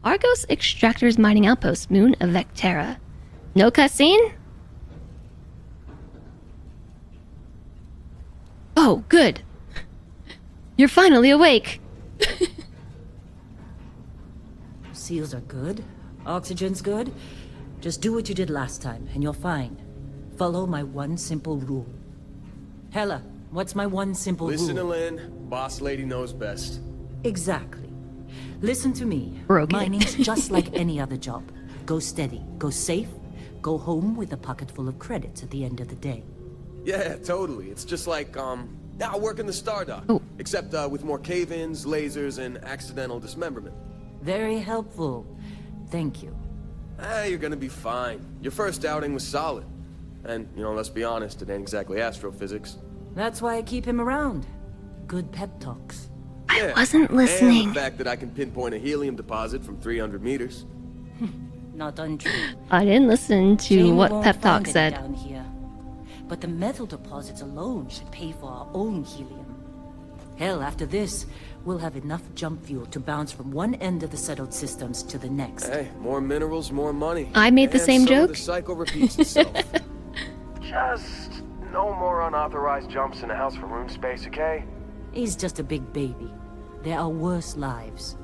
Argos Extractors Mining Outpost, Moon of Vectera. No cutscene? Oh, good. You're finally awake. Seals are good. Oxygen's good. Just do what you did last time, and you're fine. Follow my one simple rule. Hella, what's my one simple Listen rule? to Lynn. Boss lady knows best. Exactly. Listen to me. Broke it. Mining's just like any other job. Go steady, go safe, go home with a pocket full of credits at the end of the day. Yeah, totally. It's just like, now working the Stardock. Oh. Except, with more cave-ins, lasers, and accidental dismemberment. Very helpful. Thank you. You're gonna be fine. Your first outing was solid. And, let's be honest, it ain't exactly astrophysics. That's why I keep him around. Good pep talks. I wasn't listening. And the fact that I can pinpoint a helium deposit from 300 meters. Not untrue. I didn't listen to Shame we what won't Pep Talk find it said. down here. But the metal deposits alone should pay for our own helium. Hell, after this, we'll have enough jump fuel to bounce from one end of the settled systems to the next. Hey, more minerals, more money. I made the And same so joke. The cycle repeats itself. Just no more unauthorized jumps in the house for room space, okay? He's just a big baby. There are worse lives.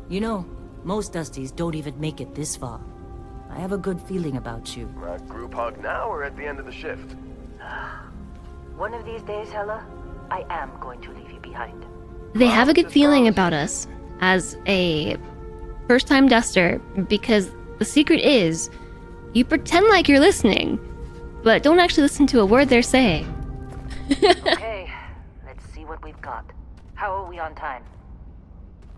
You know, most Dusties don't even make it this far. I have a good feeling about you. Group hug now or at the end of the shift? One of these days, Hella, I am going to leave you behind. They have a good feeling about us as a first-time duster because the secret is you pretend like you're listening, but don't actually listen to a word they're saying. Okay, let's see what we've got. How are we on time?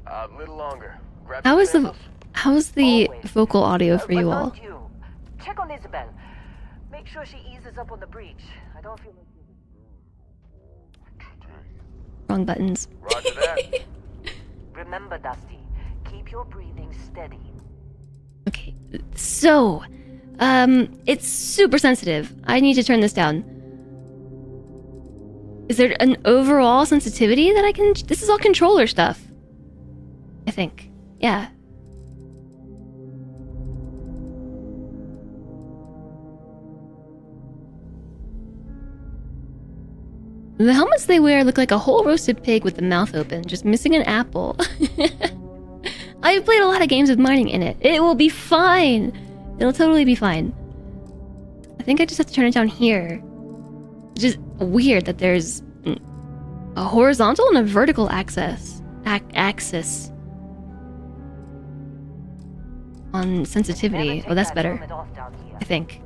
A little longer. Grab How some is the samples. how's the Always. vocal audio for But you not all? you. Check on Isabel. Make sure she eases up on the breach. I don't feel like... Wrong buttons. Roger that. Remember, Dusty, keep your breathing steady. Okay, so, it's super sensitive. I need to turn this down. Is there an overall sensitivity that I can... This is all controller stuff. I think. Yeah. The helmets they wear look like a whole roasted pig with the mouth open, just missing an apple. I've played a lot of games with mining in it. It will be fine. It'll totally be fine. I think I just have to turn it down here. It's just weird that there's a horizontal and a vertical axis. Axis. On sensitivity. Oh, that's better. I think.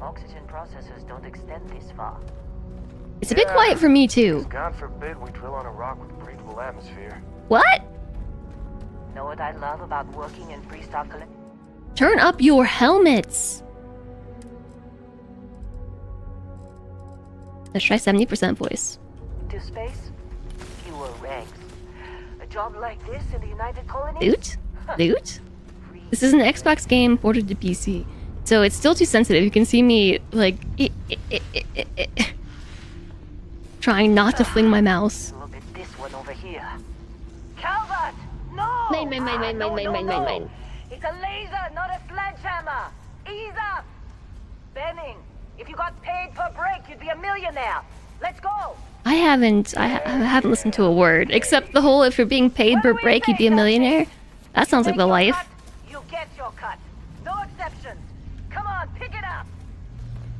Oxygen processors don't extend this far. It's a bit quiet for me, too. God forbid we drill on a rock with a breathable atmosphere. What? Know what I love about working in Freestar Collect? Turn up your helmets. Let's try 70% voice. To space? Fewer ranks. A job like this in the United Colonies? Loot? Loot? This is an Xbox game ported to PC, so it's still too sensitive. You can see me, like, trying not to fling my mouse. Look at this one over here. Calvert! No! Mine. It's a laser, not a sledgehammer! Ease up! Benning, if you got paid per break, you'd be a millionaire. Let's go! I haven't listened to a word, except the whole if you're being paid per break, you'd be a millionaire. That sounds like the life. You get your cut. No exceptions. Come on, pick it up.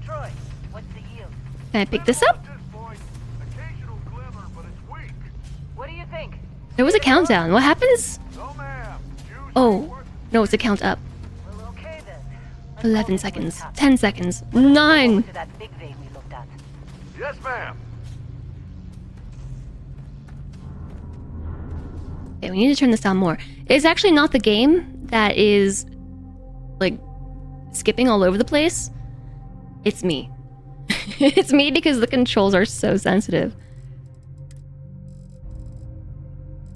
Troy, what's the yield? Can I pick this up? What do you think? There was a countdown. What happens? Oh, no, it's a count up. Well, okay then. 11 seconds. 10 seconds. 9. To that big vein we looked at. Yes, ma'am. Okay, we need to turn this down more. It's actually not the game that is, like, skipping all over the place. It's me. It's me because the controls are so sensitive.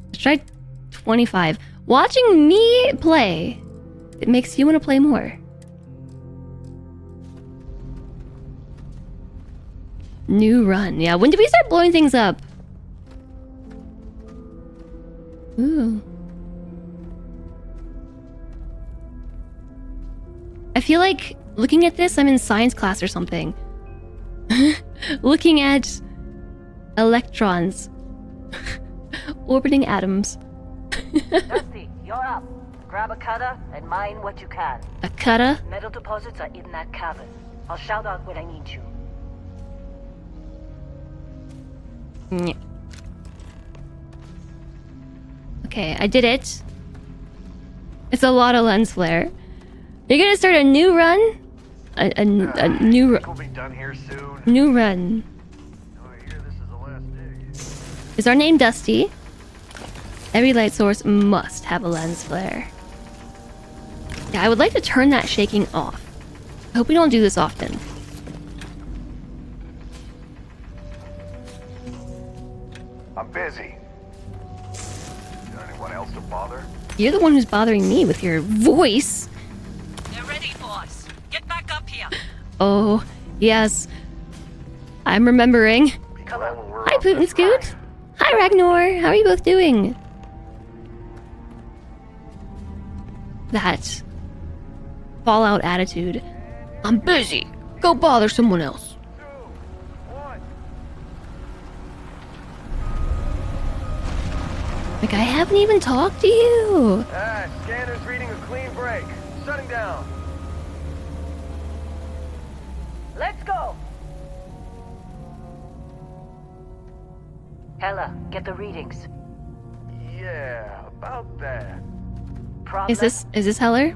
Let's try 25. Watching me play, it makes you want to play more. New run. Yeah, when did we start blowing things up? Ooh. feel like looking at this, I'm in science class or something. Looking at electrons orbiting atoms. Dusty, you're up. Grab a cutter and mine what you can. A cutter? Metal deposits are in that cavern. I'll shout out when I need you. Nyeh. Okay, I did it. It's a lot of lens flare. You're gonna start a new run? A new We'll be done here soon. new run. Oh, I hear this is the last day. Is our name Dusty? Every light source must have a lens flare. Yeah, I would like to turn that shaking off. I hope we don't do this often. I'm busy. Got anyone else to bother? You're the one who's bothering me with your voice. They're ready, boss. Get back up here. Oh, yes. I'm remembering. Come on. Hi, Putin Scoot. Hi, Ragnar. How are you both doing? That Fallout attitude. I'm busy. Go bother someone else. 2, 1. Like, I haven't even talked to you. Ah, scanner's reading a clean break. Shutting down. Let's go. Hella, get the readings. Yeah, about that. Problem? Is this Heller?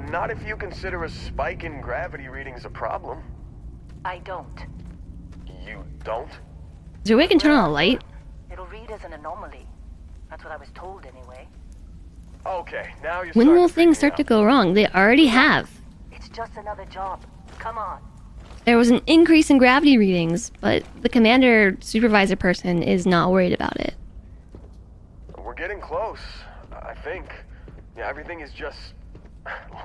Not if you consider a spike in gravity readings a problem. I don't. You don't? Is there a way I can turn on a light? It'll read as an anomaly. That's what I was told anyway. Okay, now you're When starting will to things freak me start to out. go wrong? They already have. It's just another job. Come on. There was an increase in gravity readings, but the commander supervisor person is not worried about it. We're getting close, I think. Yeah, everything is just...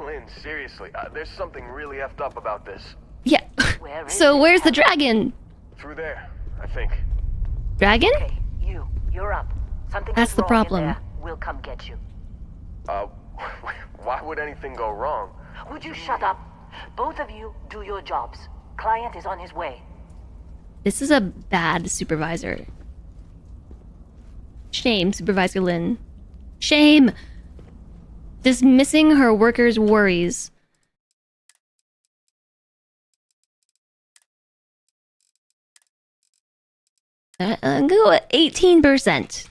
Lynn, seriously, there's something really effed up about this. Yeah. Where is So it? where's the dragon? Through there, I think. Dragon? Okay, you're up. Something That's goes the wrong in problem. there. We'll come get you. Why would anything go wrong? Would you shut up? Both of you do your jobs. Client is on his way. This is a bad supervisor. Shame, Supervisor Lynn. Shame! Dismissing her workers' worries. I'm gonna go at 18%.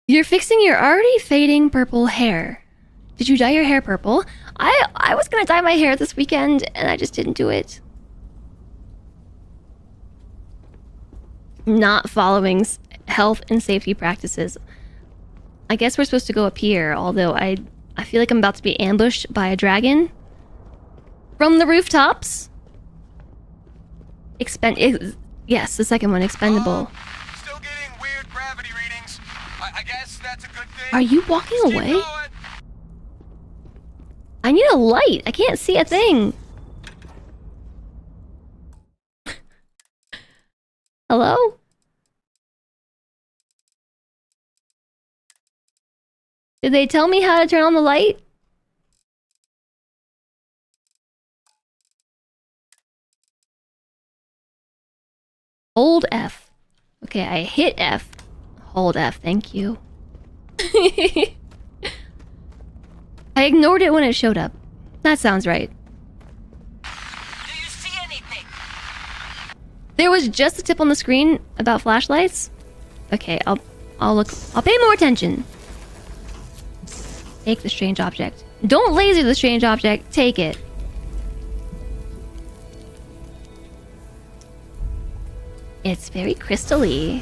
You're fixing your already fading purple hair. Did you dye your hair purple? I was gonna dye my hair this weekend and I just didn't do it. Not following health and safety practices. I guess we're supposed to go up here, although I feel like I'm about to be ambushed by a dragon. From the rooftops. Yes, the second one, expendable. Still getting weird gravity readings. I guess that's a good thing. Are you walking Keep away? going. I need a light. I can't see a thing. Hello? Did they tell me how to turn on the light? Hold F. Okay, I hit F. Hold F, thank you. I ignored it when it showed up. That sounds right. Do you see anything? There was just a tip on the screen about flashlights. Okay, I'll look. I'll pay more attention. Take the strange object. Don't laser the strange object. Take it. It's very crystally.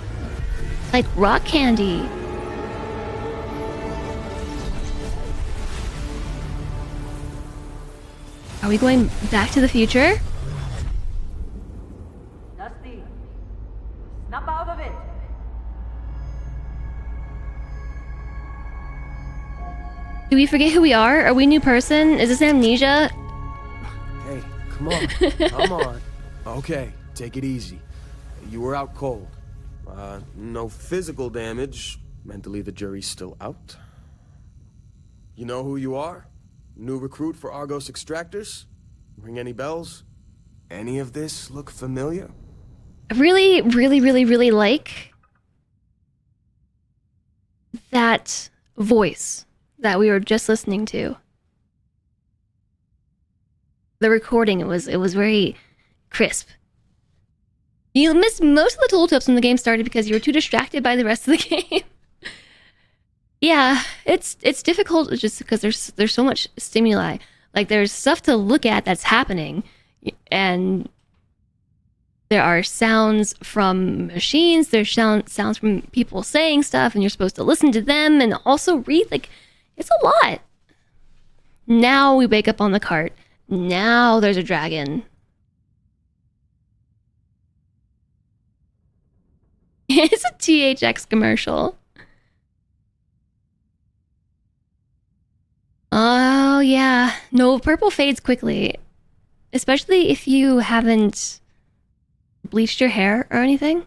Like rock candy. Are we going back to the future? Dusty, snap out of it. Do we forget who we are? Are we a new person? Is this amnesia? Hey, come on. Come on. Okay, take it easy. You were out cold. No physical damage. Mentally, the jury's still out. You know who you are? New recruit for Argos Extractors? Ring any bells? Any of this look familiar? I really, really, really, really like that voice that we were just listening to. The recording, it was very crisp. You missed most of the tooltips when the game started because you were too distracted by the rest of the game. Yeah, it's difficult just because there's so much stimuli. Like there's stuff to look at that's happening, and there are sounds from machines. There's sounds from people saying stuff, and you're supposed to listen to them and also read. Like it's a lot. Now we wake up on the cart. Now there's a dragon. It's a THX commercial. Oh, yeah. No, purple fades quickly. Especially if you haven't bleached your hair or anything.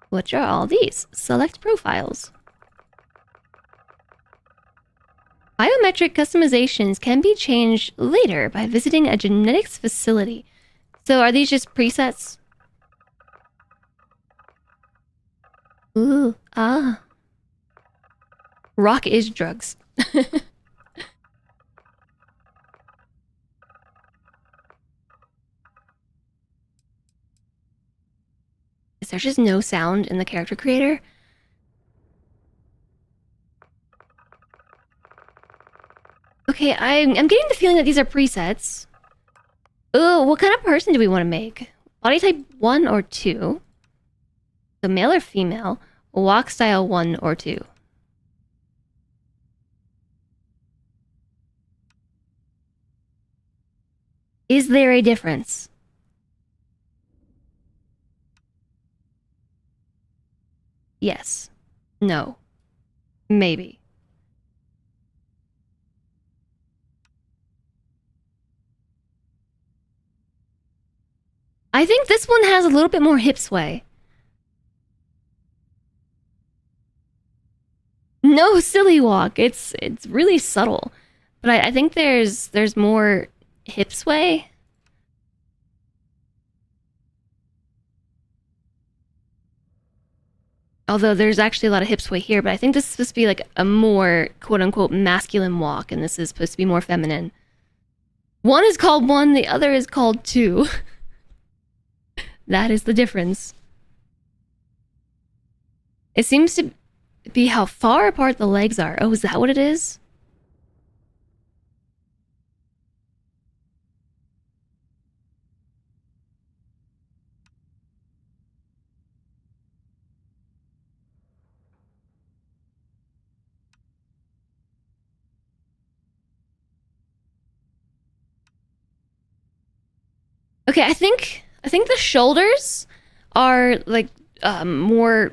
What are all these? Select profiles. Biometric customizations can be changed later by visiting a genetics facility. So are these just presets? Ooh, ah. Rock is drugs. Is there just no sound in the character creator? Okay, I'm getting the feeling that these are presets. Ooh, what kind of person do we want to make? Body type 1 or 2? So male or female? Walk style 1 or 2? Is there a difference? Yes. No. Maybe. I think this one has a little bit more hip sway. No silly walk. It's really subtle. But I think there's more hip sway. Although there's actually a lot of hip sway here, but I think this is supposed to be like a more quote-unquote masculine walk, and this is supposed to be more feminine. One is called 1, the other is called 2. That is the difference. It seems to be how far apart the legs are. Oh, is that what it is? Okay, I think the shoulders are like more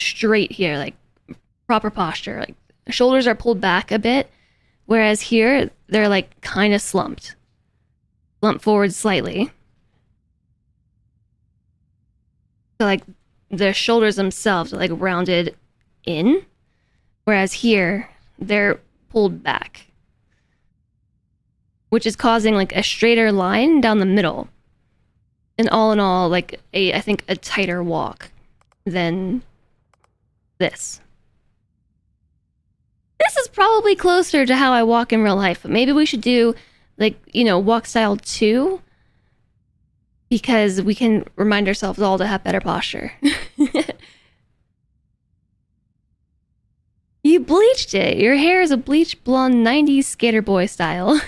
straight here, like proper posture. Like the shoulders are pulled back a bit, whereas here they're like kind of slumped forward slightly. So like the shoulders themselves are like rounded in, whereas here they're pulled back, which is causing like a straighter line down the middle. And all in all, like I think a tighter walk than this. This is probably closer to how I walk in real life, but maybe we should do like, you know, walk style 2 because we can remind ourselves all to have better posture. You bleached it. Your hair is a bleached blonde 90s skater boy style.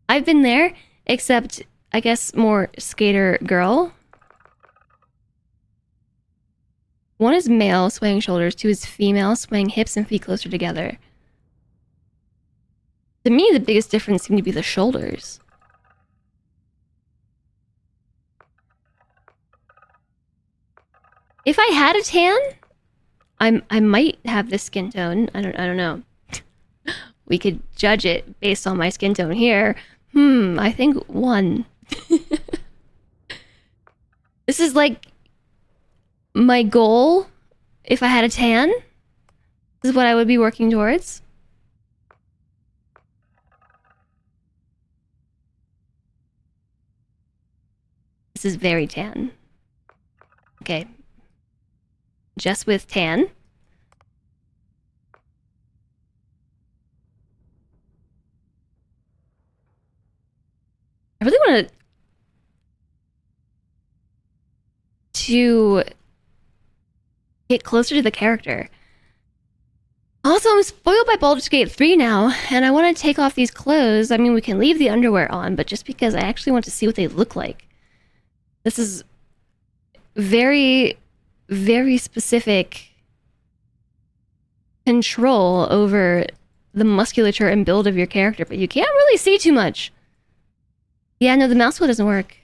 I've been there, except I guess more skater girl. 1 is male, swaying shoulders. 2 is female, swaying hips and feet closer together. To me, the biggest difference seemed to be the shoulders. If I had a tan, I might have this skin tone. I don't know. We could judge it based on my skin tone here. I think 1. This is like my goal if I had a tan. This is what I would be working towards. This is very tan. Okay. Just with tan. I really want to get closer to the character. Also, I'm spoiled by Baldur's Gate 3 now, and I want to take off these clothes. I mean, we can leave the underwear on, but just because I actually want to see what they look like. This is very, very specific control over the musculature and build of your character, but you can't really see too much. Yeah, no, the mouse wheel doesn't work.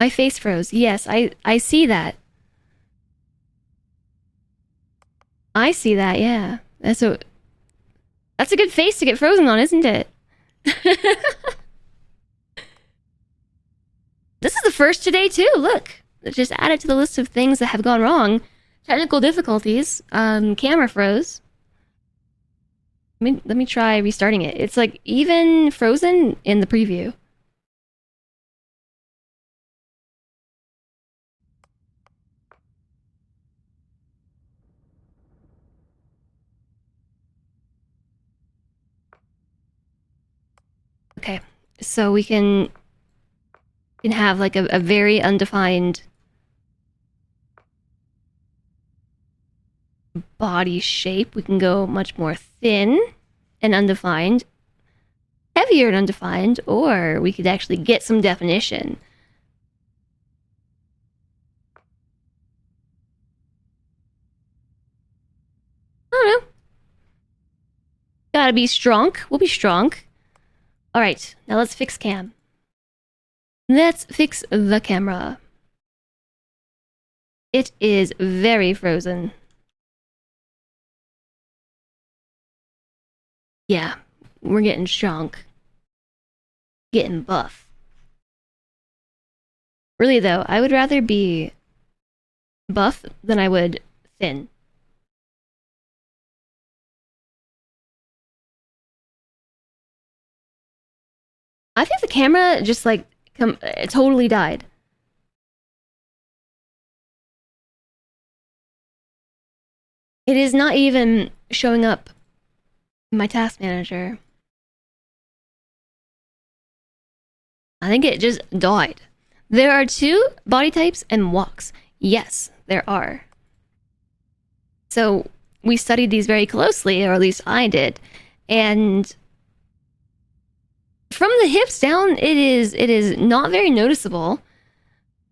My face froze. Yes, I see that. I see that, yeah. That's a good face to get frozen on, isn't it? This is the first today, too. Look. Just added to the list of things that have gone wrong. Technical difficulties. Camera froze. Let me try restarting it. It's like even frozen in the preview. Okay, so we can have like a very undefined body shape. We can go much more thin and undefined, heavier and undefined, or we could actually get some definition. I don't know. Gotta be strong. We'll be strong. Alright, now let's fix cam. Let's fix the camera. It is very frozen. Yeah, we're getting shrunk. Getting buff. Really though, I would rather be buff than I would thin. I think the camera just like it totally died. It is not even showing up in my task manager. I think it just died. There are two body types and walks. Yes, there are. So we studied these very closely, or at least I did, and from the hips down, it is not very noticeable.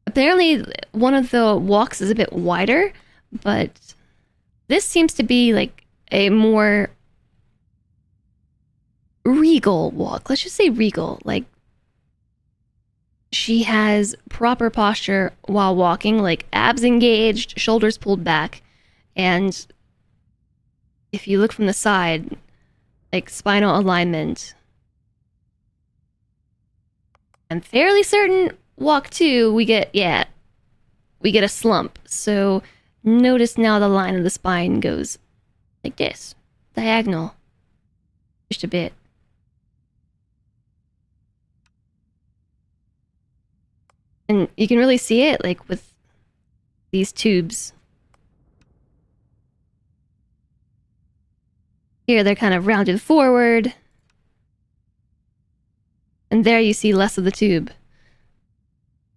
Apparently, one of the walks is a bit wider, but this seems to be like a more regal walk. Let's just say regal. Like, she has proper posture while walking, like abs engaged, shoulders pulled back, and if you look from the side, like spinal alignment. I'm fairly certain walk 2, we get a slump. So notice now the line of the spine goes like this, diagonal, just a bit. And you can really see it like with these tubes. Here they're kind of rounded forward. And there you see less of the tube.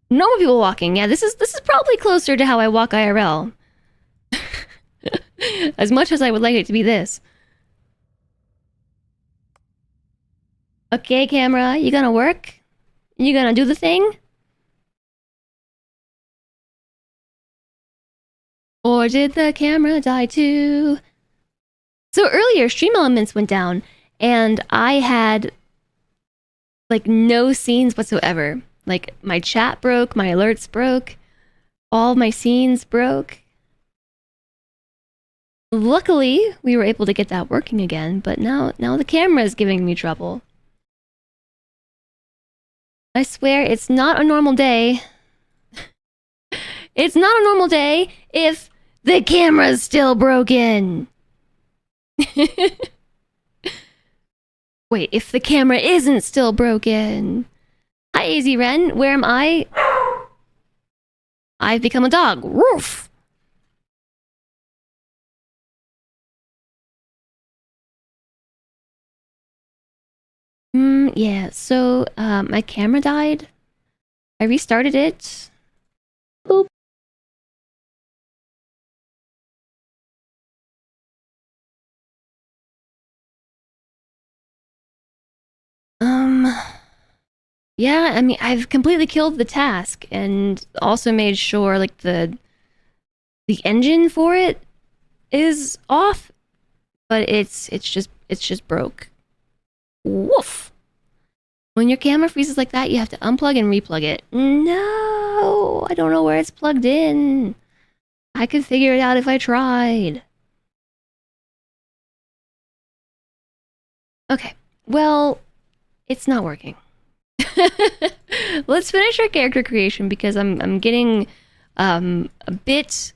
Normal people walking. Yeah, this is probably closer to how I walk IRL. As much as I would like it to be this. Okay, camera, you gonna work? You gonna do the thing? Or did the camera die too? So earlier, stream elements went down, and I had like no scenes whatsoever. Like my chat broke, my alerts broke, all my scenes broke. Luckily, we were able to get that working again, but now the camera is giving me trouble. I swear it's not a normal day. It's not a normal day if the camera's still broken. Wait, if the camera isn't still broken. Hi, Easy Ren. Where am I? I've become a dog. Woof. Yeah, so, my camera died. I restarted it. Boop. Yeah, I mean, I've completely killed the task and also made sure, like, the engine for it is off, but it's just broke. Woof. When your camera freezes like that, you have to unplug and replug it. No, I don't know where it's plugged in. I could figure it out if I tried. Okay, well, it's not working. Let's finish our character creation because I'm getting a bit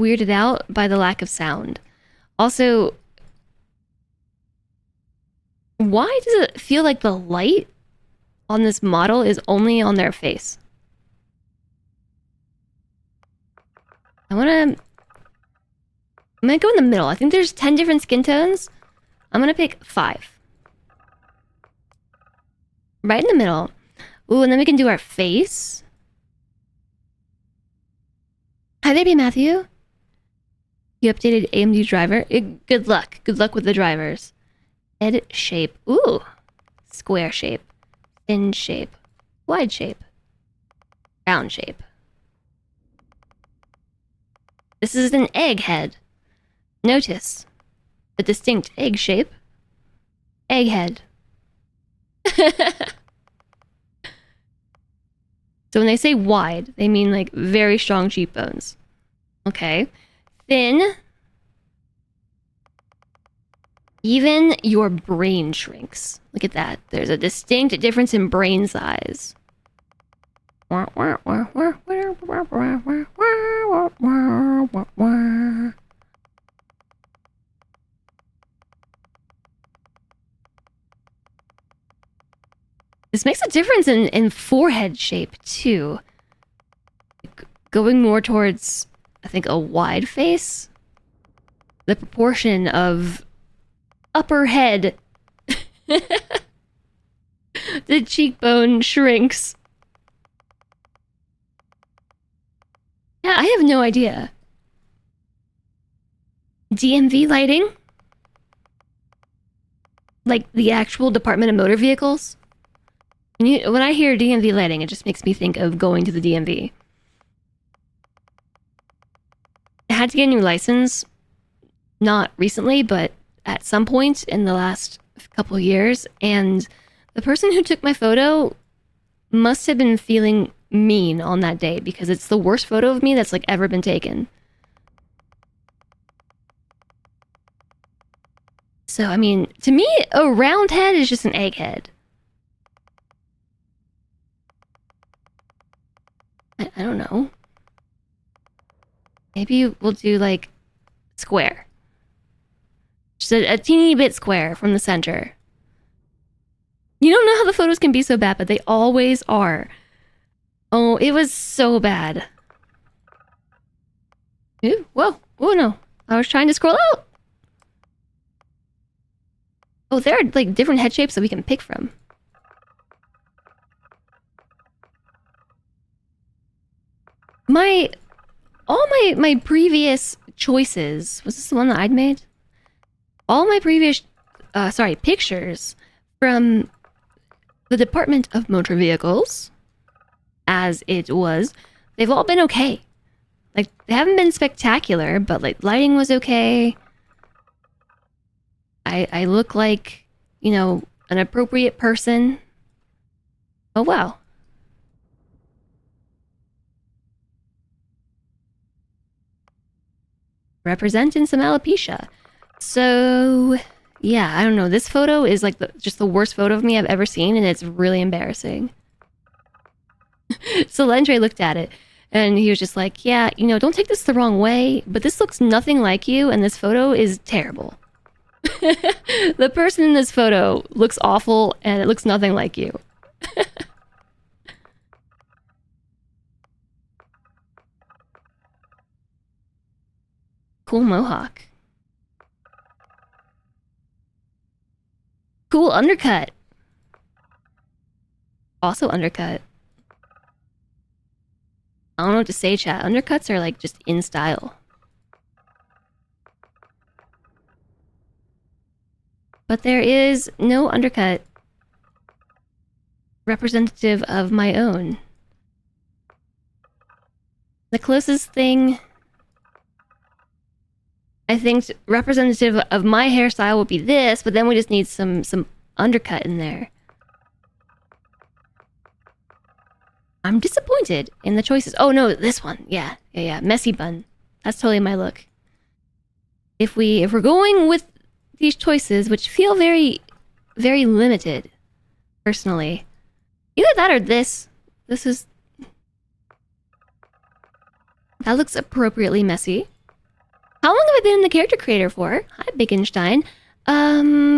weirded out by the lack of sound. Also, why does it feel like the light on this model is only on their face? I'm gonna go in the middle. I think there's 10 different skin tones. I'm gonna pick 5. Right in the middle. Ooh, and then we can do our face. Hi, baby Matthew. You updated AMD driver. Good luck. Good luck with the drivers. Head shape. Ooh. Square shape. Thin shape. Wide shape. Round shape. This is an egg head. Notice the distinct egg shape. Egg head. So when they say wide, they mean like very strong cheekbones. Okay. Thin. Even your brain shrinks. Look at that. There's a distinct difference in brain size. This makes a difference in forehead shape, too. Going more towards, I think, a wide face. The proportion of upper head. The cheekbone shrinks. Yeah, I have no idea. DMV lighting? Like the actual Department of Motor Vehicles? When I hear DMV lighting, it just makes me think of going to the DMV. I had to get a new license. Not recently, but at some point in the last couple of years. And the person who took my photo must have been feeling mean on that day because it's the worst photo of me that's like ever been taken. So, I mean, to me, a round head is just an egg head. I don't know. Maybe we'll do like square. Just a teeny bit square from the center. You don't know how the photos can be so bad, but they always are. Oh, it was so bad. Ooh, whoa. Oh no. I was trying to scroll out. Oh, there are like different head shapes that we can pick from. All my previous choices, was this the one that I'd made? All my previous, pictures from the Department of Motor Vehicles, as it was, they've all been okay. Like, they haven't been spectacular, but like lighting was okay. I look like, you know, an appropriate person. Oh wow. Representing some alopecia. So, yeah, I don't know. This photo is like just the worst photo of me I've ever seen, and it's really embarrassing. Lendre looked at it and he was just like, yeah, you know, don't take this the wrong way, but this looks nothing like you and this photo is terrible. The person in this photo looks awful and it looks nothing like you. Cool mohawk. Cool undercut. Also undercut. I don't know what to say, chat. Undercuts are like just in style. But there is no undercut representative of my own. The closest thing I think representative of my hairstyle would be this, but then we just need some undercut in there. I'm disappointed in the choices. Oh no, this one. Yeah. Messy bun. That's totally my look. If we're going with these choices, which feel very, very limited, personally. Either that or this. That looks appropriately messy. How long have I been in the character creator for? Hi, Bickenstein.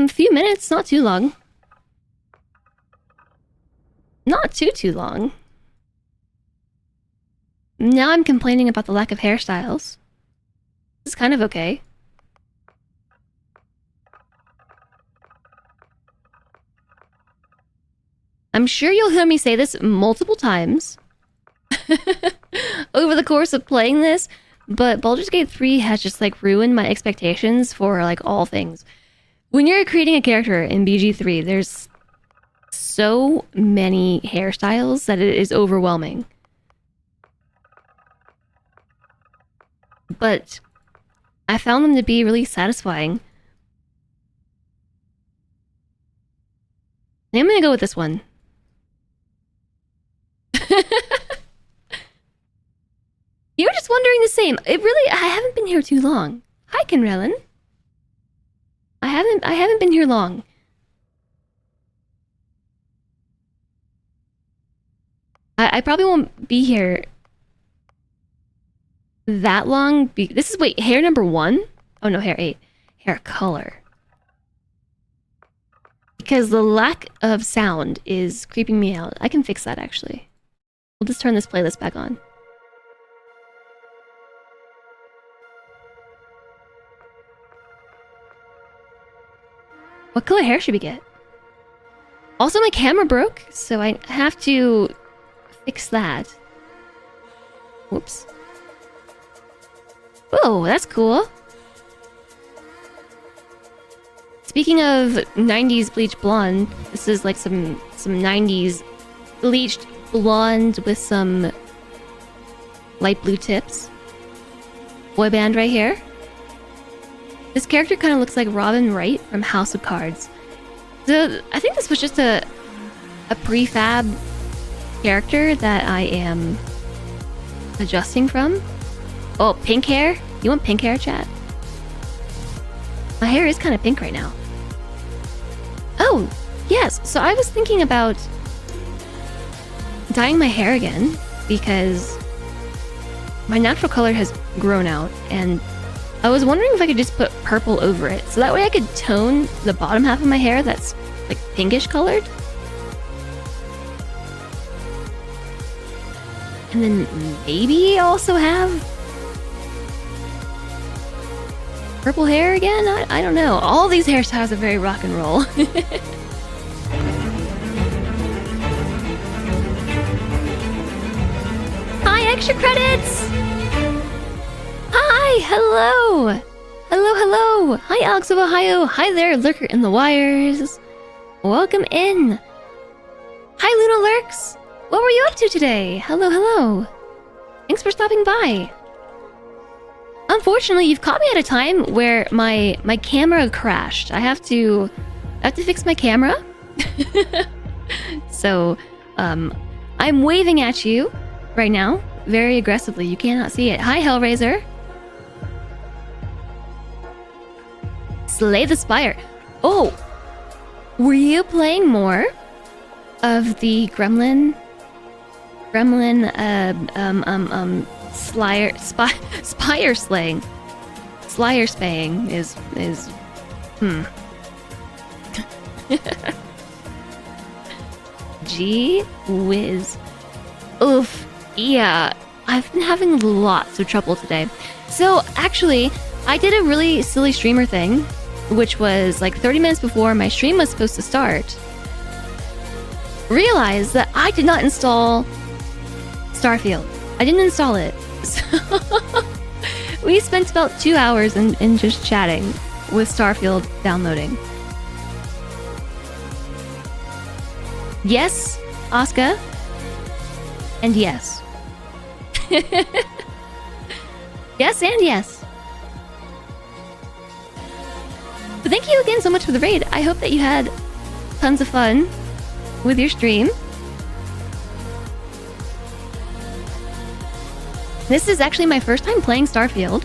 Few minutes, not too long. Not too long. Now I'm complaining about the lack of hairstyles. This is kind of okay. I'm sure you'll hear me say this multiple times over the course of playing this, but Baldur's Gate 3 has just like ruined my expectations for like all things. When you're creating a character in BG3, there's so many hairstyles that it is overwhelming. But I found them to be really satisfying. I'm gonna go with this one. You were just wondering the same. I haven't been here too long. Hi, Kenrelin. I haven't been here long. I probably won't be here that long. This is, wait, hair number 1? Oh no, hair 8. Hair color. Because the lack of sound is creeping me out. I can fix that, actually. We'll just turn this playlist back on. What color hair should we get? Also, my camera broke, so I have to fix that. Whoops. Whoa, that's cool. Speaking of 90s bleach blonde, this is like some 90s bleached blonde with some light blue tips. Boy band right here. This character kind of looks like Robin Wright from House of Cards. I think this was just a prefab character that I am adjusting from. Oh, pink hair? You want pink hair, chat? My hair is kind of pink right now. Oh, yes. So I was thinking about dyeing my hair again because my natural color has grown out, and I was wondering if I could just put purple over it, so that way I could tone the bottom half of my hair that's like pinkish colored. And then maybe also have purple hair again? I don't know. All these hairstyles are very rock and roll. Hi, extra credits! Hi, hello! Hello! Hi, Alex of Ohio! Hi there, Lurker in the Wires! Welcome in! Hi, Luna Lurks! What were you up to today? Hello! Thanks for stopping by! Unfortunately, you've caught me at a time where my camera crashed. I have to fix my camera. So, I'm waving at you right now, very aggressively. You cannot see it. Hi, Hellraiser! Slay the Spire. Oh, were you playing more of the Gremlin Gremlin, spire slaying. Slyer spaying is, Gee whiz. Oof. Yeah, I've been having lots of trouble today. So, actually, I did a really silly streamer thing, which was like 30 minutes before my stream was supposed to start. Realized that I did not install Starfield. I didn't install it. So we spent about 2 hours in just chatting with Starfield downloading. Yes, Asuka. And yes. Yes and yes. But thank you again so much for the raid. I hope that you had tons of fun with your stream. This is actually my first time playing Starfield.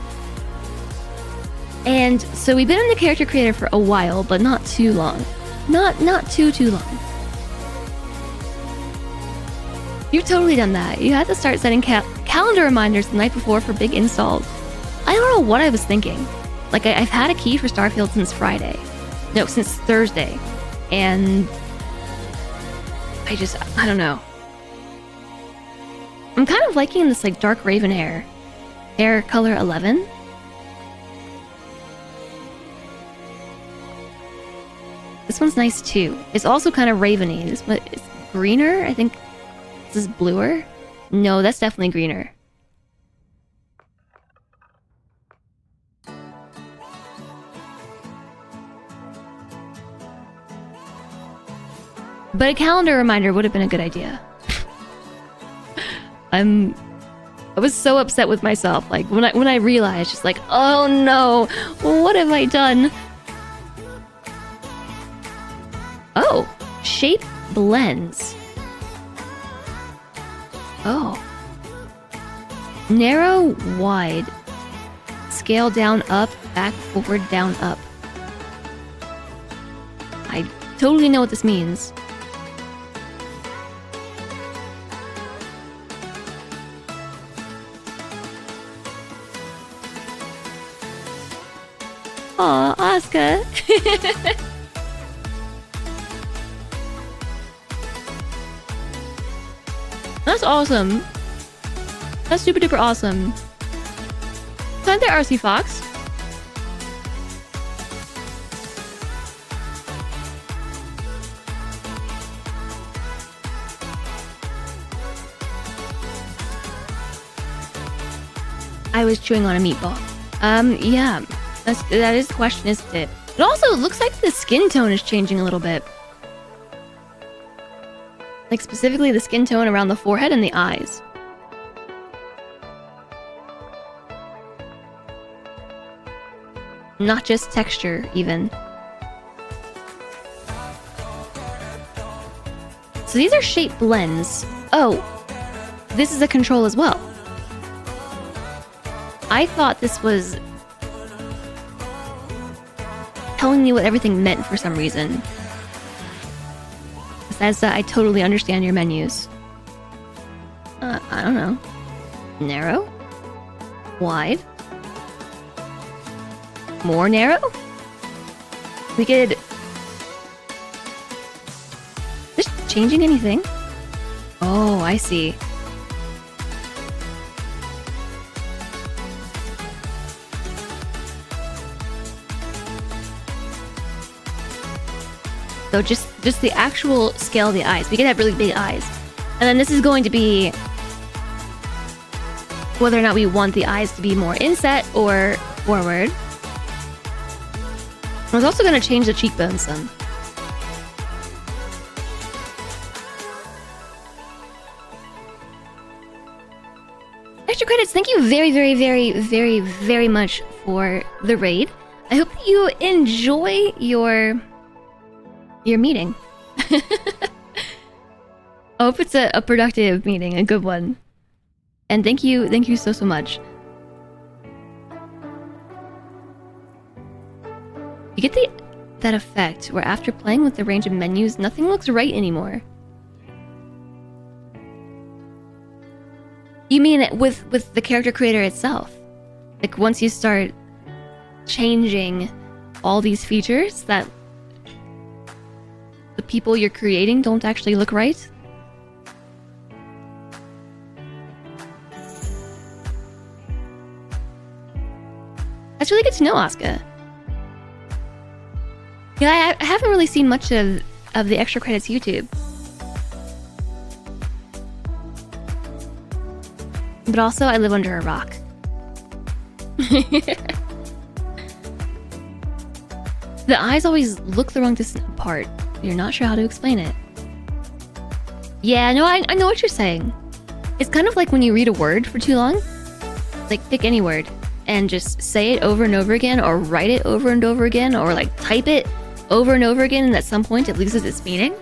And so we've been in the character creator for a while, but not too long. Not too long. You've totally done that. You had to start setting calendar reminders the night before for big installs. I don't know what I was thinking. Like, I've had a key for Starfield since Friday. No, since Thursday. And I don't know. I'm kind of liking this, like, dark raven hair. Hair color 11. This one's nice, too. It's also kind of raveny. This one is greener, I think. This is bluer? No, that's definitely greener. But a calendar reminder would have been a good idea. I was so upset with myself. Like when I realized, just like, oh no, what have I done? Oh, shape blends. Oh. Narrow, wide. Scale down, up, back, forward, down, up. I totally know what this means. Aw, Asuka. That's awesome. That's super duper awesome. Hi there, RC Fox. I was chewing on a meatball. Yeah. That is the question, isn't it? It also looks like the skin tone is changing a little bit. Like specifically the skin tone around the forehead and the eyes. Not just texture, even. So these are shape blends. Oh, this is a control as well. I thought this was telling me what everything meant for some reason. Besides that, I totally understand your menus. I don't know. Narrow? Wide? More narrow? We could... Just changing anything? Oh, I see. So just the actual scale of the eyes. We could have really big eyes. And then this is going to be whether or not we want the eyes to be more inset or forward. I was also going to change the cheekbones some. Extra credits, thank you very, very, very, very, very much for the raid. I hope you enjoy your meeting. I hope it's a productive meeting, a good one. And thank you so much. You get that effect where after playing with the range of menus, nothing looks right anymore. You mean with the character creator itself? Like once you start changing all these features that the people you're creating don't actually look right? That's really good to know, Asuka. Yeah, I haven't really seen much of the extra credits YouTube. But also, I live under a rock. The eyes always look the wrong distance apart. You're not sure how to explain it. Yeah, no, I know what you're saying. It's kind of like when you read a word for too long. Like, pick any word and just say it over and over again, or write it over and over again, or like type it over and over again, and at some point it loses its meaning.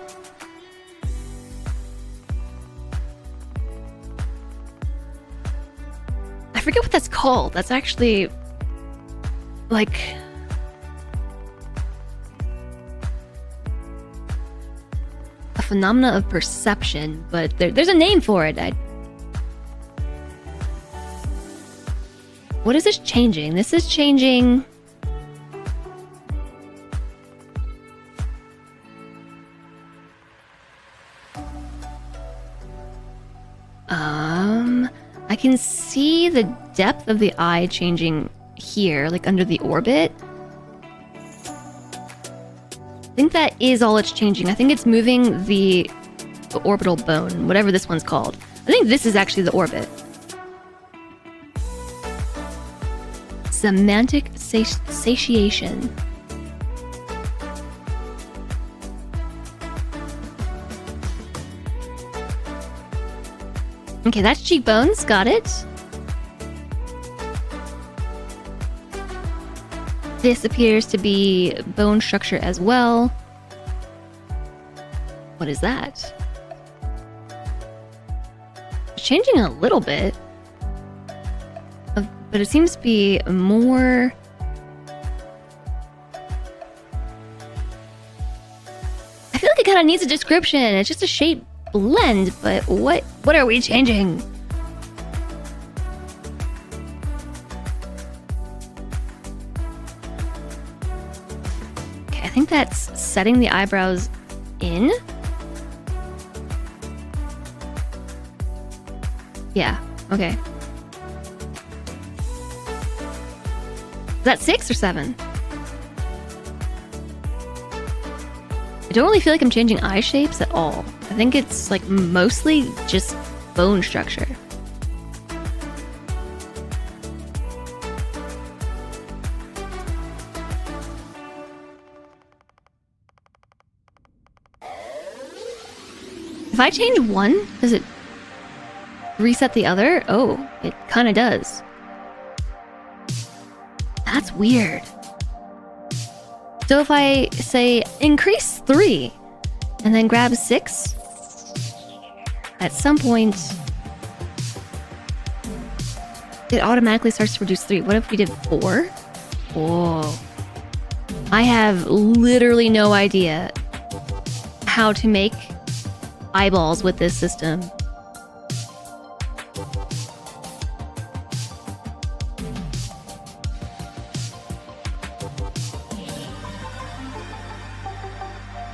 I forget what that's called. That's actually like a phenomena of perception, but there's a name for it. What is this changing? This is changing. I can see the depth of the eye changing here, like under the orbit. I think that is all it's changing. I think it's moving the orbital bone, whatever this one's called. I think this is actually the orbit. Semantic satiation. Okay, that's cheekbones. Got it. This appears to be bone structure as well. What is that? It's changing a little bit. But it seems to be more... I feel like it kind of needs a description. It's just a shape blend, but what are we changing? Okay, I think that's setting the eyebrows in. Yeah, okay. Is that 6 or 7? I don't really feel like I'm changing eye shapes at all. I think it's like mostly just bone structure. If I change one, does it reset the other? Oh, it kind of does. That's weird. So if I say increase 3 and then grab 6, at some point it automatically starts to reduce 3. What if we did 4? Whoa. I have literally no idea how to make eyeballs with this system.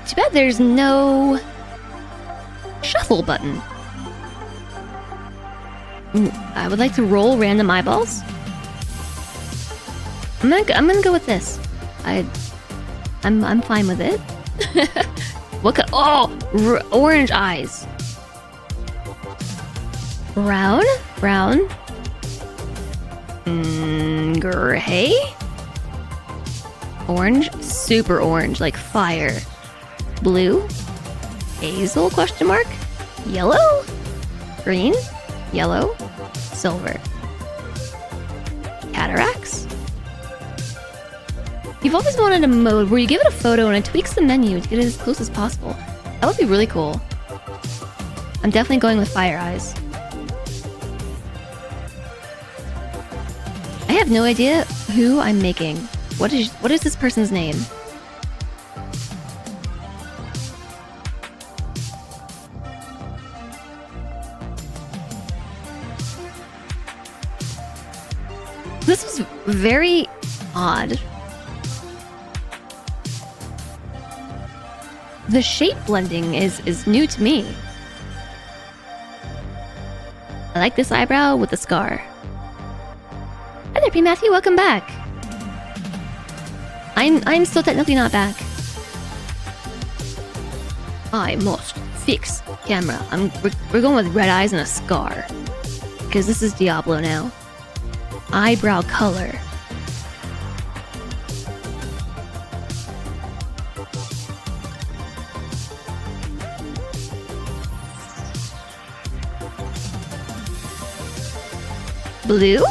Too bad there's no shuffle button. I would like to roll random eyeballs. I'm gonna go with this. I'm fine with it. What? Orange eyes. Brown. Gray. Orange. Super orange, like fire. Blue. Hazel? Question mark. Yellow. Green. Yellow. Silver. Cataracts. You've always wanted a mode where you give it a photo and it tweaks the menu to get it as close as possible. That would be really cool. I'm definitely going with fire eyes. I have no idea who I'm making. What is this person's name? This was very odd. The shape blending is new to me. I like this eyebrow with the scar. Hi there, P. Matthew, welcome back. I'm still technically not back. I must fix camera. We're going with red eyes and a scar. Because this is Diablo now. Eyebrow color. Blue?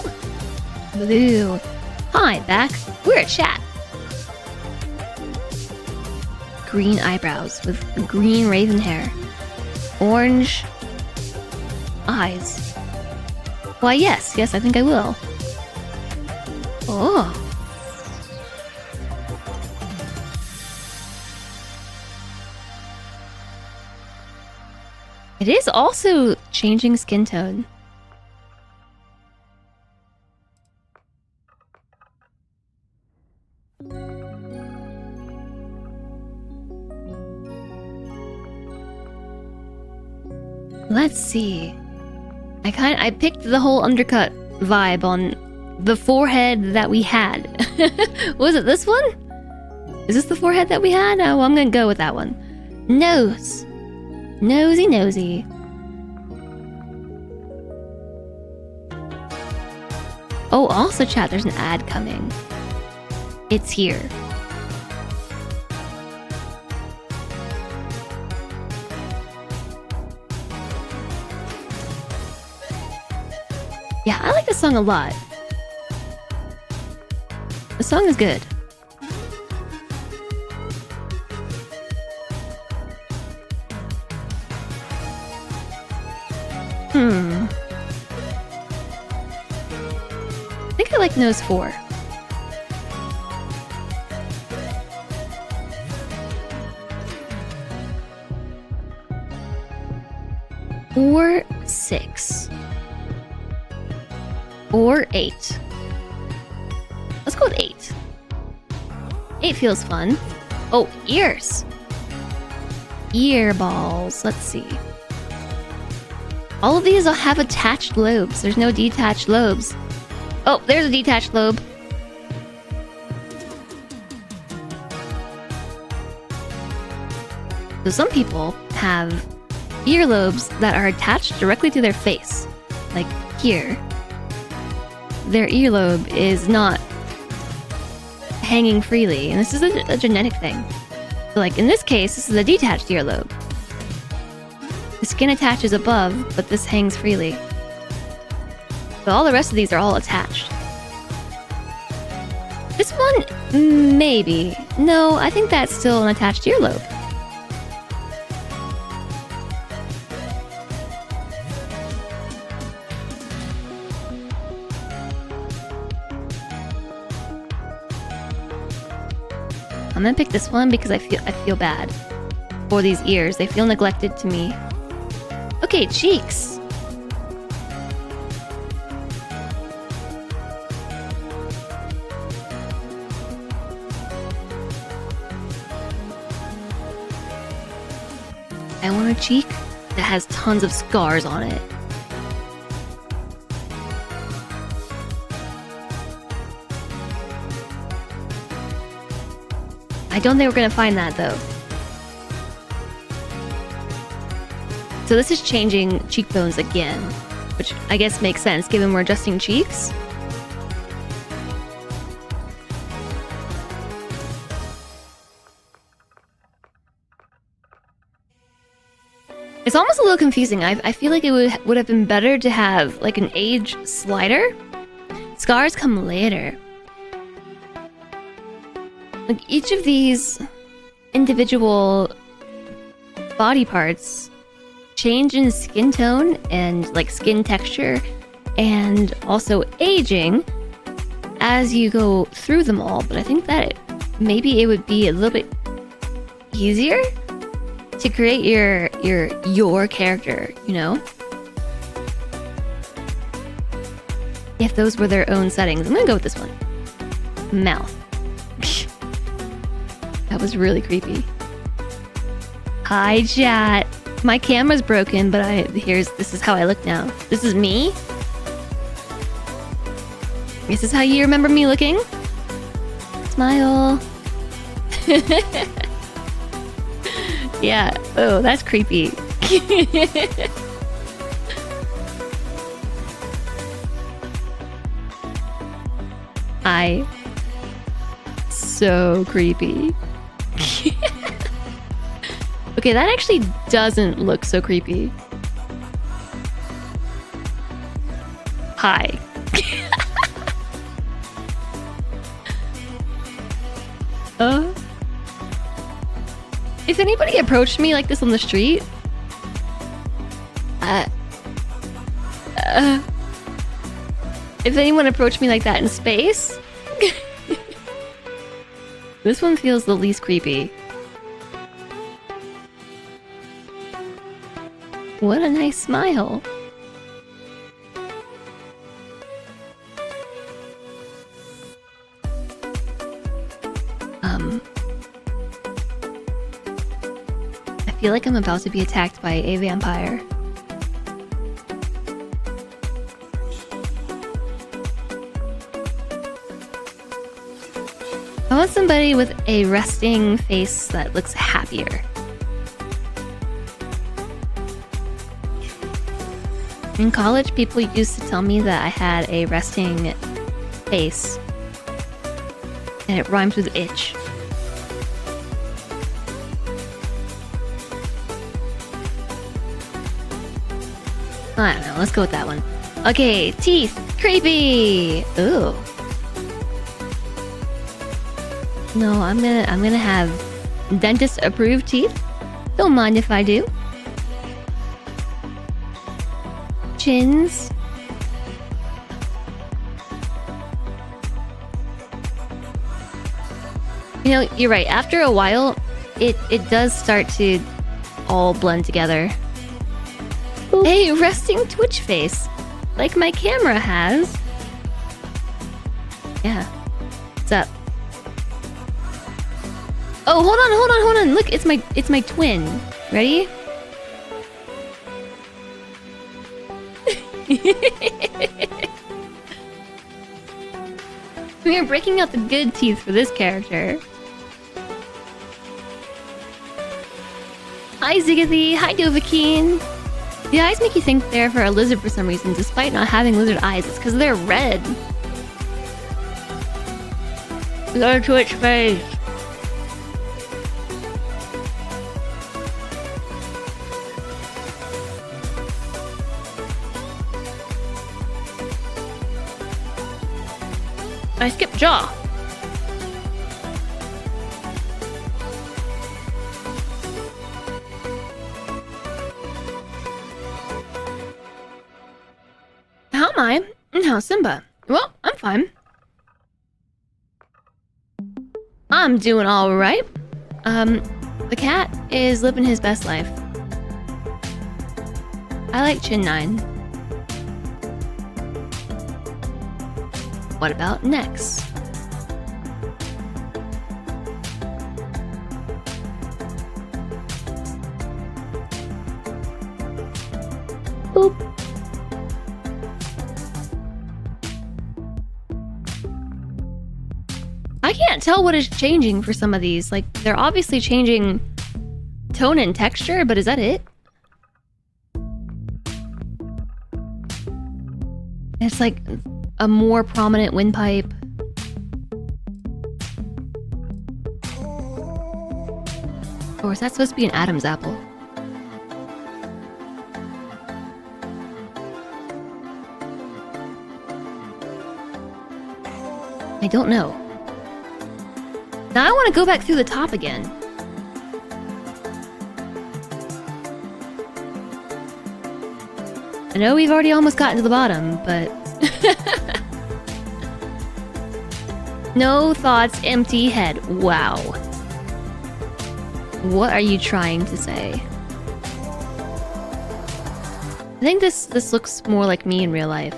Blue. Hi, back. We're a chat. Green eyebrows with green raven hair. Orange eyes. Why, yes, I think I will. Oh. It is also changing skin tone. Let's see. I picked the whole undercut vibe on the forehead that we had. Was it this one? Is this the forehead that we had? Oh, well, I'm gonna go with that one. Nose. Nosy nosy. Oh, also chat, there's an ad coming. It's here. Yeah, I like this song a lot. The song is good. I think I like Nose 4. Or 6. Or 8. Let's go with 8. 8 feels fun. Oh, ears. Ear balls. Let's see. All of these will have attached lobes. There's no detached lobes. Oh, there's a detached lobe. So some people have earlobes that are attached directly to their face. Like here. Their earlobe is not hanging freely, and this is a genetic thing. So like in this case, this is a detached earlobe. The skin attaches above, but this hangs freely. But all the rest of these are all attached. This one, maybe. No, I think that's still an attached earlobe. I'm gonna pick this one because I feel bad for these ears. They feel neglected to me. Okay, cheeks. I want a cheek that has tons of scars on it. I don't think we're gonna find that though. So this is changing cheekbones again, which I guess makes sense given we're adjusting cheeks. It's almost a little confusing. I feel like it would have been better to have like an age slider. Scars come later. Like each of these individual body parts change in skin tone and like skin texture and also aging as you go through them all. But I think that maybe it would be a little bit easier to create your character, you know? If those were their own settings. I'm gonna go with this one. Mouth. That was really creepy. Hi, chat. My camera's broken, but this is how I look now. This is me. This is how you remember me looking. Smile. Yeah. Oh, that's creepy. So creepy. Okay, that actually doesn't look so creepy. Hi. If anybody approached me like this on the street, if anyone approached me like that in space, this one feels the least creepy. What a nice smile. I feel like I'm about to be attacked by a vampire. I want somebody with a resting face that looks happier. In college, people used to tell me that I had a resting face. And it rhymes with itch. I don't know, let's go with that one. Okay, teeth. Creepy! Ooh. No, I'm gonna have dentist approved teeth. Don't mind if I do. Chins. You know, you're right. After a while, it does start to all blend together. Hey, resting Twitch face. Like my camera has. Yeah. What's up? Oh, hold on. Look, it's my twin. Ready? We are breaking out the good teeth for this character. Hi, Zigathy. Hi, Dovahkiin. The eyes make you think they're for a lizard for some reason, despite not having lizard eyes. It's because they're red. We got a Twitch face. I skipped jaw. How am I? And how's Simba? Well, I'm fine. I'm doing all right. The cat is living his best life. I like Chin 9. What about Nex? Boop. I can't tell what is changing for some of these. Like, they're obviously changing tone and texture, but is that it? It's like a more prominent windpipe. Or is that supposed to be an Adam's apple? I don't know. Now I want to go back through the top again. I know we've already almost gotten to the bottom, but... No thoughts, empty head. Wow. What are you trying to say? I think this looks more like me in real life.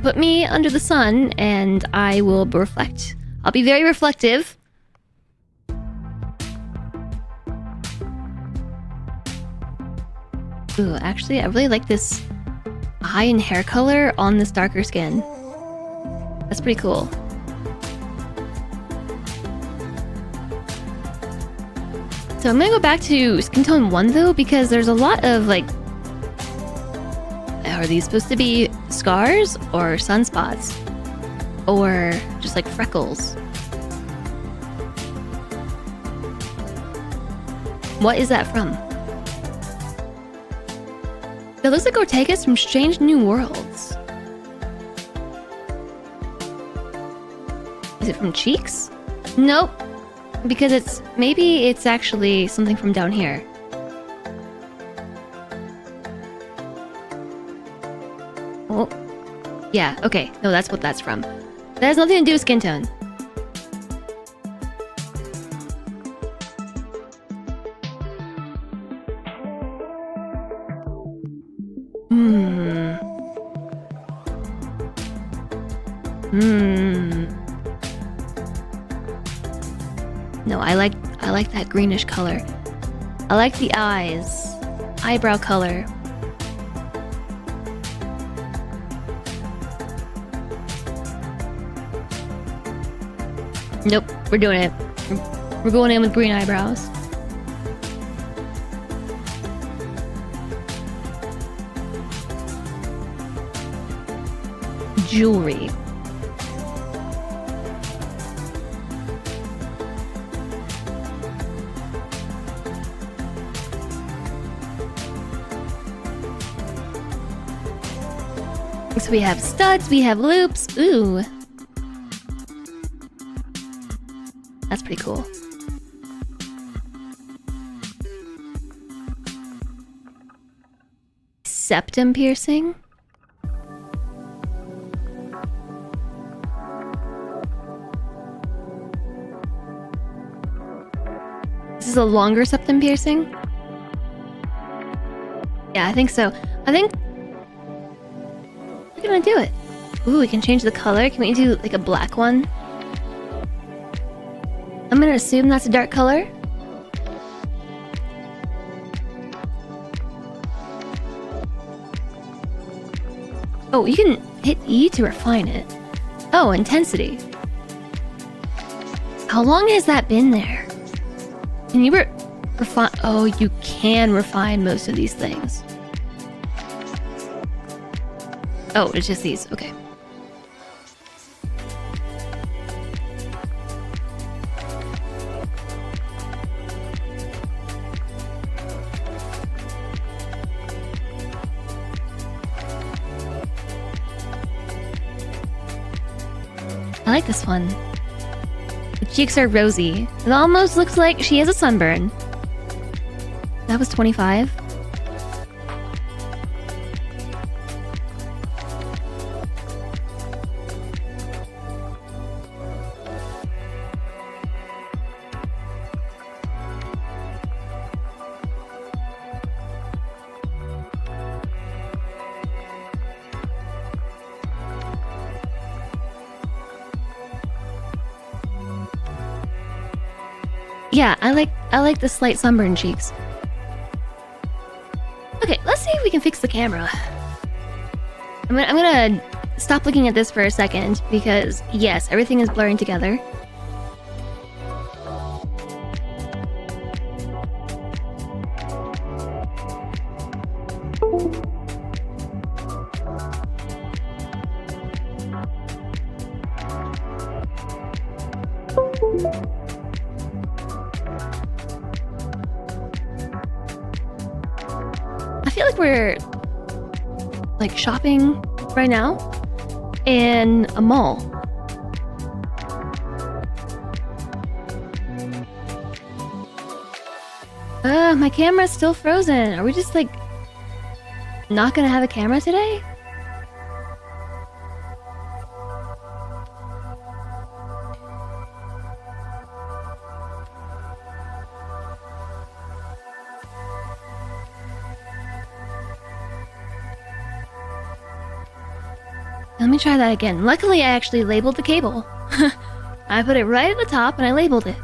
put me under the sun and I will reflect. I'll be very reflective. Ooh, actually, I really like this eye and hair color on this darker skin. That's pretty cool. So I'm gonna go back to skin tone 1 though, because there's a lot of like... Are these supposed to be scars or sunspots? Or just like freckles? What is that from? That looks like Ortega's from Strange New Worlds. Is it from Cheeks? Nope. Because it's... Maybe it's actually something from down here. Oh. Yeah, okay. No, that's what that's from. That has nothing to do with skin tone. No, I like that greenish color. I like the eyes. Eyebrow color. Nope, we're doing it. We're going in with green eyebrows. Jewelry. So we have studs, we have loops. Ooh. That's pretty cool. Septum piercing. This is a longer septum piercing? Yeah, I think so. I think we're gonna do it. Ooh, we can change the color. Can we do like a black one? I'm gonna assume that's a dark color. Oh, you can hit E to refine it. Oh, intensity. How long has that been there? Can you refine? Oh, you can refine most of these things. Oh, it's just these. Okay. I like this one. The cheeks are rosy. It almost looks like she has a sunburn. That was 25. Yeah, I like the slight sunburn cheeks. Okay, let's see if we can fix the camera. I'm gonna stop looking at this for a second because yes, everything is blurring together. I feel like we're like shopping right now in a mall. My camera's still frozen. Are we just like not gonna have a camera today? Let me try that again. Luckily, I actually labeled the cable. I put it right at the top and I labeled it.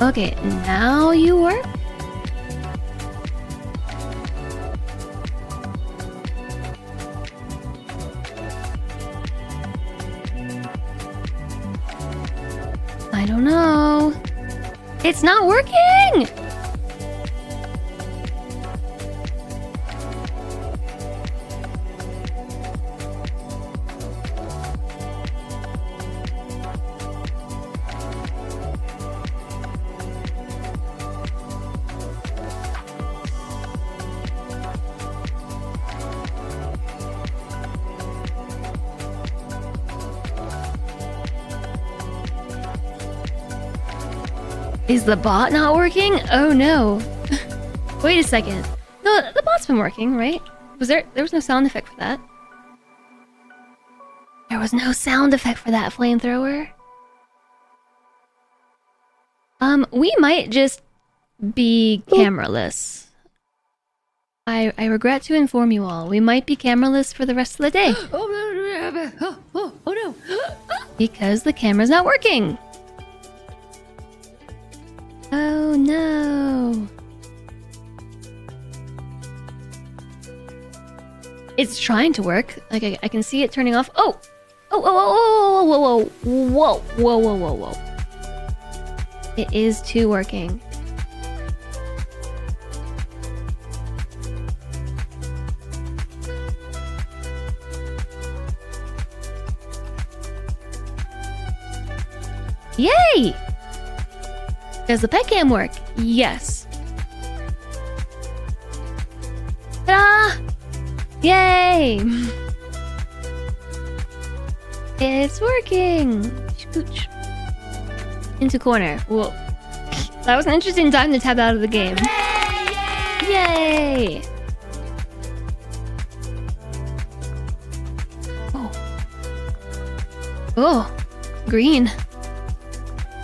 Okay, now you work? I don't know. It's not working! Is the bot not working? Oh no. Wait a second. No, the bot's been working, right? There was no sound effect for that. There was no sound effect for that flamethrower. We might just be cameraless. I regret to inform you all, we might be cameraless for the rest of the day. Oh no! Because the camera's not working. Oh no. It's trying to work. Like I can see it turning off. Oh! Oh, whoa, whoa, whoa, whoa, whoa, whoa, whoa, whoa. It is too working. Yay! Does the pet cam work? Yes. Ta-da! Yay! It's working! Scooch. Into corner. Whoa. That was an interesting time to tap out of the game. Yay! Oh. Oh. Green.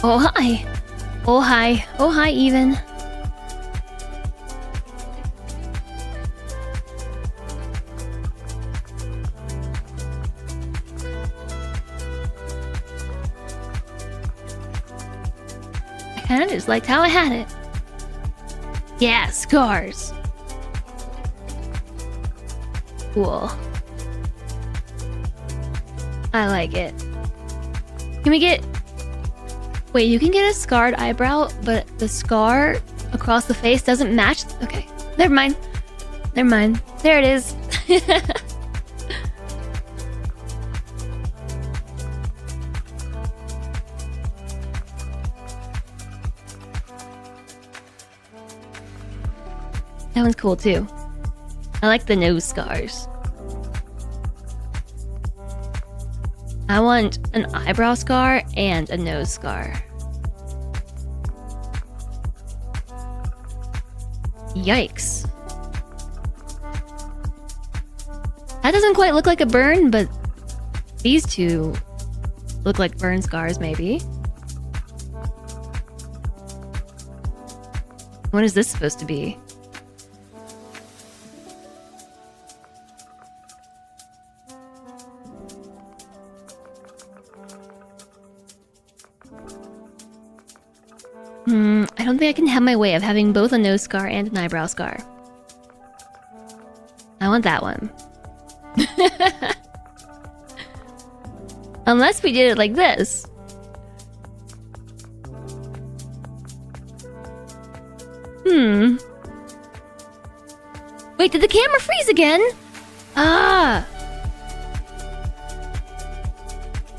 Oh, hi. Oh, hi. Oh, hi, even. I kind of just liked how I had it. Yeah, scars. Cool. I like it. Can we get... Wait, you can get a scarred eyebrow, but the scar across the face doesn't match? Okay, never mind. Never mind. There it is. That one's cool too. I like the nose scars. I want an eyebrow scar and a nose scar. Yikes. That doesn't quite look like a burn, but these two look like burn scars, maybe. What is this supposed to be? I don't think I can have my way of having both a nose scar and an eyebrow scar. I want that one. Unless we did it like this. Wait, did the camera freeze again? Ah!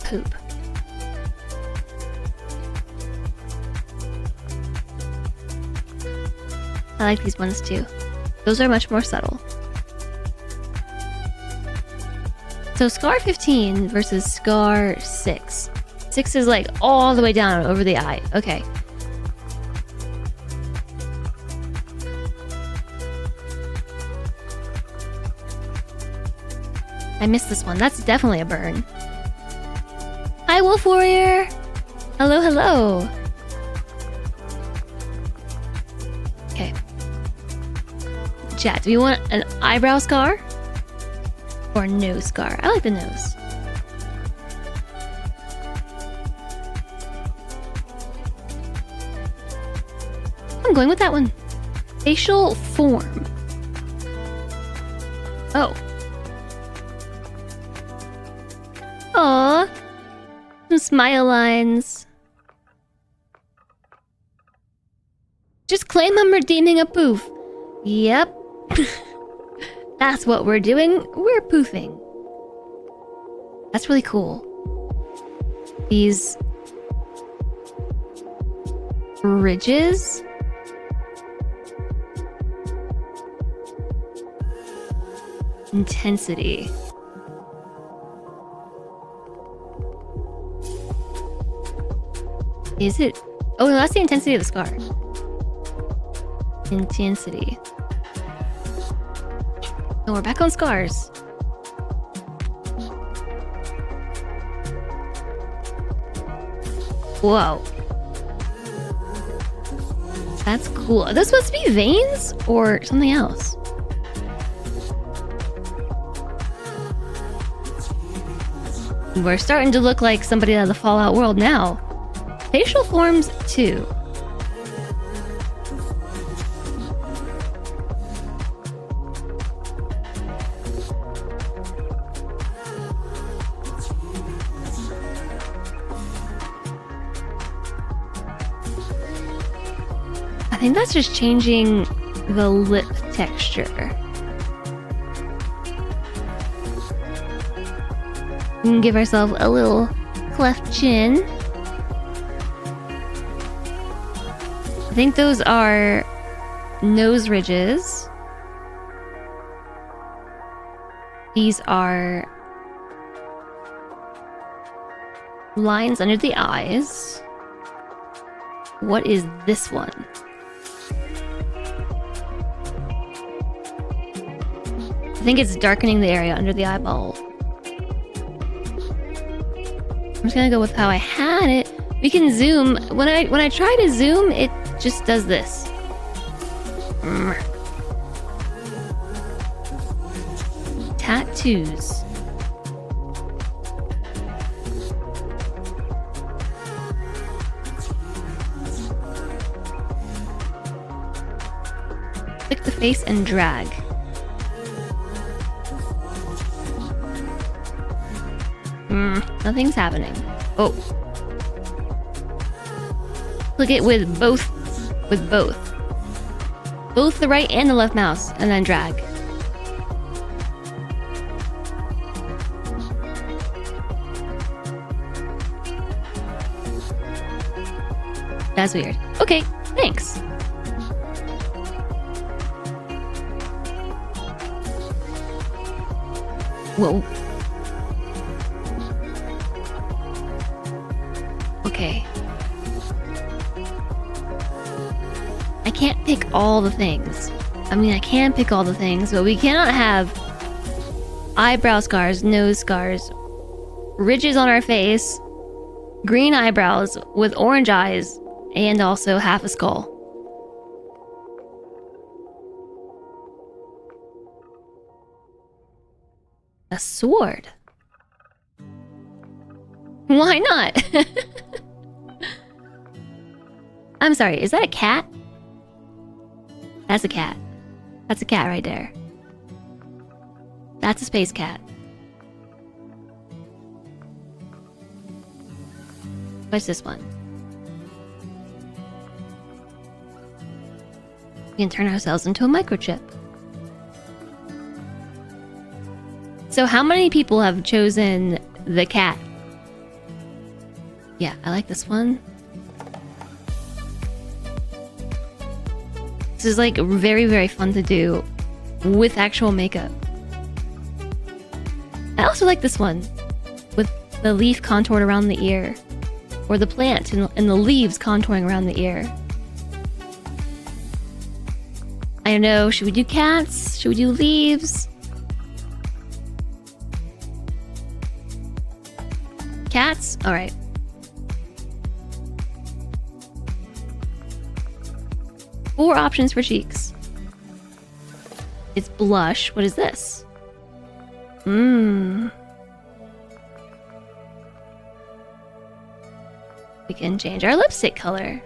Poop. I like these ones too. Those are much more subtle. So Scar 15 versus Scar 6. 6 is like all the way down over the eye. Okay. I missed this one. That's definitely a burn. Hi, Wolf Warrior! Hello, hello! Okay. Chat, do you want an eyebrow scar? Or a nose scar? I like the nose. I'm going with that one. Facial form. Oh. Aww. Some smile lines. Just claim I'm redeeming a poof. Yep. That's what we're doing. We're poofing. That's really cool. These ridges. Intensity. Is it? Oh, no, that's the intensity of the scar. Intensity. Oh, we're back on scars. Whoa. That's cool. Are those supposed to be veins or something else? We're starting to look like somebody out of the Fallout world now. Facial forms, too. I think that's just changing the lip texture. We can give ourselves a little cleft chin. I think those are nose ridges. These are lines under the eyes. What is this one? I think it's darkening the area under the eyeball. I'm just gonna go with how I had it. We can zoom. When I try to zoom, it just does this. Tattoos. Click the face and drag. Nothing's happening. Oh. Click it with both. With both. Both the right and the left mouse, and then drag. That's weird. Okay, thanks. Whoa. Okay. I can't pick all the things. I mean, I can pick all the things, but we cannot have eyebrow scars, nose scars, ridges on our face, green eyebrows with orange eyes, and also half a skull. A sword? Why not? I'm sorry, is that a cat? That's a cat. That's a cat right there. That's a space cat. What's this one? We can turn ourselves into a microchip. So how many people have chosen the cat? Yeah, I like this one. This is like very, very fun to do with actual makeup. I also like this one with the leaf contoured around the ear, or the plant and the leaves contouring around the ear. I don't know, should we do cats? Should we do leaves? Cats? Alright. Four options for cheeks. It's blush. What is this? We can change our lipstick color.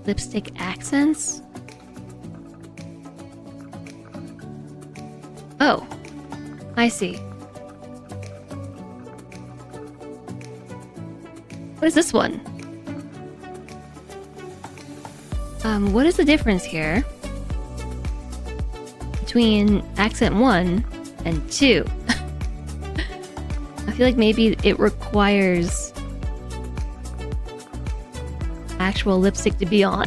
Lipstick accents? Oh, I see. What is this one? What is the difference here between accent 1 and 2? I feel like maybe it requires actual lipstick to be on.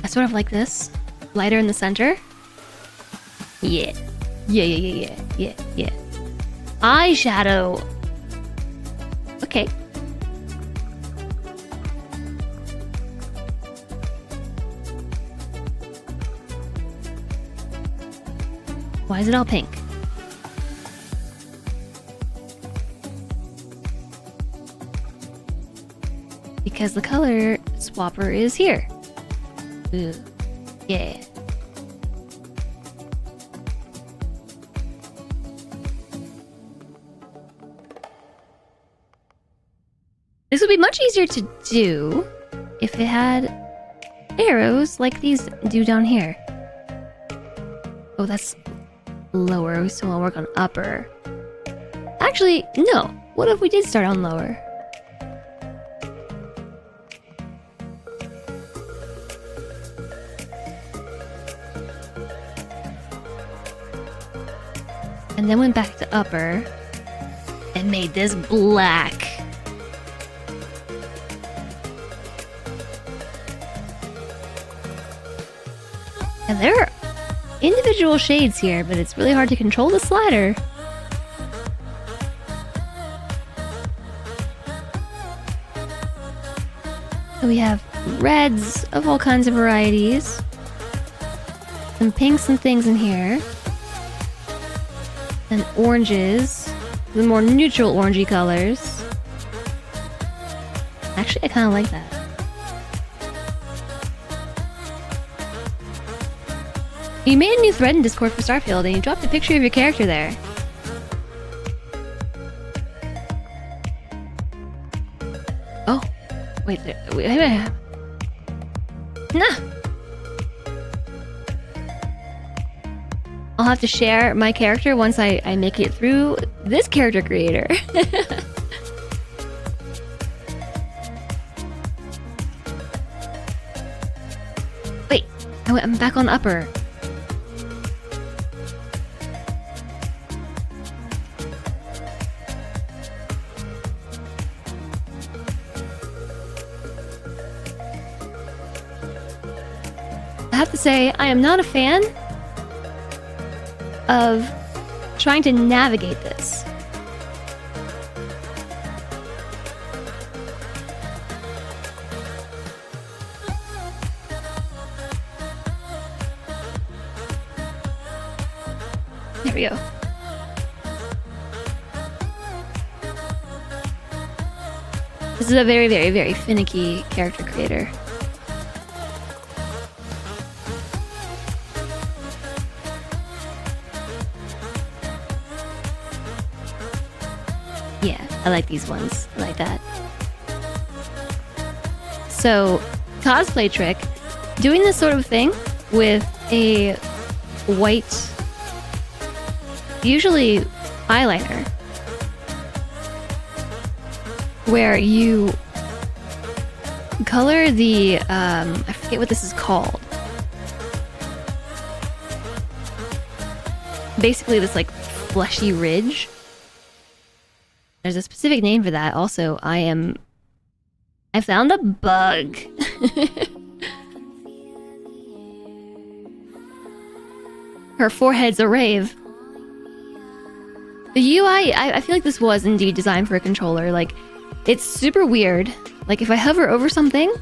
I sort of like this. Lighter in the center. Yeah. Yeah. Eyeshadow. Okay. Why is it all pink? Because the color swapper is here. Ooh. Yeah. This would be much easier to do if it had arrows like these do down here. Oh, that's lower. We still want to work on upper. Actually, no. What if we did start on lower? And then went back to upper and made this black. And there are individual shades here, but it's really hard to control the slider. So we have reds of all kinds of varieties. Some pinks and things in here. And oranges, the more neutral orangey colors. Actually, I kind of like that. You made a new thread in Discord for Starfield, and you dropped a picture of your character there. Oh, wait, wait. Nah. I'll have to share my character once I make it through this character creator. Wait, I'm back on upper. I have to say, I am not a fan of trying to navigate this. There we go. This is a very, very, very finicky character creator. Yeah, I like these ones. I like that. So, cosplay trick. Doing this sort of thing with a white, usually eyeliner, where you color the, I forget what this is called. Basically this like fleshy ridge. There's a specific name for that. Also, I found a bug. Her forehead's a rave. The UI, I feel like this was indeed designed for a controller. Like, it's super weird. Like, if I hover over something,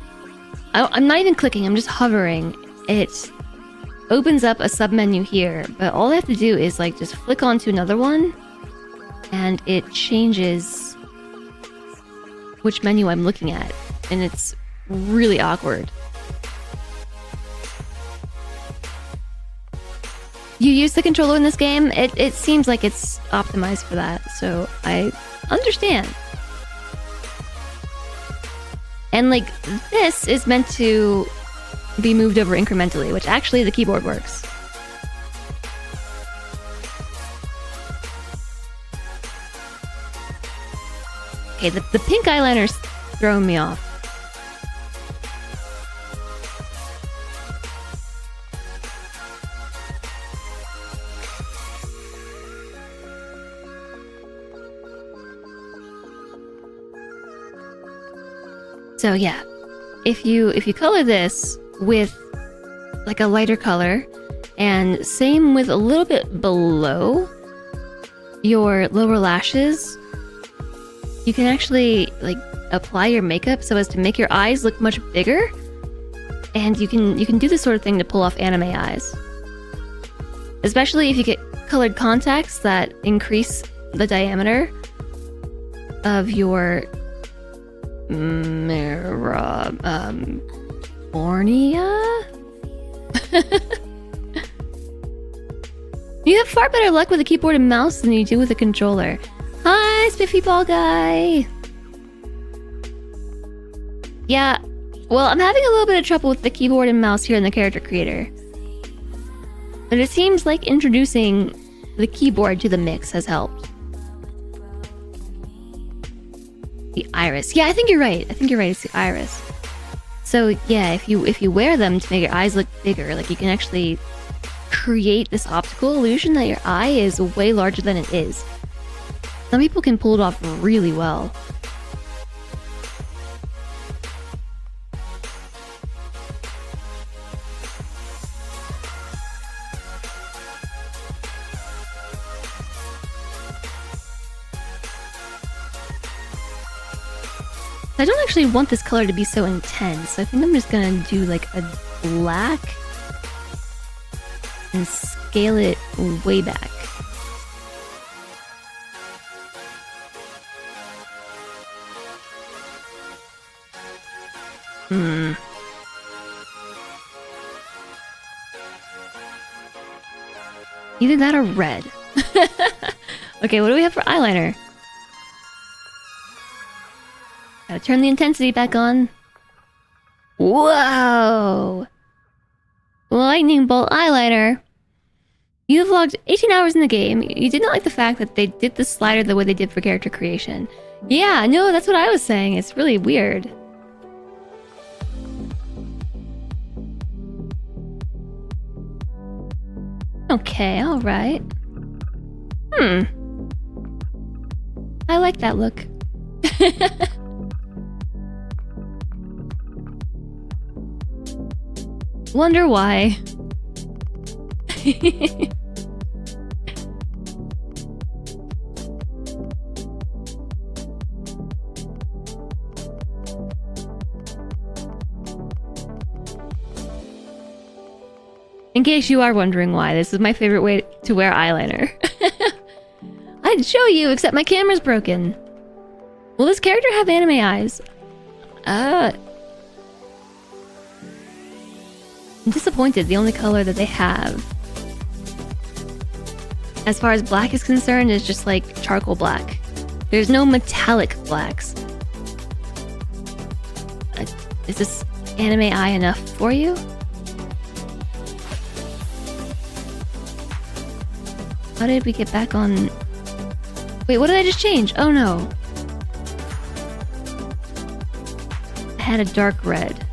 I'm not even clicking, I'm just hovering. It opens up a submenu here, but all I have to do is, like, just flick onto another one, and it changes which menu I'm looking at. And it's really awkward. You use the controller in this game? It seems like it's optimized for that, so I understand. And like, this is meant to be moved over incrementally, which actually the keyboard works. Okay, the pink eyeliner's throwing me off. So yeah, if you color this with like a lighter color, and same with a little bit below your lower lashes, you can actually like apply your makeup so as to make your eyes look much bigger, and you can do this sort of thing to pull off anime eyes. Especially if you get colored contacts that increase the diameter of your cornea? You have far better luck with a keyboard and mouse than you do with a controller. Hi, Spiffy Ball Guy! Yeah, well, I'm having a little bit of trouble with the keyboard and mouse here in the character creator. But it seems like introducing the keyboard to the mix has helped. The iris. Yeah, I think you're right. It's the iris. So yeah, if you wear them to make your eyes look bigger, like you can actually create this optical illusion that your eye is way larger than it is. Some people can pull it off really well. I don't actually want this color to be so intense. I think I'm just gonna do like a black and scale it way back. Either that or red. Okay, what do we have for eyeliner? Gotta turn the intensity back on. Whoa! Lightning bolt eyeliner. You've logged 18 hours in the game. You did not like the fact that they did the slider the way they did for character creation. Yeah, no, that's what I was saying. It's really weird. Okay, alright. I like that look. Wonder why. In case you are wondering why, this is my favorite way to wear eyeliner. I'd show you, except my camera's broken. Will this character have anime eyes? I'm disappointed. The only color that they have, as far as black is concerned, is just like charcoal black. There's no metallic blacks. Is this anime eye enough for you? How did we get back on? Wait, what did I just change? Oh no. I had a dark red.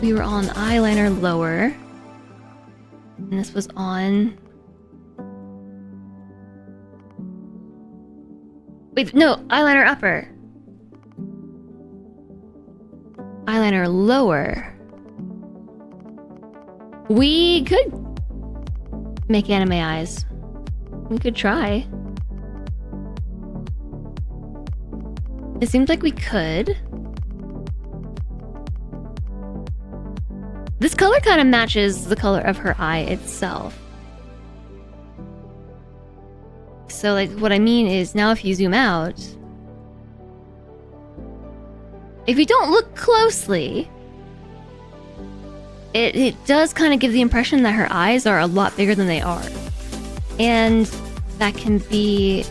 We were on eyeliner lower. And this was on... Wait, no, eyeliner upper. Eyeliner lower. We could make anime eyes. We could try. It seems like we could. This color kind of matches the color of her eye itself. So, like, what I mean is, now if you zoom out, if you don't look closely, it does kind of give the impression that her eyes are a lot bigger than they are. And that can be...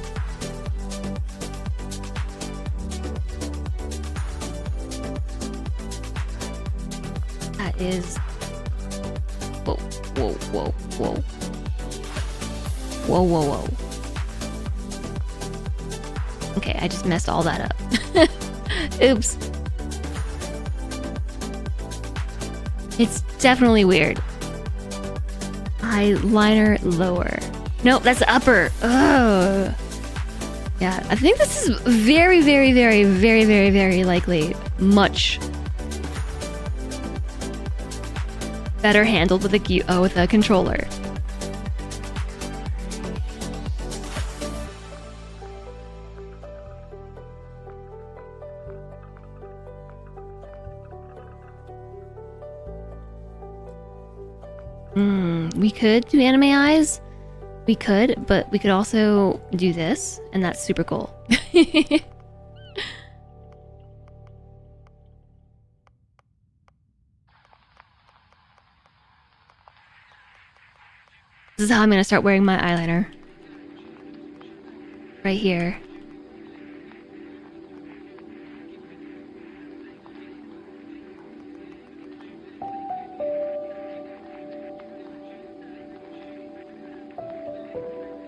That is... Whoa, whoa, whoa, whoa. Whoa, whoa, whoa. Okay, I just messed all that up. Oops. It's definitely weird. Eyeliner lower. Nope, that's upper. Ugh. Yeah, I think this is very, very, very, very, very, very likely much better handled with a controller. We could do anime eyes. We could, but we could also do this, and that's super cool. This is how I'm gonna start wearing my eyeliner. Right here.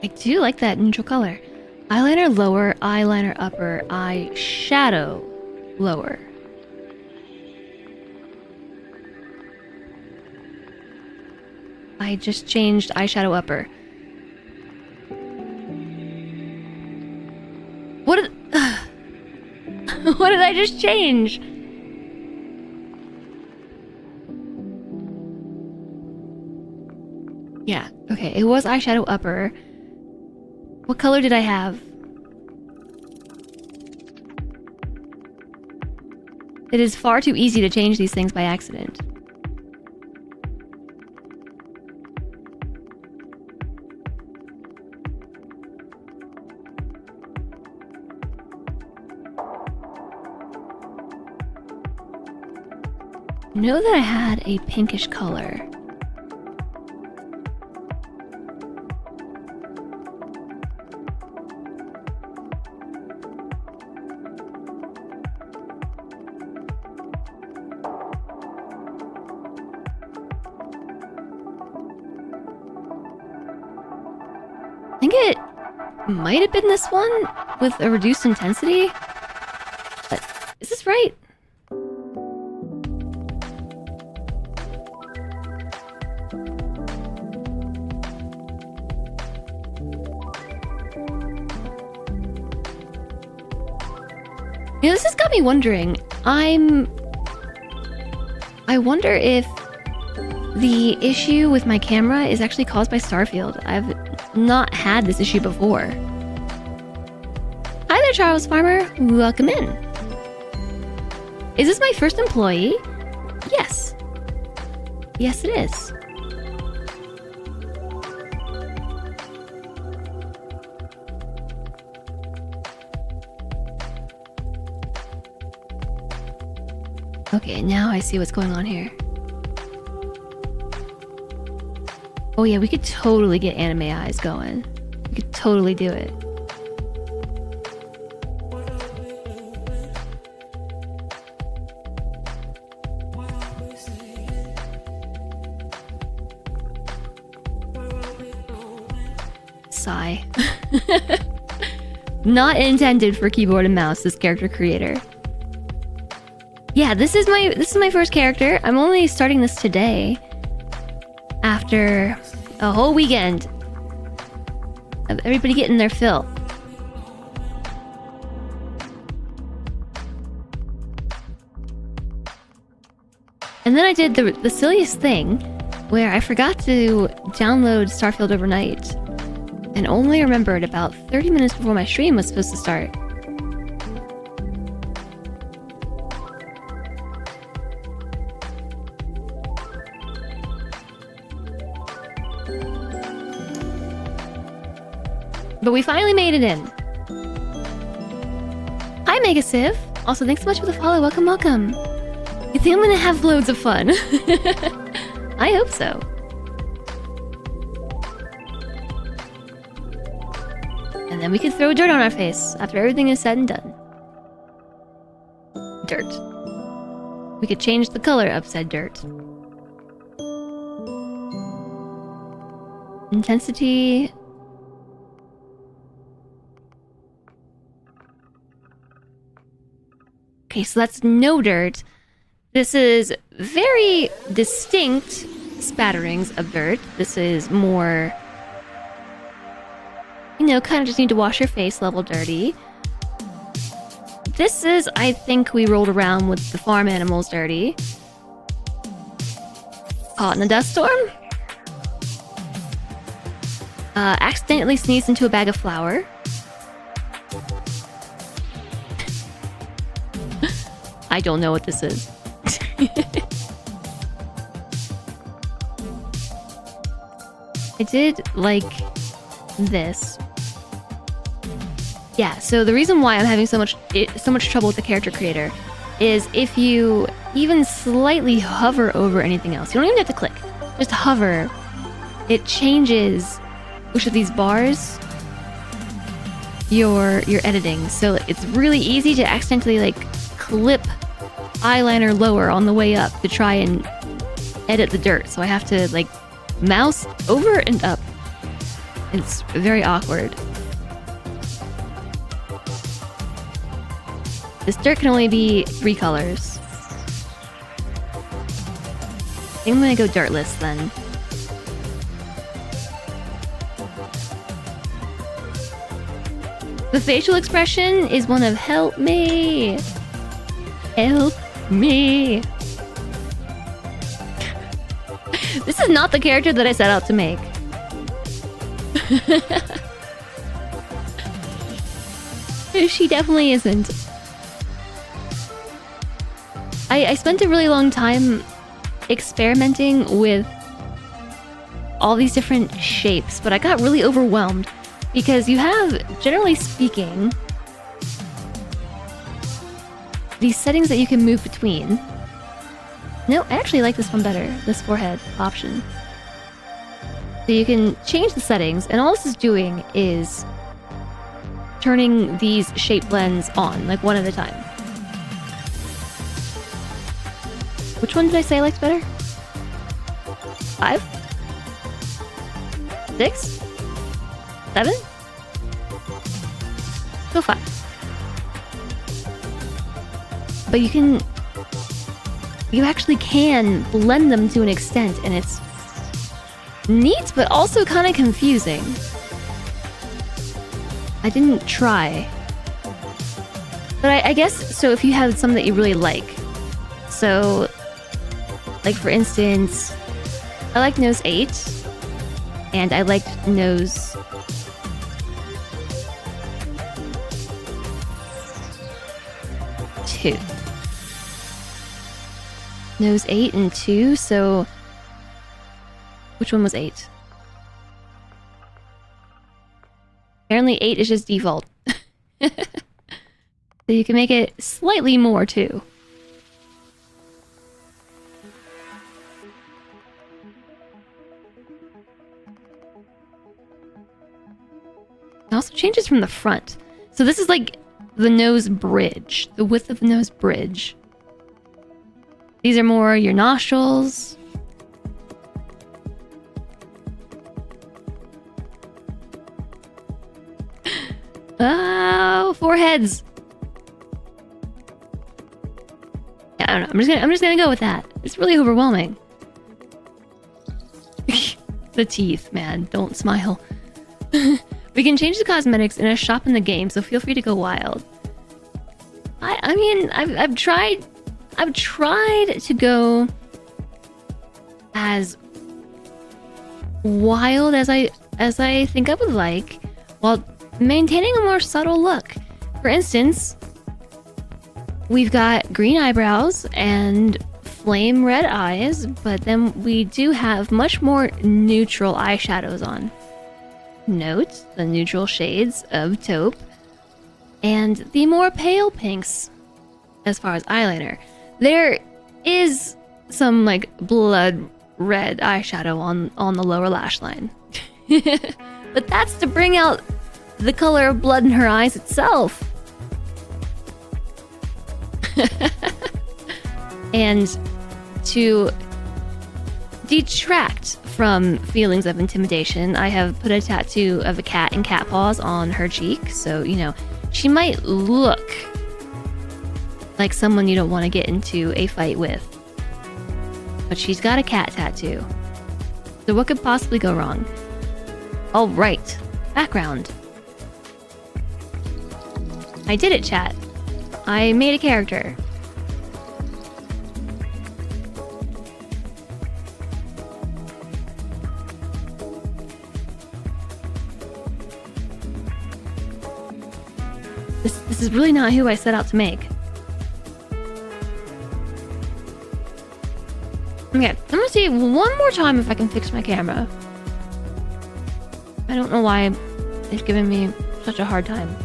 I do like that neutral color. Eyeliner lower, eyeliner upper, eyeshadow lower. I just changed eyeshadow upper. What did... what did I just change? Yeah, okay, it was eyeshadow upper. What color did I have? It is far too easy to change these things by accident. I know that I had a pinkish color. I think it might have been this one with a reduced intensity. But is this right? You know, this has got me wondering. I wonder if the issue with my camera is actually caused by Starfield. I've not had this issue before. Hi there, Charles Farmer. Welcome in. Is this my first employee? Yes. Yes, it is. Okay, now I see what's going on here. Oh yeah, we could totally get anime eyes going. We could totally do it. Sigh. Not intended for keyboard and mouse, this character creator. Yeah, this is my first character. I'm only starting this today. After a whole weekend of everybody getting their fill. And then I did the silliest thing, where I forgot to download Starfield overnight and only remembered about 30 minutes before my stream was supposed to start. But we finally made it in. Hi, Megasiv. Also, thanks so much for the follow. Welcome, welcome. You think I'm gonna have loads of fun? I hope so. And then we can throw dirt on our face after everything is said and done. Dirt. We could change the color of said dirt. Intensity. Okay, so that's no dirt. This is very distinct spatterings of dirt. This is more, you know, kind of just need to wash your face level dirty. This is, I think we rolled around with the farm animals dirty. Caught in a dust storm. Accidentally sneezed into a bag of flour. I don't know what this is. I did like this. Yeah, so the reason why I'm having so much trouble with the character creator is if you even slightly hover over anything else, you don't even have to click, just hover, it changes which of these bars you're editing. So it's really easy to accidentally like clip eyeliner lower on the way up to try and edit the dirt. So I have to like mouse over and up. It's very awkward. This dirt can only be 3 colors. I think I'm gonna go dirtless then. The facial expression is one of help me. Help me. This is not the character that I set out to make. She definitely isn't. I spent a really long time experimenting with all these different shapes, but I got really overwhelmed because you have, generally speaking, these settings that you can move between. No, I actually like this one better, this forehead option. So you can change the settings, and all this is doing is turning these shape blends on, like one at a time. Which one did I say I liked better? 5? 6? 7? Go 5. But you actually can blend them to an extent, and it's neat, but also kind of confusing. I didn't try. But I guess, so if you have some that you really like. So, like for instance, I like nose 8, and I liked nose 2. Nose 8 and 2, so which one was 8? Apparently 8 is just default. So you can make it slightly more too. It also changes from the front. So this is like the nose bridge, the width of the nose bridge. These are more your nostrils. Oh, foreheads. Yeah, I don't know. I'm just gonna go with that. It's really overwhelming. The teeth, man. Don't smile. We can change the cosmetics in a shop in the game, so feel free to go wild. I mean, I've tried to go as wild as I think I would like, while maintaining a more subtle look. For instance, we've got green eyebrows and flame red eyes, but then we do have much more neutral eyeshadows on. Note the neutral shades of taupe and the more pale pinks as far as eyeliner. There is some like blood red eyeshadow on the lower lash line. But that's to bring out the color of blood in her eyes itself. And to detract from feelings of intimidation, I have put a tattoo of a cat and cat paws on her cheek, so, you know, she might look like someone you don't want to get into a fight with. But she's got a cat tattoo. So what could possibly go wrong? Alright, background. I did it, chat. I made a character. This is really not who I set out to make. Okay, I'm gonna see one more time if I can fix my camera. I don't know why it's giving me such a hard time.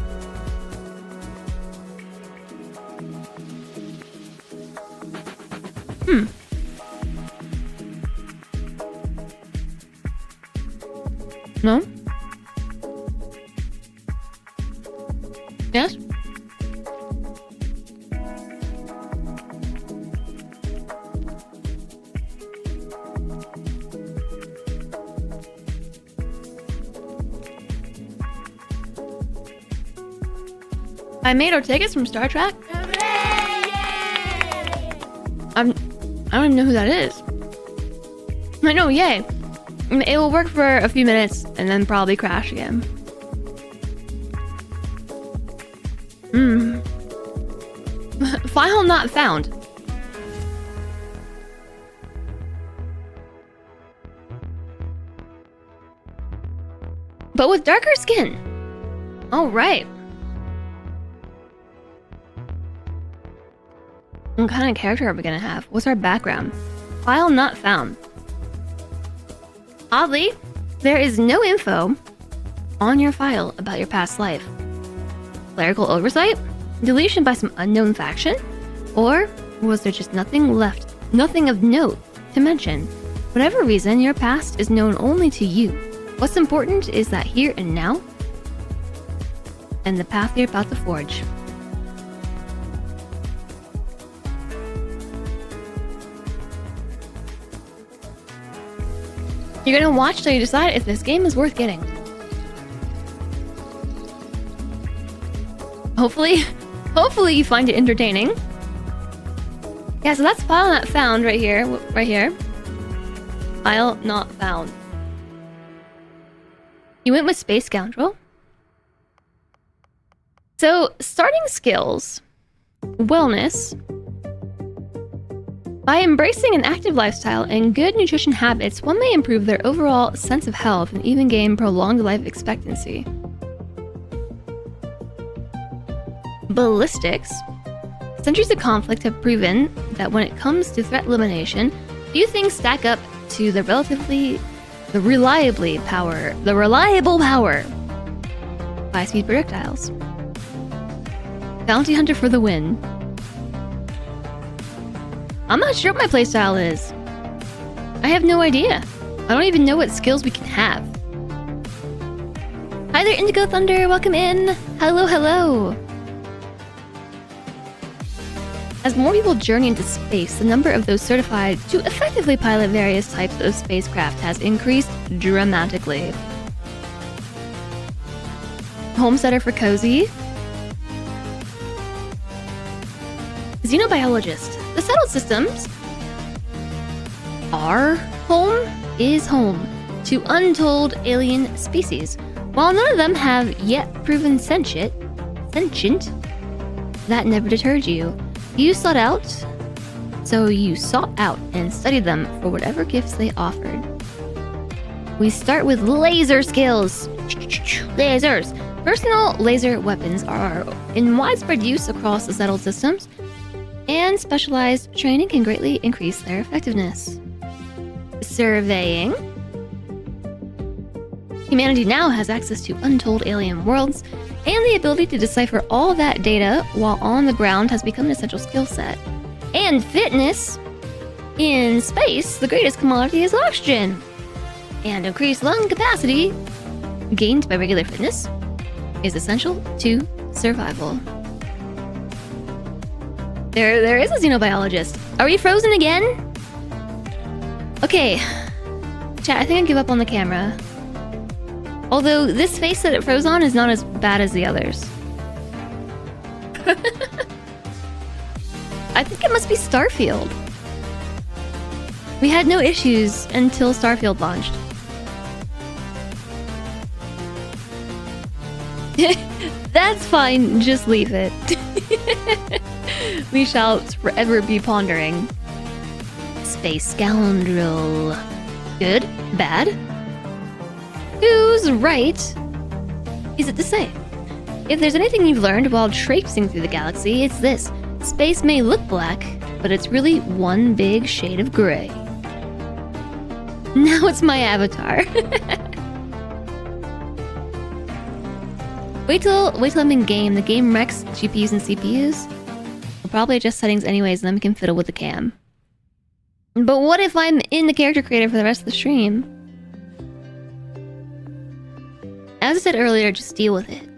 No? Yes? I made Ortegas from Star Trek. I don't even know who that is. I know, yay. It will work for a few minutes and then probably crash again. File not found. But with darker skin. Alright. What kind of character are we gonna have? What's our background? File not found. Oddly, there is no info on your file about your past life. Clerical oversight? Deletion by some unknown faction? Or was there just nothing left, nothing of note to mention? Whatever reason, your past is known only to you. What's important is that here and now, and the path you're about to forge. You're gonna watch till you decide if this game is worth getting. Hopefully you find it entertaining. Yeah, so that's file not found right here. File not found. You went with Space Scoundrel. So, starting skills. Wellness. By embracing an active lifestyle and good nutrition habits, one may improve their overall sense of health and even gain prolonged life expectancy. Ballistics. Centuries of conflict have proven that when it comes to threat elimination, few things stack up to the reliable power of high-speed projectiles. Bounty Hunter for the win. I'm not sure what my playstyle is. I have no idea. I don't even know what skills we can have. Hi there, Indigo Thunder. Welcome in. Hello, hello. As more people journey into space, the number of those certified to effectively pilot various types of spacecraft has increased dramatically. Homesteader for Cozy. Xenobiologist. The settled systems are home to untold alien species. While none of them have yet proven sentient, that never deterred you. You sought out and studied them for whatever gifts they offered. We start with laser skills. Lasers. Personal laser weapons are in widespread use across the settled systems, and specialized training can greatly increase their effectiveness. Surveying. Humanity now has access to untold alien worlds, and the ability to decipher all that data while on the ground has become an essential skill set. And fitness. In space, the greatest commodity is oxygen. And increased lung capacity, gained by regular fitness, is essential to survival. There is a xenobiologist. Are we frozen again? Okay. Chat, I think I give up on the camera. Although this face that it froze on is not as bad as the others. I think it must be Starfield. We had no issues until Starfield launched. That's fine, just leave it. We shall forever be pondering. Space scoundrel. Good? Bad? Who's right is it to say? If there's anything you've learned while traipsing through the galaxy, it's this. Space may look black, but it's really one big shade of gray. Now it's my avatar. Wait till I'm in game. The game wrecks GPUs and CPUs. We'll probably adjust settings anyways, and then we can fiddle with the cam. But what if I'm in the character creator for the rest of the stream? As I said earlier, just deal with it.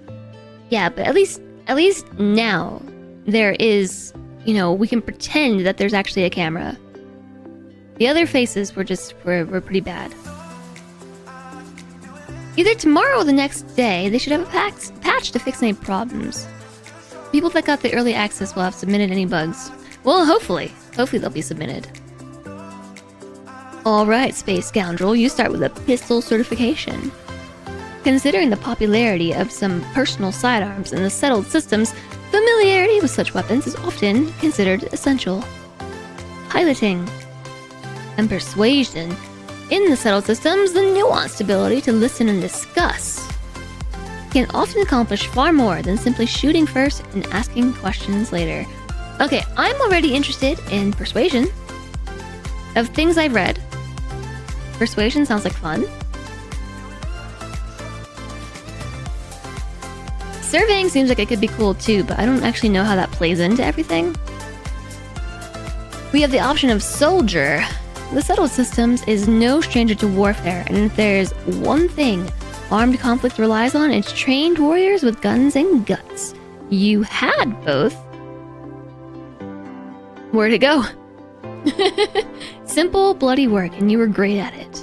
Yeah, but at least now there is, you know, we can pretend that there's actually a camera. The other faces were pretty bad. Either tomorrow or the next day, they should have a patch to fix any problems. People that got the early access will have submitted any bugs. Well, hopefully they'll be submitted. Alright, Space Scoundrel, you start with a pistol certification. Considering the popularity of some personal sidearms in the settled systems, familiarity with such weapons is often considered essential. Piloting and persuasion. In the settled systems, the nuanced ability to listen and discuss can often accomplish far more than simply shooting first and asking questions later. Okay, I'm already interested in persuasion. Of things I've read, persuasion sounds like fun. Surveying seems like it could be cool too, but I don't actually know how that plays into everything. We have the option of soldier. The settled systems is no stranger to warfare, and if there's one thing armed conflict relies on, it's trained warriors with guns and guts. You had both. Where'd it go? Simple, bloody work, and you were great at it.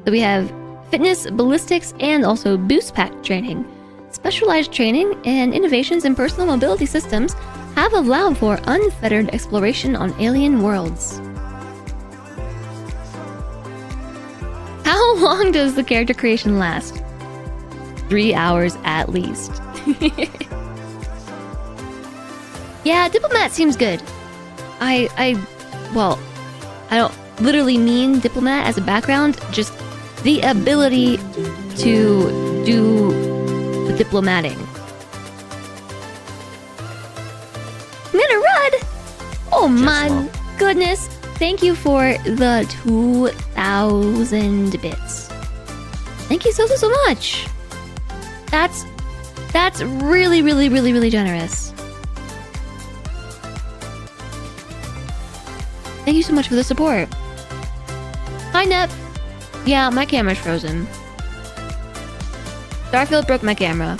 So we have fitness, ballistics, and also boost pack training. Specialized training and innovations in personal mobility systems have allowed for unfettered exploration on alien worlds. How long does the character creation last? 3 hours at least. Yeah, diplomat seems good. I don't literally mean diplomat as a background, just the ability to do the diplomating. I'm gonna run! Oh my goodness! Thank you for the 2,000 bits. Thank you so much. That's really generous. Thank you so much for the support. Hi, Nep. Yeah, my camera's frozen. Starfield broke my camera.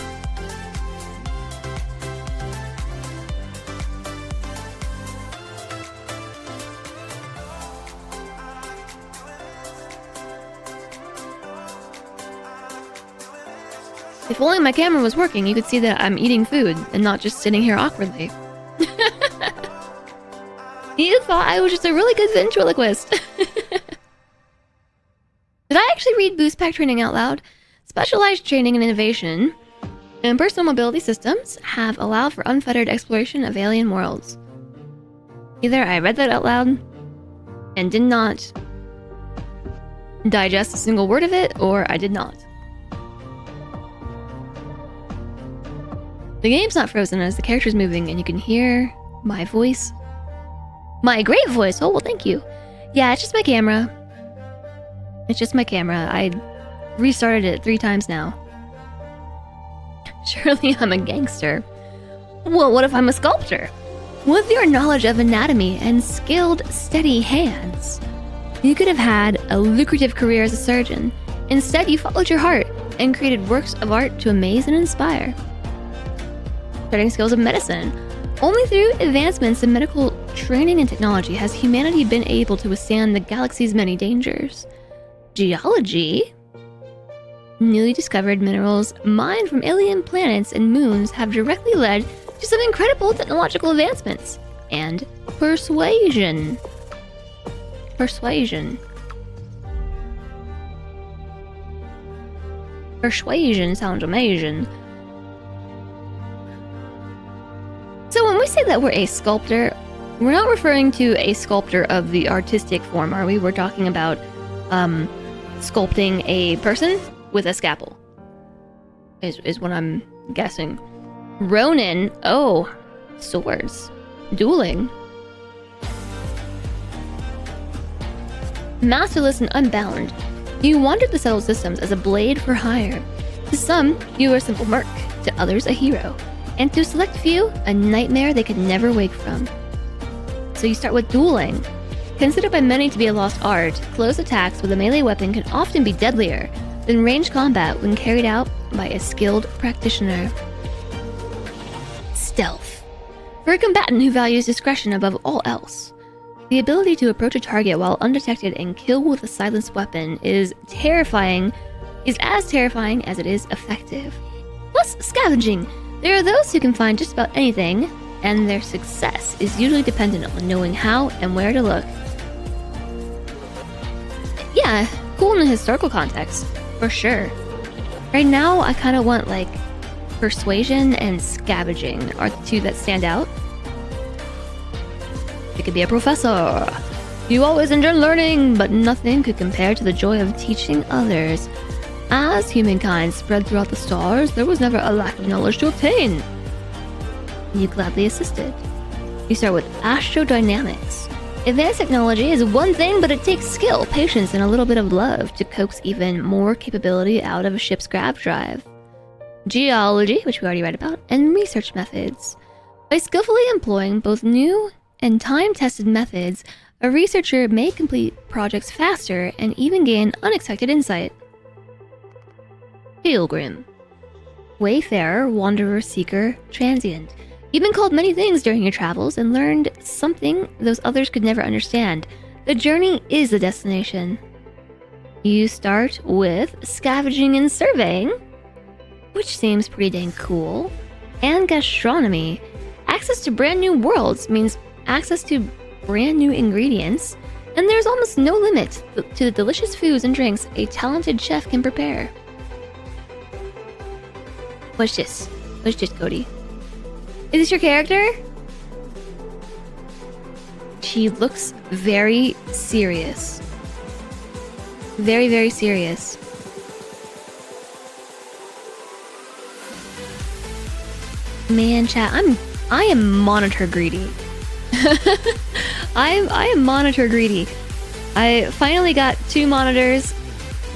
If only my camera was working, you could see that I'm eating food and not just sitting here awkwardly. You thought I was just a really good ventriloquist. Did I actually read boost pack training out loud? Specialized training and innovation and personal mobility systems have allowed for unfettered exploration of alien worlds. Either I read that out loud and did not digest a single word of it, or I did not. The game's not frozen as the character's moving, and you can hear my voice. My great voice! Oh, well, thank you. Yeah, it's just my camera. It's just my camera. I restarted it 3 times now. Surely I'm a gangster. Well, what if I'm a sculptor? With your knowledge of anatomy and skilled, steady hands, you could have had a lucrative career as a surgeon. Instead, you followed your heart and created works of art to amaze and inspire. Studying skills of medicine. Only through advancements in medical training and technology has humanity been able to withstand the galaxy's many dangers. Geology. Newly discovered minerals mined from alien planets and moons have directly led to some incredible technological advancements. And persuasion. Persuasion. Persuasion sounds amazing. So when we say that we're a sculptor, we're not referring to a sculptor of the artistic form, are we? We're talking about sculpting a person with a scalpel. Is what I'm guessing. Ronin. Oh, swords. Dueling. Masterless and unbound, you wandered the settled systems as a blade for hire. To some, you were a simple merc. To others, a hero. And to a select few, a nightmare they could never wake from. So you start with dueling. Considered by many to be a lost art, close attacks with a melee weapon can often be deadlier than ranged combat when carried out by a skilled practitioner. Stealth. For a combatant who values discretion above all else, the ability to approach a target while undetected and kill with a silenced weapon is as terrifying as it is effective. Plus, scavenging. There are those who can find just about anything, and their success is usually dependent on knowing how and where to look. Yeah, cool in a historical context, for sure. Right now, I kind of want, like, persuasion and scavenging are the 2 that stand out. You could be a professor. You always enjoy learning, but nothing could compare to the joy of teaching others. As humankind spread throughout the stars, there was never a lack of knowledge to obtain. You gladly assisted. You start with astrodynamics. Advanced technology is one thing, but it takes skill, patience, and a little bit of love to coax even more capability out of a ship's grav drive. Geology, which we already read about, and research methods. By skillfully employing both new and time-tested methods, a researcher may complete projects faster and even gain unexpected insight. Pilgrim. Wayfarer, wanderer, seeker, transient. You've been called many things during your travels and learned something those others could never understand. The journey is the destination. You start with scavenging and surveying, which seems pretty dang cool, and gastronomy. Access to brand new worlds means access to brand new ingredients, and there's almost no limit to the delicious foods and drinks a talented chef can prepare. What's this? What's this, Cody? Is this your character? She looks very serious. Very, very serious. Man, chat, I am monitor greedy. I am monitor greedy. I finally got 2 monitors.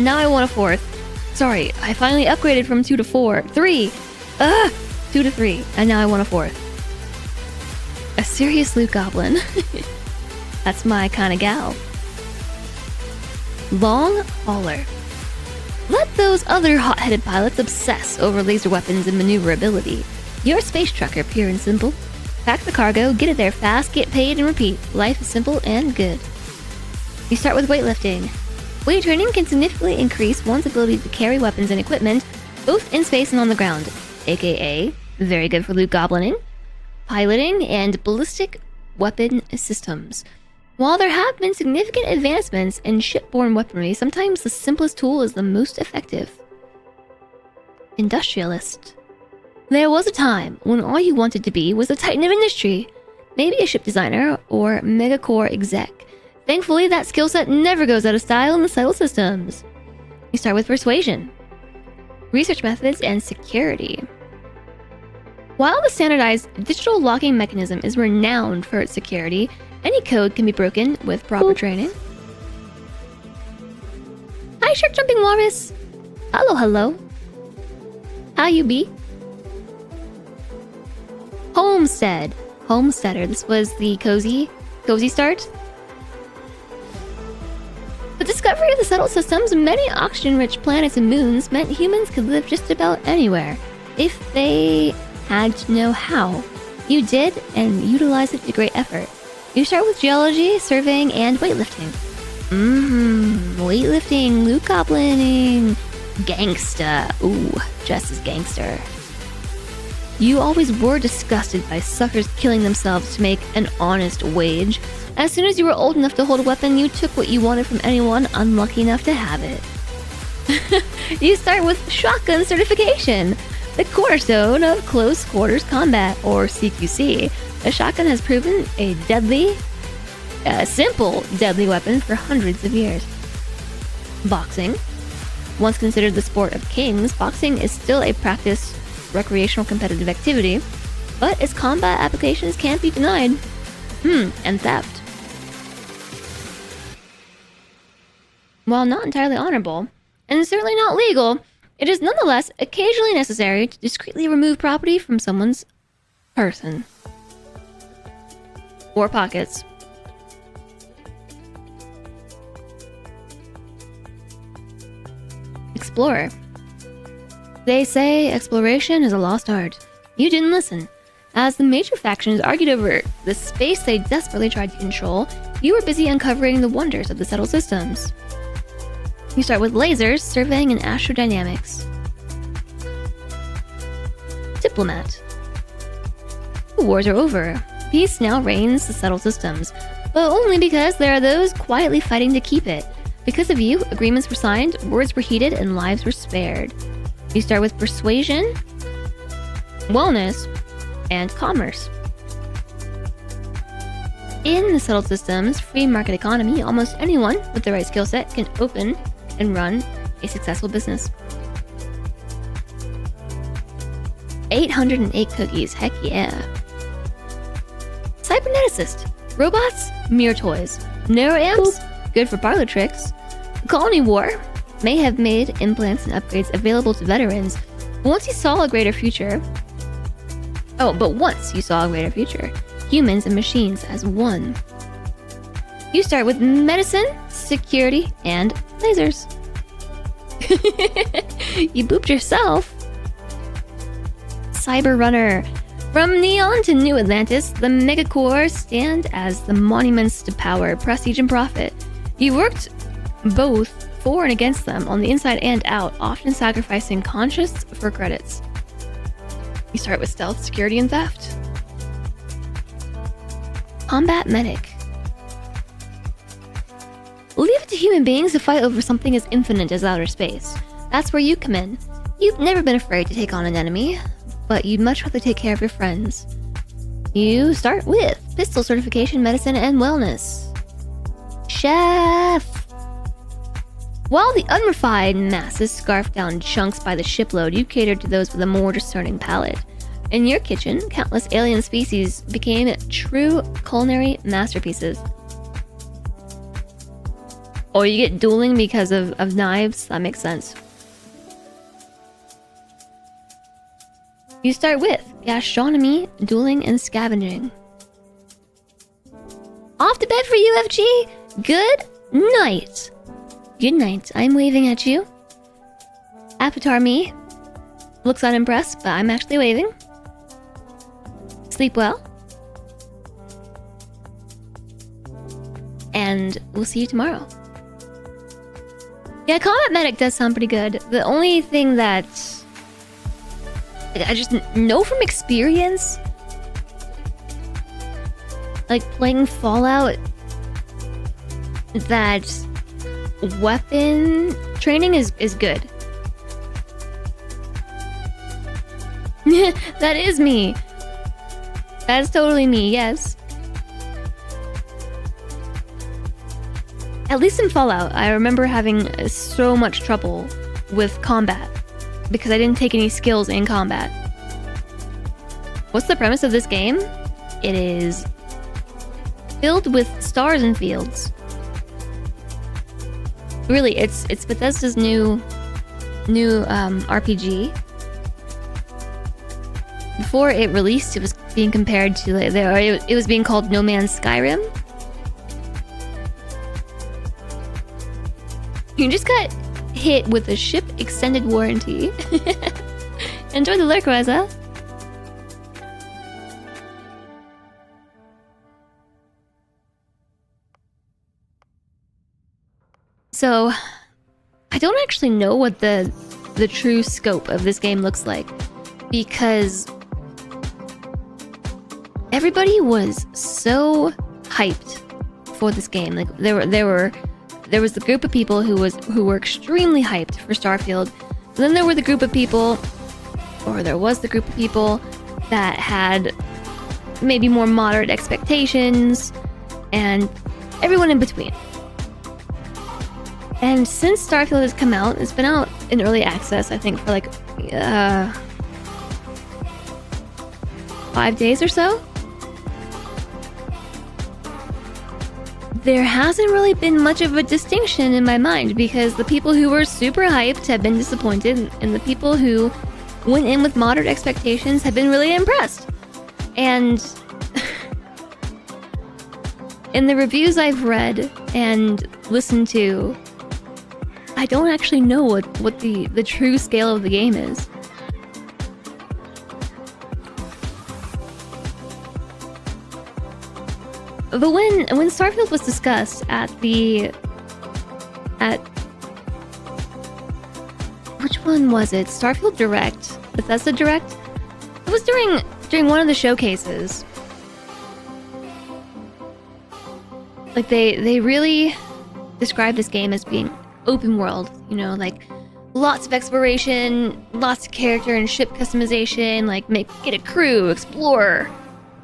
Now I want a 4th. Sorry, I finally upgraded from 2 to 4. 3! 2 to 3. And now I want a 4th. A serious loot goblin. That's my kind of gal. Long hauler. Let those other hot-headed pilots obsess over laser weapons and maneuverability. You're a space trucker, pure and simple. Pack the cargo, get it there fast, get paid, and repeat. Life is simple and good. You start with weightlifting. Weight training can significantly increase one's ability to carry weapons and equipment, both in space and on the ground, aka very good for loot goblining, piloting, and ballistic weapon systems. While there have been significant advancements in shipborne weaponry, sometimes the simplest tool is the most effective. Industrialist. There was a time when all you wanted to be was a titan of industry, maybe a ship designer or megacore exec. Thankfully, that skill set never goes out of style in the settled systems. You start with persuasion, research methods, and security. While the standardized digital locking mechanism is renowned for its security, any code can be broken with proper training. Hi, shark jumping walrus. Hello, hello. How you be? Homestead. Homesteader. This was the cozy start. The discovery of the settled systems, many oxygen-rich planets and moons meant humans could live just about anywhere if they had to know how. You did, and utilized it to great effort. You start with geology, surveying, and weightlifting. Weightlifting, loot goblining, gangsta. Ooh, just as gangster. You always were disgusted by suckers killing themselves to make an honest wage. As soon as you were old enough to hold a weapon, you took what you wanted from anyone unlucky enough to have it. You start with shotgun certification, the cornerstone of close quarters combat, or CQC. A shotgun has proven a simple deadly weapon for hundreds of years. Boxing. Once considered the sport of kings, boxing is still a practiced recreational competitive activity, but its combat applications can't be denied. And theft. While not entirely honorable, and certainly not legal, it is nonetheless occasionally necessary to discreetly remove property from someone's person. Or pockets. Explorer. They say exploration is a lost art. You didn't listen. As the major factions argued over the space they desperately tried to control, you were busy uncovering the wonders of the settled systems. You start with lasers, surveying, and astrodynamics. Diplomat. The wars are over. Peace now reigns the settled systems, but only because there are those quietly fighting to keep it. Because of you, agreements were signed, words were heeded, and lives were spared. You start with persuasion, wellness, and commerce. In the settled systems, free market economy, almost anyone with the right skill set can open and run a successful business. 808 cookies, heck yeah. Cyberneticist. Robots, mere toys. Neuroamps, good for parlor tricks. Colony War may have made implants and upgrades available to veterans. Once you saw a greater future, humans and machines as one. You start with medicine, security, and lasers. You booped yourself. Cyber Runner. From Neon to New Atlantis, the Megacore stand as the monuments to power, prestige, and profit. You worked both for and against them on the inside and out, often sacrificing conscience for credits. You start with stealth, security, and theft. Combat Medic. Leave it to human beings to fight over something as infinite as outer space. That's where you come in. You've never been afraid to take on an enemy, but you'd much rather take care of your friends. You start with pistol certification, medicine, and wellness. Chef. While the unrefined masses scarf down chunks by the shipload, you catered to those with a more discerning palate. In your kitchen, countless alien species became true culinary masterpieces. Or you get dueling because of knives. That makes sense. You start with gastronomy, dueling, and scavenging. Off to bed for you, FG! Good night! Good night. I'm waving at you. Avatar me. Looks unimpressed, but I'm actually waving. Sleep well. And we'll see you tomorrow. Yeah, Combat Medic does sound pretty good. The only thing that I just know from experience, like playing Fallout, that weapon training is good. That is me. That's totally me, yes. At least in Fallout, I remember having so much trouble with combat because I didn't take any skills in combat. What's the premise of this game? It is filled with stars and fields. Really, it's Bethesda's new RPG. Before it released, it was being compared to it was being called No Man's Skyrim. You just got hit with a ship extended warranty. Enjoy the lurk, Reza. So, I don't actually know what the true scope of this game looks like, because everybody was so hyped for this game. Like there was the group of people who were extremely hyped for Starfield. Then there were the group of people, or there was the group of people that had maybe more moderate expectations, and everyone in between. And since Starfield has come out, it's been out in early access, I think, for like 5 days or so. There hasn't really been much of a distinction in my mind, because the people who were super hyped have been disappointed, and the people who went in with moderate expectations have been really impressed. And in the reviews I've read and listened to, I don't actually know what the true scale of the game is. But when Starfield was discussed at which one was it? Starfield Direct? Bethesda Direct? It was during one of the showcases. Like they really described this game as being open world, you know, like lots of exploration, lots of character and ship customization, like get a crew, explore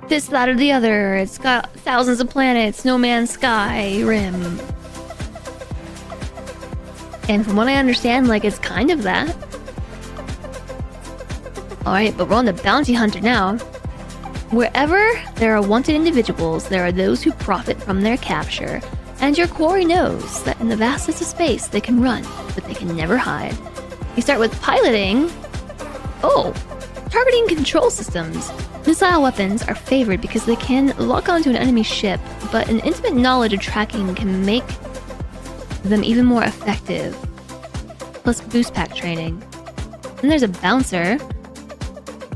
this, that, or the other. It's got thousands of planets, No Man's Sky, Rim. And from what I understand, like, it's kind of that. Alright, but we're on the bounty hunter now. Wherever there are wanted individuals, there are those who profit from their capture. And your quarry knows that in the vastness of space, they can run, but they can never hide. You start with piloting. Oh, targeting control systems. Missile weapons are favored because they can lock onto an enemy ship, but an intimate knowledge of tracking can make them even more effective. Plus boost pack training. Then there's a bouncer.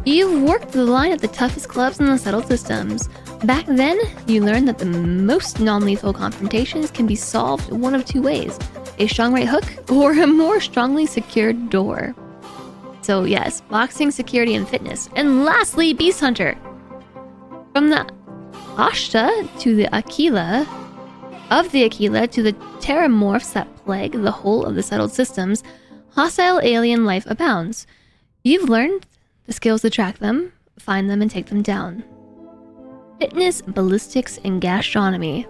You've worked the line at the toughest clubs in the settled systems. Back then, you learned that the most non-lethal confrontations can be solved one of two ways: a strong right hook or a more strongly secured door. So yes, boxing, security, and fitness. And lastly, Beast Hunter. From the Ashta to the Aquila, of the Aquila to the terramorphs that plague the whole of the settled systems, hostile alien life abounds. You've learned the skills to track them, find them, and take them down. Fitness, ballistics, and gastronomy.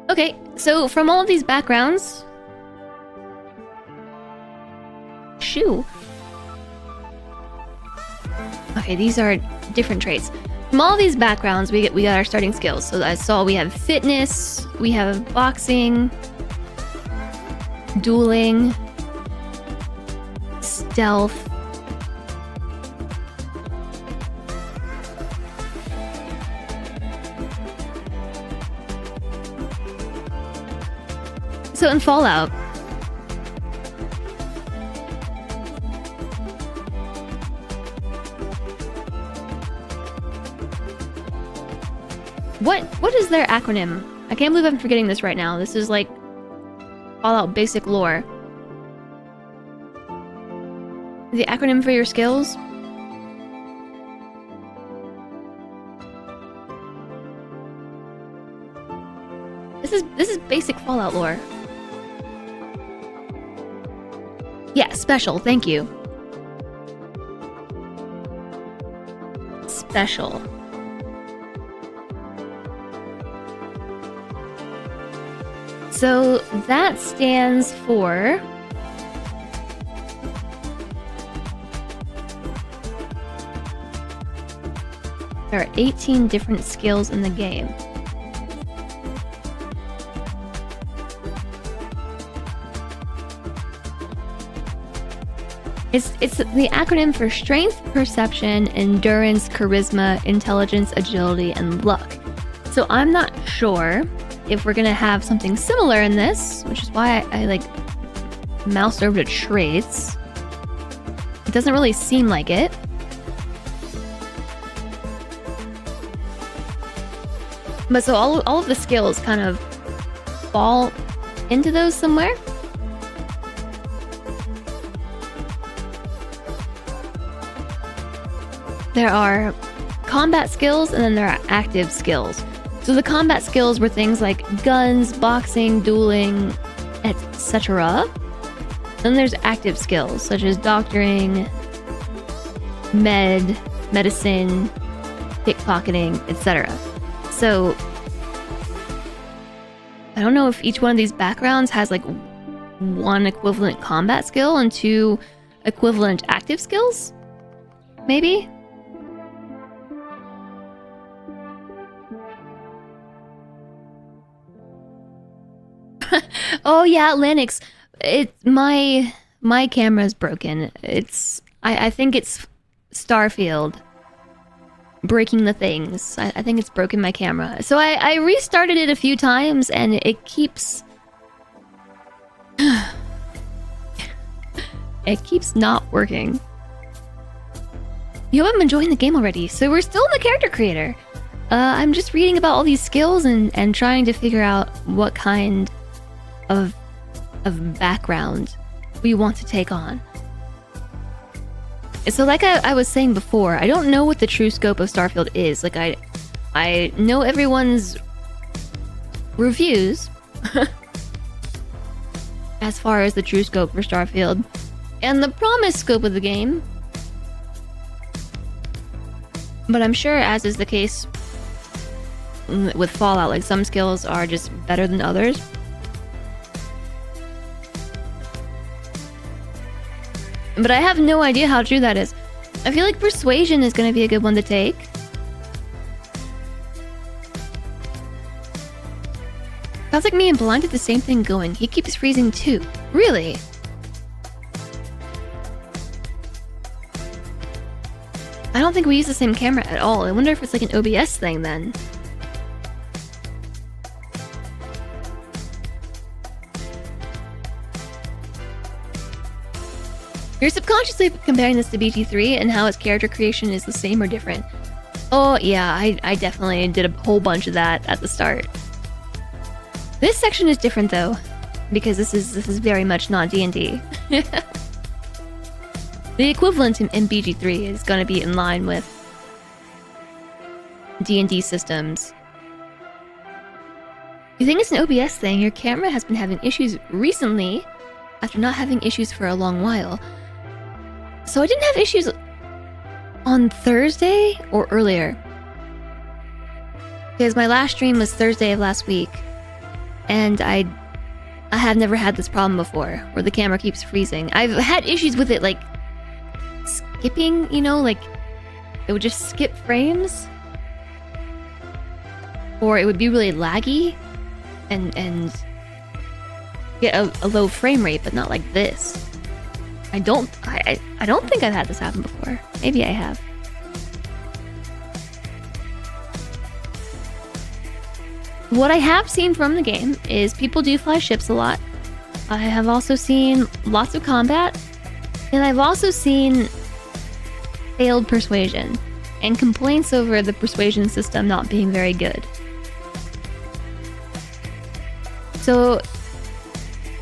Okay, so from all of these backgrounds... Shoo. Okay, these are different traits. From all of these backgrounds, we got our starting skills. So I saw we have fitness, we have boxing, dueling, stealth, so in Fallout, what is their acronym? I can't believe I'm forgetting this right now. This is like Fallout basic lore. The acronym for your skills? This is basic Fallout lore. Yeah, special, thank you. Special. So that stands for... There are 18 different skills in the game. It's the acronym for Strength, Perception, Endurance, Charisma, Intelligence, Agility, and Luck. So I'm not sure if we're gonna have something similar in this, which is why I like moused over to traits. It doesn't really seem like it. But so all of the skills kind of fall into those somewhere. There are combat skills and then there are active skills. So the combat skills were things like guns, boxing, dueling, etc. Then there's active skills such as doctoring, medicine, pickpocketing, etc. So I don't know if each one of these backgrounds has like one equivalent combat skill and two equivalent active skills? Maybe? Oh yeah, Linux. My camera's broken. I think it's Starfield breaking the things. I think it's broken my camera. So I restarted it a few times and it keeps it keeps not working. You haven't been enjoying the game already, so we're still in the character creator. I'm just reading about all these skills and trying to figure out what kind of background we want to take on. So like I was saying before, I don't know what the true scope of Starfield is. Like I know everyone's reviews as far as the true scope for Starfield and the promised scope of the game. But I'm sure, as is the case with Fallout, like some skills are just better than others. But I have no idea how true that is. I feel like Persuasion is going to be a good one to take. Sounds like me and Blind did the same thing going. He keeps freezing too. Really? I don't think we use the same camera at all. I wonder if it's like an OBS thing then. You're subconsciously comparing this to BG3 and how its character creation is the same or different. Oh yeah, I definitely did a whole bunch of that at the start. This section is different though, because this is very much not D&D. The equivalent in BG3 is going to be in line with D&D systems. You think it's an OBS thing? Your camera has been having issues recently after not having issues for a long while. So I didn't have issues on Thursday or earlier. Because my last stream was Thursday of last week. And I have never had this problem before, where the camera keeps freezing. I've had issues with it, like, skipping, you know, like, it would just skip frames. Or it would be really laggy, and get a low frame rate, but not like this. I don't think I've had this happen before. Maybe I have. What I have seen from the game is people do fly ships a lot. I have also seen lots of combat, and I've also seen failed persuasion and complaints over the persuasion system not being very good. So,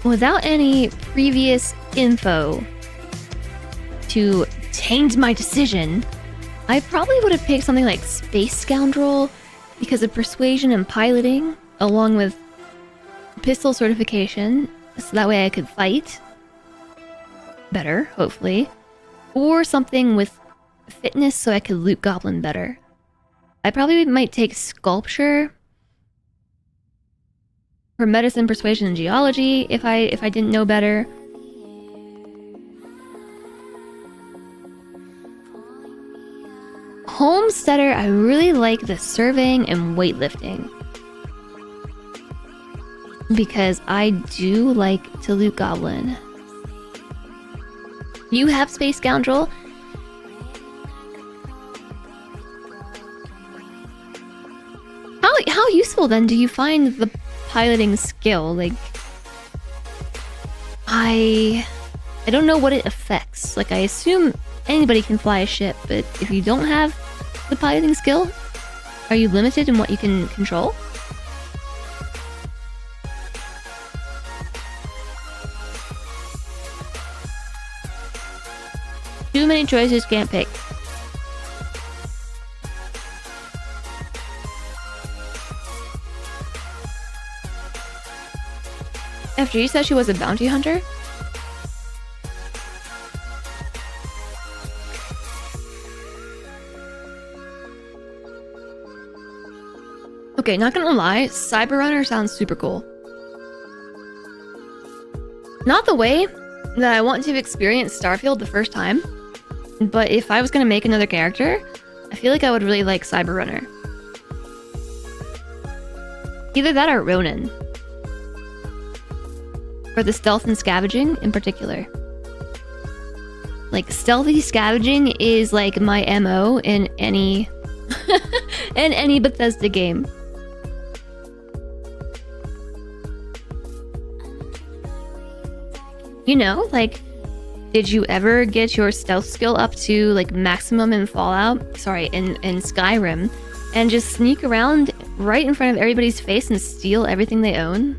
without any previous info to taint my decision, I probably would have picked something like Space Scoundrel because of persuasion and piloting, along with pistol certification, so that way I could fight better, hopefully. Or something with fitness so I could loot goblin better. I probably might take Sculpture For medicine, persuasion, and geology, if I didn't know better. Homesteader, I really like the surveying and weightlifting. Because I do like to loot goblin. You have Space Scoundrel? How useful then do you find the piloting skill? Like, I don't know what it affects. Like, I assume anybody can fly a ship, but if you don't have the piloting skill, are you limited in what you can control? Too many choices, can't pick. FG said she was a bounty hunter? Okay, not gonna lie, Cyberrunner sounds super cool. Not the way that I want to experience Starfield the first time, but if I was gonna make another character, I feel like I would really like Cyberrunner. Either that or Ronin. For the stealth and scavenging in particular. Like, stealthy scavenging is like my MO in any in any Bethesda game. You know, like, did you ever get your stealth skill up to like maximum in in Skyrim, and just sneak around right in front of everybody's face and steal everything they own?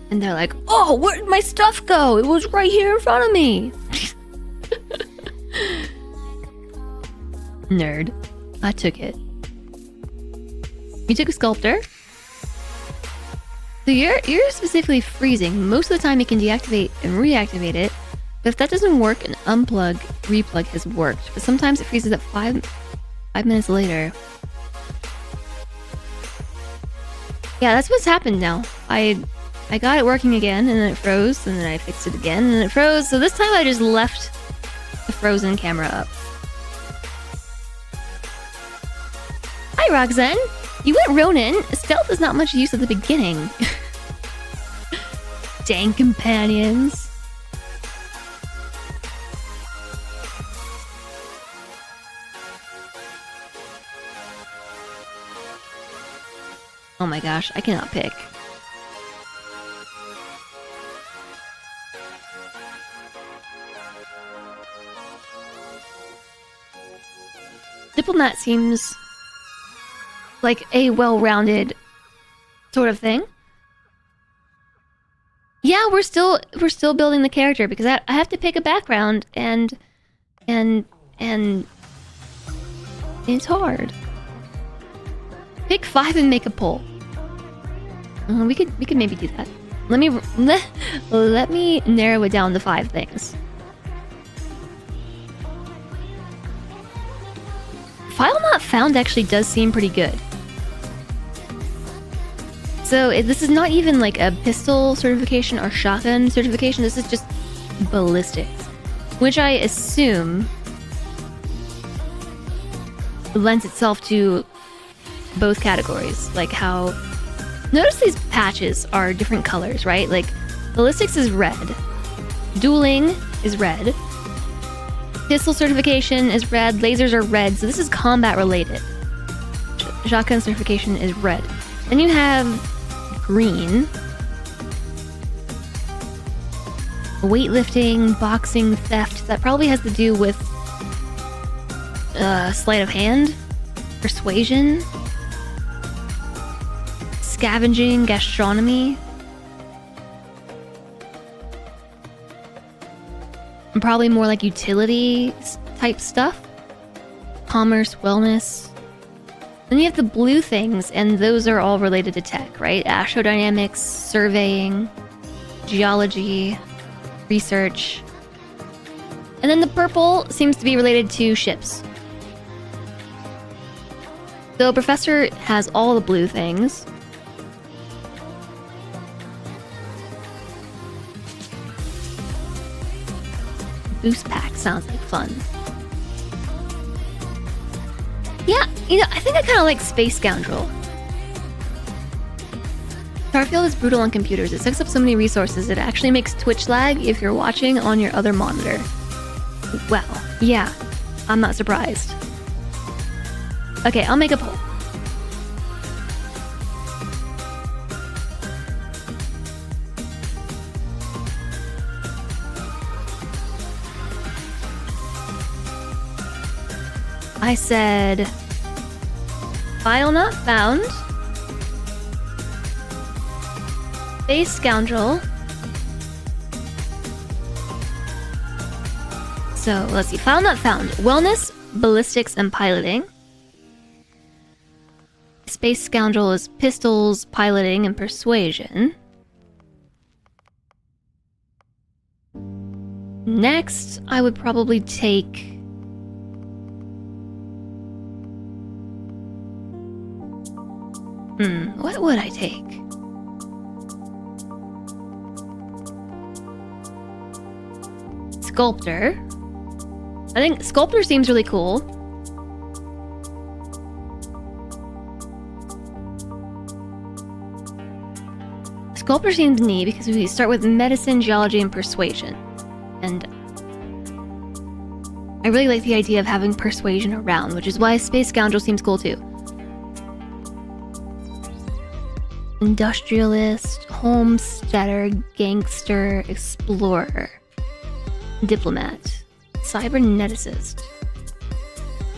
And they're like, oh, where did my stuff go? It was right here in front of me. Nerd. I took it. You took a sculptor? So you're specifically freezing. Most of the time you can deactivate and reactivate it. But if that doesn't work, an unplug, replug has worked. But sometimes it freezes up 5 minutes later. Yeah, that's what's happened now. I got it working again, and then it froze, and then I fixed it again, and then it froze. So this time I just left the frozen camera up. Hi, Roxanne. You went Ronin. Stealth is not much use at the beginning. Dang companions. Oh my gosh, I cannot pick. Diplomat seems like a well-rounded sort of thing. Yeah, we're still building the character because I have to pick a background and it's hard. Pick 5 and make a poll. We could maybe do that. Let me narrow it down to 5 things. File not found actually does seem pretty good. So this is not even like a pistol certification or shotgun certification. This is just ballistics, which I assume lends itself to both categories. Like how... Notice these patches are different colors, right? Like ballistics is red. Dueling is red. Pistol certification is red. Lasers are red. So this is combat related. Shotgun certification is red. Then you have green. Weightlifting, boxing, theft. That probably has to do with sleight of hand, persuasion, scavenging, gastronomy. And probably more like utility type stuff. Commerce, wellness. Then you have the blue things, and those are all related to tech, right? Astrodynamics, surveying, geology, research. And then the purple seems to be related to ships. So Professor has all the blue things. boost pack sounds like fun. Yeah, you know, I think I kind of like Space Scoundrel. Starfield is brutal on computers. It sucks up so many resources. It actually makes Twitch lag if you're watching on your other monitor. Well, yeah, I'm not surprised. Okay, I'll make a poll. I said, file not found. Space Scoundrel. So let's see, file not found. Wellness, ballistics, and piloting. Space Scoundrel is pistols, piloting, and persuasion. Next, I would probably take... what would I take? Sculptor. I think Sculptor seems really cool. Sculptor seems neat because we start with medicine, geology, and persuasion. And I really like the idea of having persuasion around, which is why Space Scoundrel seems cool too. Industrialist, homesteader, gangster, explorer, diplomat, cyberneticist,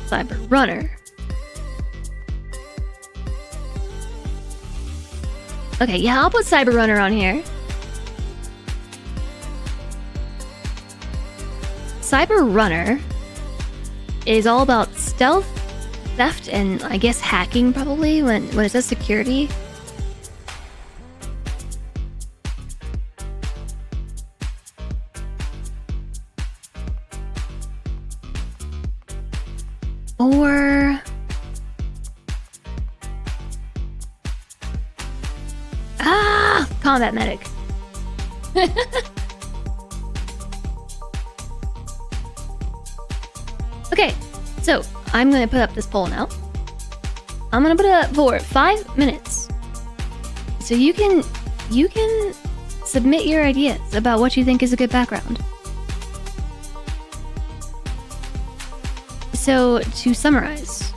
cyber runner. Okay, yeah, I'll put cyber runner on here. Cyber runner is all about stealth, theft, and I guess hacking probably when it says security. Or... combat medic. Okay, so I'm gonna put up this poll now. I'm gonna put it up for 5 minutes. So you can submit your ideas about what you think is a good background. So to summarize,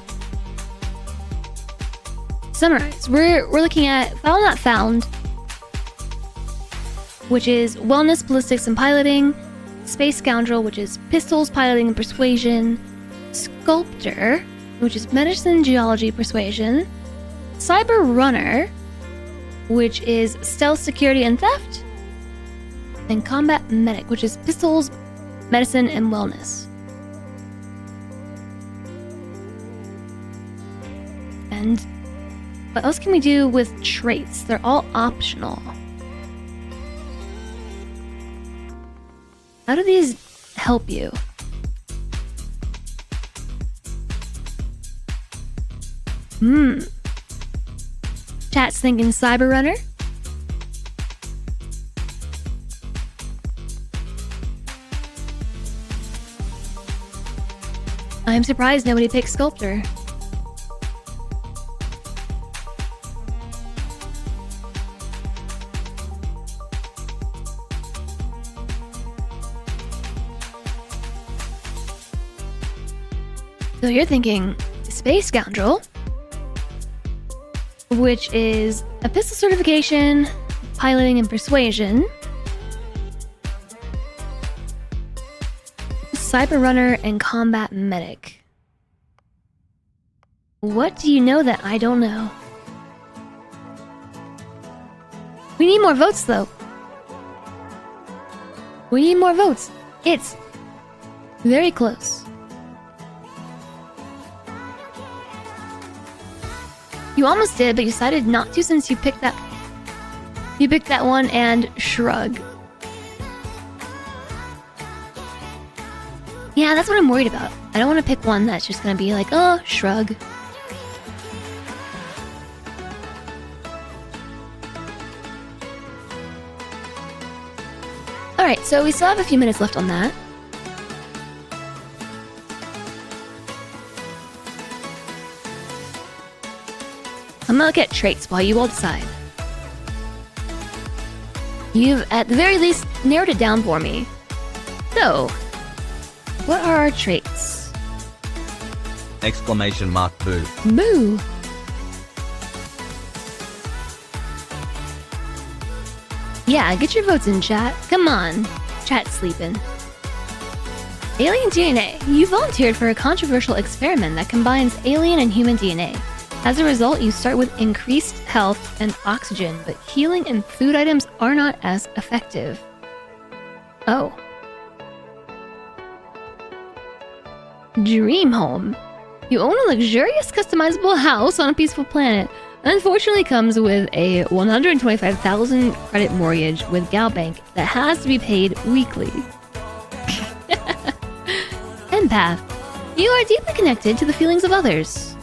we're looking at file not found, which is wellness, ballistics, and piloting. Space Scoundrel, which is pistols, piloting, and persuasion. Sculptor, which is medicine, geology, persuasion. Cyber Runner, which is stealth, security, and theft. And Combat Medic, which is pistols, medicine, and wellness. And what else can we do with traits? They're all optional. How do these help you? Chat's thinking Cyber Runner. I'm surprised nobody picked Sculptor. So you're thinking Space Scoundrel, which is a pistol certification, piloting, and persuasion. Cyber Runner and Combat Medic. What do you know that I don't know? We need more votes, though. We need more votes. It's very close. You almost did, but you decided not to since you picked that. You picked that one and shrug. Yeah, that's what I'm worried about. I don't want to pick one that's just gonna be like, oh, shrug. Alright, so we still have a few minutes left on that. I'm gonna get traits while you all decide. You've at the very least narrowed it down for me. So, what are our traits? Exclamation mark boo. Boo! Yeah, get your votes in, chat. Come on. Chat's sleeping. Alien DNA. You volunteered for a controversial experiment that combines alien and human DNA. As a result, you start with increased health and oxygen, but healing and food items are not as effective. Oh. Dream home. You own a luxurious customizable house on a peaceful planet. Unfortunately comes with a 125,000 credit mortgage with Galbank that has to be paid weekly. Empath. You are deeply connected to the feelings of others.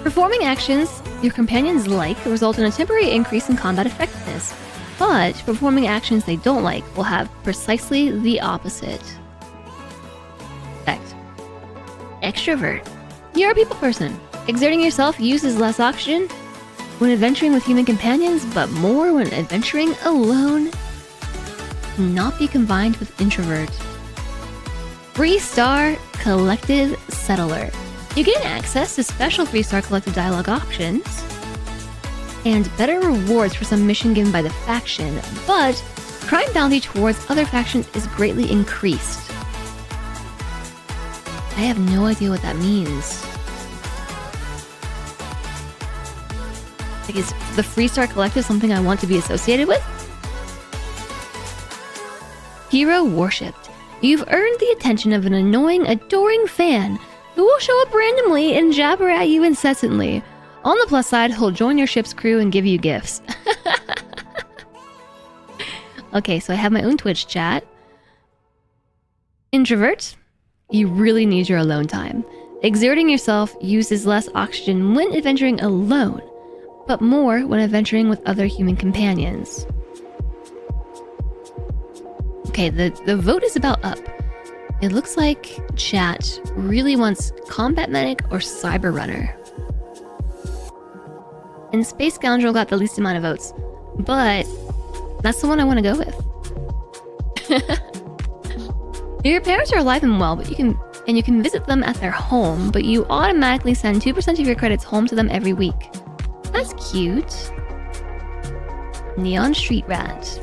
Performing actions your companions like result in a temporary increase in combat effectiveness, but performing actions they don't like will have precisely the opposite effect. Extrovert. You're a people person. Exerting yourself uses less oxygen when adventuring with human companions, but more when adventuring alone. Not be combined with introvert. 3-star Collective Settler. You gain access to special 3-star collective dialogue options and better rewards for some mission given by the faction, but crime bounty towards other factions is greatly increased. I have no idea what that means. Like, is the 3-star collective something I want to be associated with? Hero worshipped. You've earned the attention of an annoying, adoring fan who will show up randomly and jabber at you incessantly. On the plus side, he'll join your ship's crew and give you gifts. Okay, so I have my own Twitch chat. Introvert. You really need your alone time. Exerting yourself uses less oxygen when adventuring alone, but more when adventuring with other human companions. Okay, the vote is about up. It looks like chat really wants Combat Medic or Cyber Runner. And Space Scoundrel got the least amount of votes, but that's the one I want to go with. Your parents are alive and well, but you can visit them at their home, but you automatically send 2% of your credits home to them every week. That's cute. Neon Street Rat.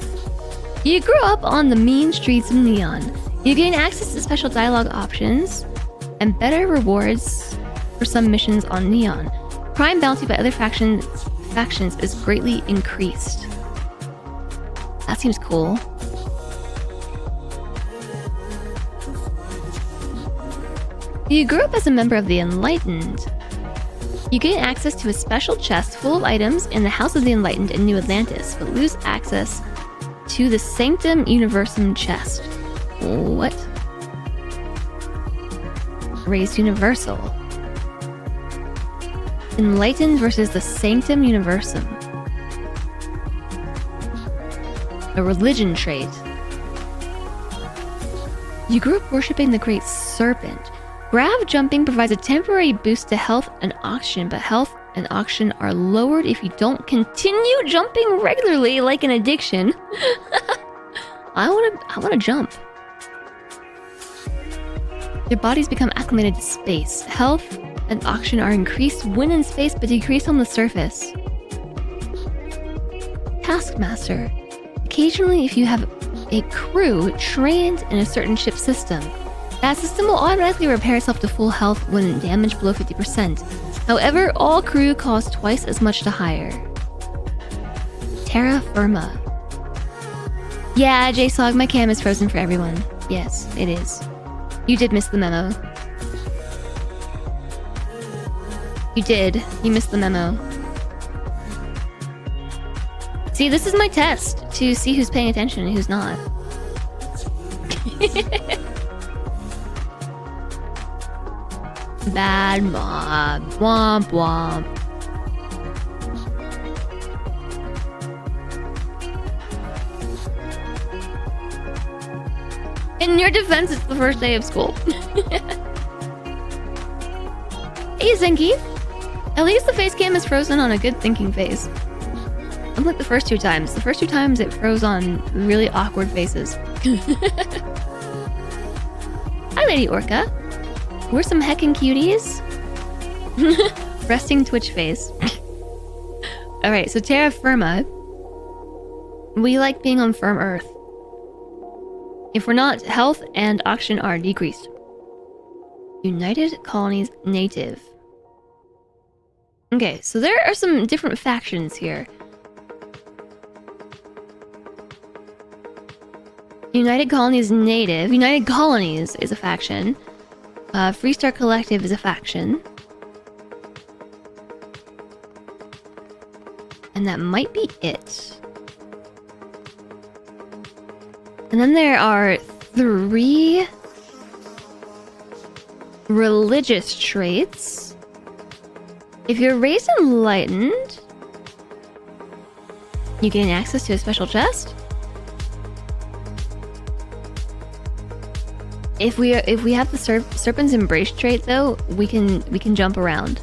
You grew up on the mean streets of Neon. You gain access to special dialogue options and better rewards for some missions on Neon. Crime bounty by other factions is greatly increased. That seems cool. You grew up as a member of the Enlightened. You gain access to a special chest full of items in the House of the Enlightened in New Atlantis, but lose access to the Sanctum Universum chest. What? Raised Universal. Enlightened versus the Sanctum Universum. A religion trait. You grew up worshipping the Great Serpent. Grav jumping provides a temporary boost to health and oxygen, but health and oxygen are lowered if you don't continue jumping regularly like an addiction. I wanna jump. Your bodies become acclimated to space. Health and oxygen are increased when in space, but decreased on the surface. Taskmaster. Occasionally, if you have a crew trained in a certain ship system, that system will automatically repair itself to full health when damage below 50%. However, all crew cost twice as much to hire. Terra Firma. Yeah, JSOG, my cam is frozen for everyone. Yes, it is. You did miss the memo. You did. You missed the memo. See, this is my test to see who's paying attention and who's not. Bad mob. Womp womp. In your defense, it's the first day of school. Hey, Zenki. At least the face cam is frozen on a good thinking face. Unlike the first two times. The first two times it froze on really awkward faces. Hi, Lady Orca. We're some heckin' cuties. Resting Twitch face. Alright, so terra firma. We like being on firm earth. If we're not, health and oxygen are decreased. United Colonies Native. Okay, so there are some different factions here. United Colonies Native. United Colonies is a faction. Freestar Collective is a faction. And that might be it. And then there are 3 religious traits. If you're raised enlightened, you gain access to a special chest. If we have the Serpent's Embrace trait though, we can jump around.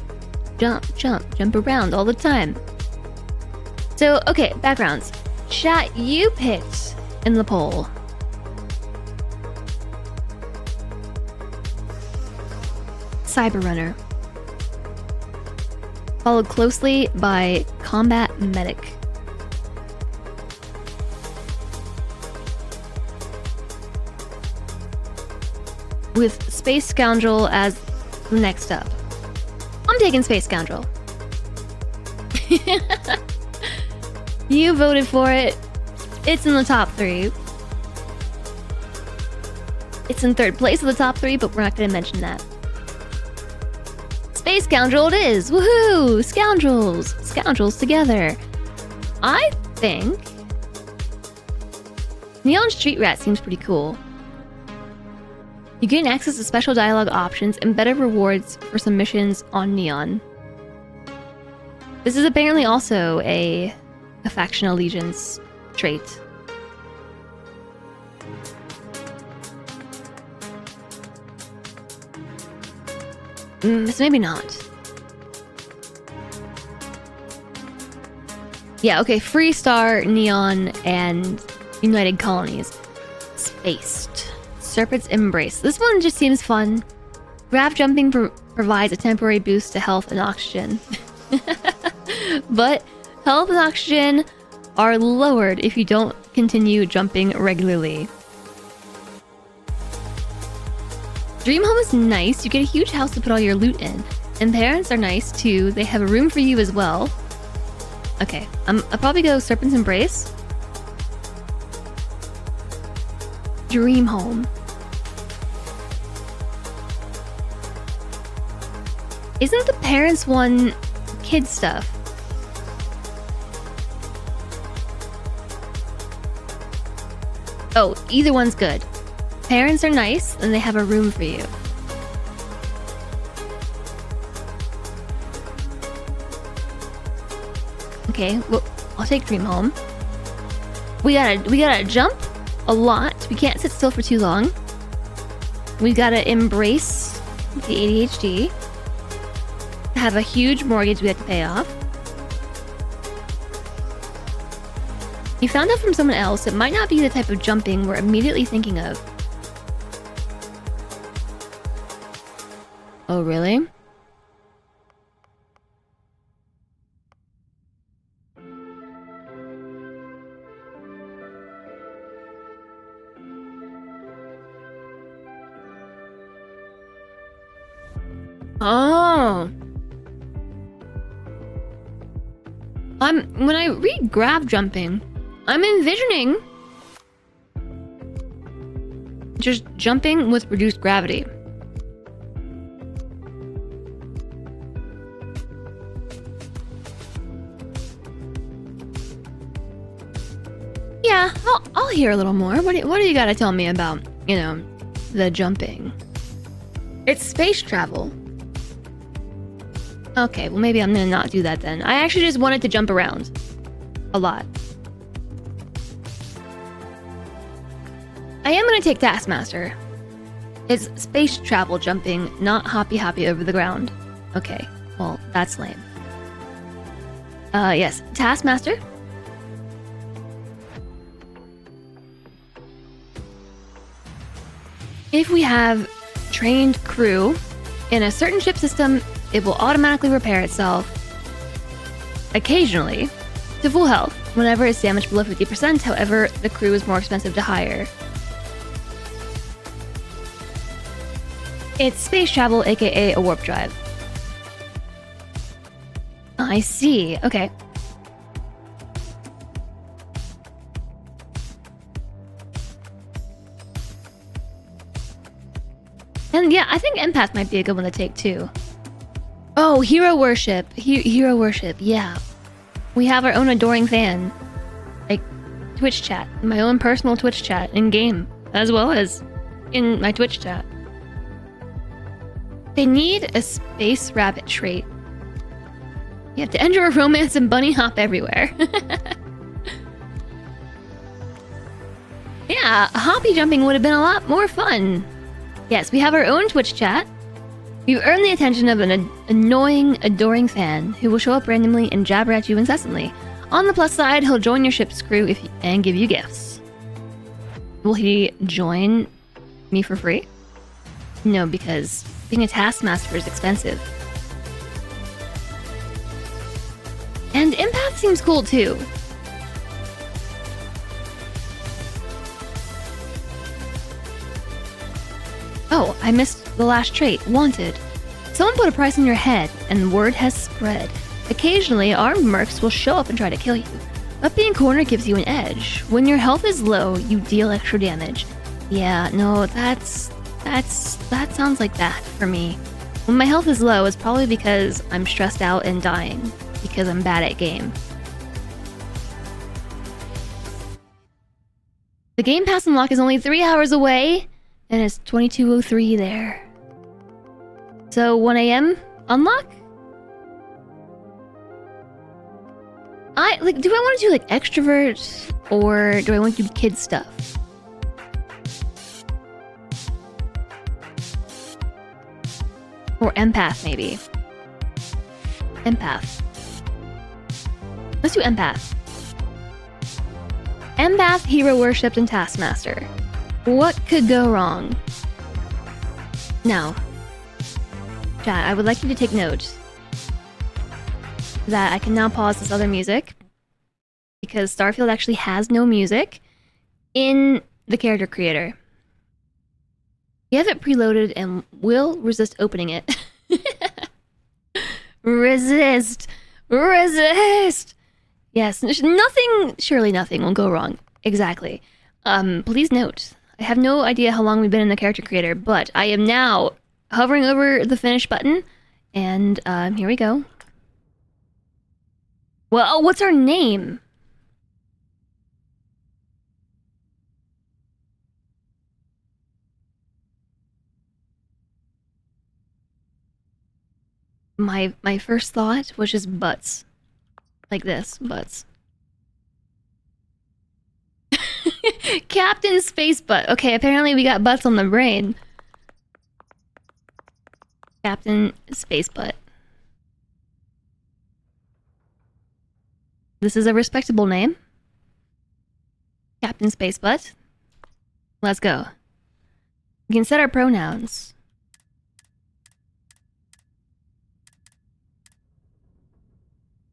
Jump around all the time. So, okay, backgrounds. Chat, you picked in the poll. Cyber Runner. Followed closely by Combat Medic. With Space Scoundrel as the next up. I'm taking Space Scoundrel. You voted for it. It's in the top 3. It's in 3rd place of the top 3, but we're not going to mention that. Space Scoundrel it is! Woohoo! Scoundrels! Scoundrels together. I think Neon Street Rat seems pretty cool. You gain access to special dialogue options and better rewards for some missions on Neon. This is apparently also a faction allegiance trait. So maybe not. Yeah, okay, Freestar, Neon, and United Colonies. Spaced. Serpent's Embrace. This one just seems fun. Grab jumping provides a temporary boost to health and oxygen. But health and oxygen are lowered if you don't continue jumping regularly. Dream Home is nice. You get a huge house to put all your loot in. And parents are nice too. They have a room for you as well. Okay, I'll probably go Serpent's Embrace. Dream Home. Isn't the parents one kid stuff? Oh, either one's good. Parents are nice, and they have a room for you. Okay, well, I'll take Dream Home. We gotta jump a lot. We can't sit still for too long. We gotta embrace the ADHD. Have a huge mortgage we have to pay off. You found out from someone else it might not be the type of jumping we're immediately thinking of. Oh, really? Oh. When I read grab jumping, I'm envisioning just jumping with reduced gravity. Yeah, I'll hear a little more. What do you gotta tell me about, you know, the jumping? It's space travel. Okay, well maybe I'm gonna not do that then. I actually just wanted to jump around. A lot. I am gonna take Taskmaster. It's space travel jumping, not hoppy over the ground. Okay, well That's lame. Yes. Taskmaster. If we have trained crew in a certain ship system, it will automatically repair itself occasionally to full health whenever it's damaged below 50%. However, the crew is more expensive to hire. It's space travel, aka a warp drive. I see. Okay. And yeah, I think empath might be a good one to take too. Oh, hero worship. Hero worship. Yeah. We have our own adoring fan. Like Twitch chat. My own personal Twitch chat in game, as well as in my Twitch chat. They need a space rabbit trait. You have to enter a romance and bunny hop everywhere. Yeah, hoppy jumping would have been a lot more fun. Yes, we have our own Twitch chat. You've earned the attention of an annoying, adoring fan who will show up randomly and jabber at you incessantly. On the plus side, he'll join your ship's crew and give you gifts. Will he join me for free? No, because being a taskmaster is expensive. And empath seems cool too. Oh, I missed the last trait. Wanted. Someone put a price on your head, and word has spread. Occasionally, armed mercs will show up and try to kill you. But being cornered gives you an edge. When your health is low, you deal extra damage. Yeah, no, that sounds like that for me. When my health is low, it's probably because I'm stressed out and dying. Because I'm bad at game. The Game Pass unlock is only 3 hours away, and it's 22:03 there. So 1 a.m. unlock? Do I want to do like extrovert, or do I want to do kid stuff? Or empath, maybe. Empath. Let's do empath. Empath, hero worshipped, and taskmaster. What could go wrong? Now, chat, I would like you to take note that I can now pause this other music because Starfield actually has no music in the character creator. You have it preloaded and will resist opening it. Resist! Resist! Yes, surely nothing will go wrong. Exactly. Please note, I have no idea how long we've been in the character creator, but I am now hovering over the finish button, and here we go. Well, what's our name? My first thought was just butts. Like this, butts. Captain Space Butt. Okay, apparently we got butts on the brain. Captain Space Butt. This is a respectable name. Captain Space Butt. Let's go. We can set our pronouns.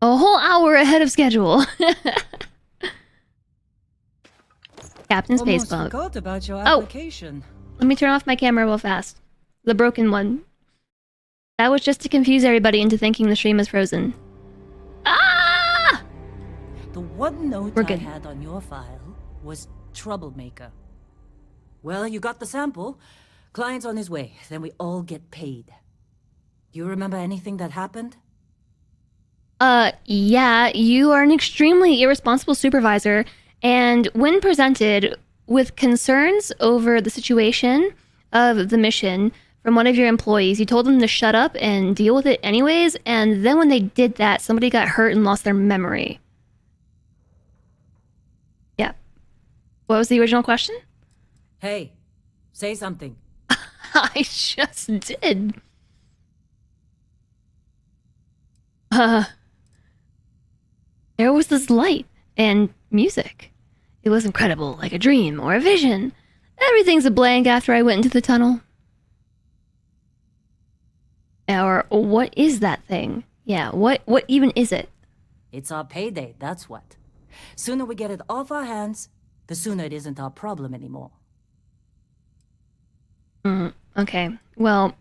A whole hour ahead of schedule. Captain Almost Spacebug. forgot about your application. Let me turn off my camera real fast. The broken one. That was just to confuse everybody into thinking the stream is frozen. Ah! The one note We're I good. had on your file was troublemaker. Well, you got the sample. Client's on his way. Then we all get paid. Do you remember anything that happened? Yeah, you are an extremely irresponsible supervisor, and when presented with concerns over the situation of the mission from one of your employees, you told them to shut up and deal with it anyways, and then when they did that, somebody got hurt and lost their memory. Yeah. What was the original question? Hey, say something. I just did. There was this light and music. It was incredible, like a dream or a vision. Everything's a blank after I went into the tunnel. Or what is that thing? Yeah, what even is it? It's our payday, that's what. Sooner we get it off our hands, the sooner it isn't our problem anymore. Okay, well,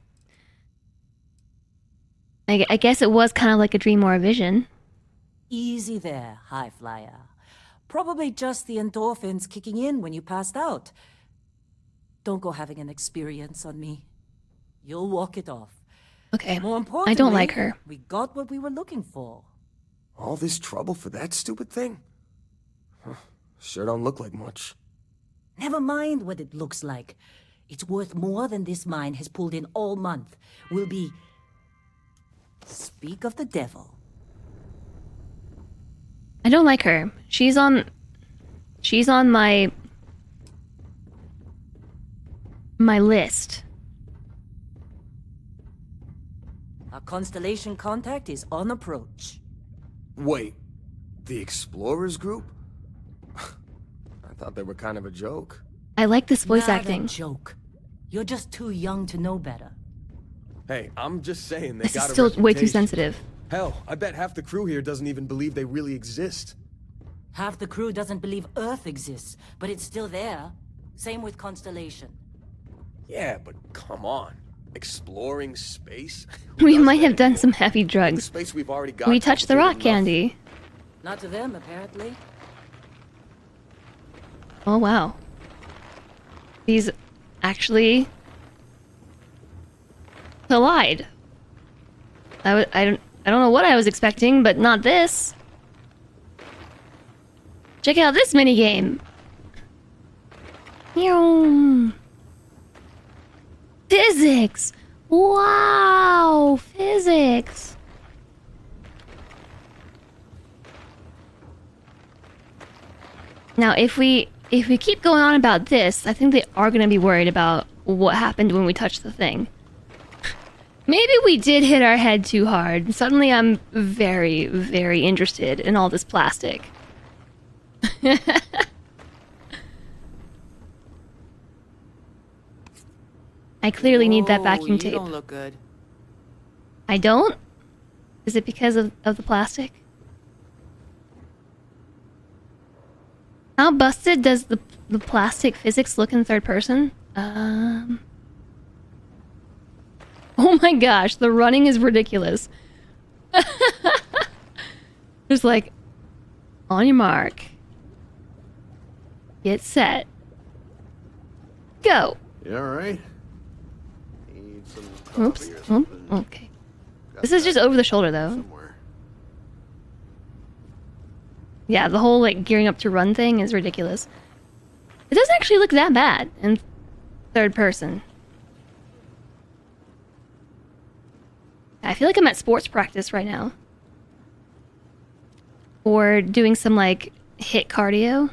I guess it was kind of like a dream or a vision. Easy there, high flyer. Probably just the endorphins kicking in when you passed out. Don't go having an experience on me. You'll walk it off. Okay, More importantly, I don't like her. We got what we were looking for. All this trouble for that stupid thing? Huh, sure don't look like much. Never mind what it looks like. It's worth more than this mine has pulled in all month. We'll be... Speak of the devil. I don't like her. She's on my list. Our constellation contact is on approach. Wait, the Explorers group? I thought they were kind of a joke. I like this voice Not acting. a joke. You're just too young to know better. Hey, I'm just saying they This is got a still way too reputation. sensitive. Hell, I bet half the crew here doesn't even believe they really exist. Half the crew doesn't believe Earth exists, but it's still there. Same with Constellation. Yeah, but come on. Exploring space? We Who does might that have done anymore? some heavy The drugs. space we've already got We touched the rock complicated enough. candy. Not to them, apparently. Oh wow. These actually collide. I don't know what I was expecting, but not this. Check out this minigame. Meow. Physics. Wow, physics. Now, if we keep going on about this, I think they are going to be worried about what happened when we touched the thing. Maybe we did hit our head too hard. Suddenly I'm very, very interested in all this plastic. I clearly need that vacuum You tape. don't look good. I don't? Is it because of the plastic? How busted does the plastic physics look in third person? Oh my gosh, the running is ridiculous. There's like, on your mark. Get set. Go. You alright? Need some Oops. coffee or Oh, something? okay. This is just over the shoulder though. Somewhere. Yeah, the whole like gearing up to run thing is ridiculous. It doesn't actually look that bad in third person. I feel like I'm at sports practice right now. Or doing some like hit cardio.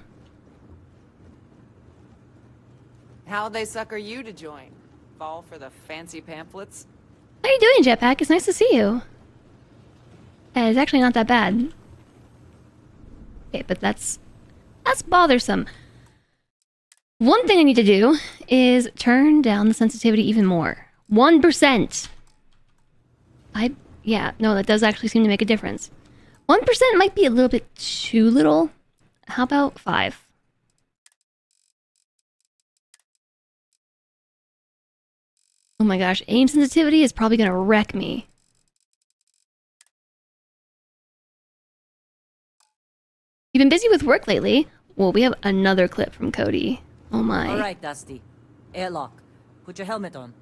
How'd they sucker you to join? Fall for the fancy pamphlets? How are you doing, Jetpack? It's nice to see you. Yeah, it's actually not that bad. Okay, but that's bothersome. One thing I need to do is turn down the sensitivity even more. 1%. Yeah, no, that does actually seem to make a difference. 1% might be a little bit too little. How about 5? Oh my gosh, aim sensitivity is probably gonna wreck me. You've been busy with work lately? Well, we have another clip from Cody. Oh my. All right, Dusty. Airlock. Put your helmet on.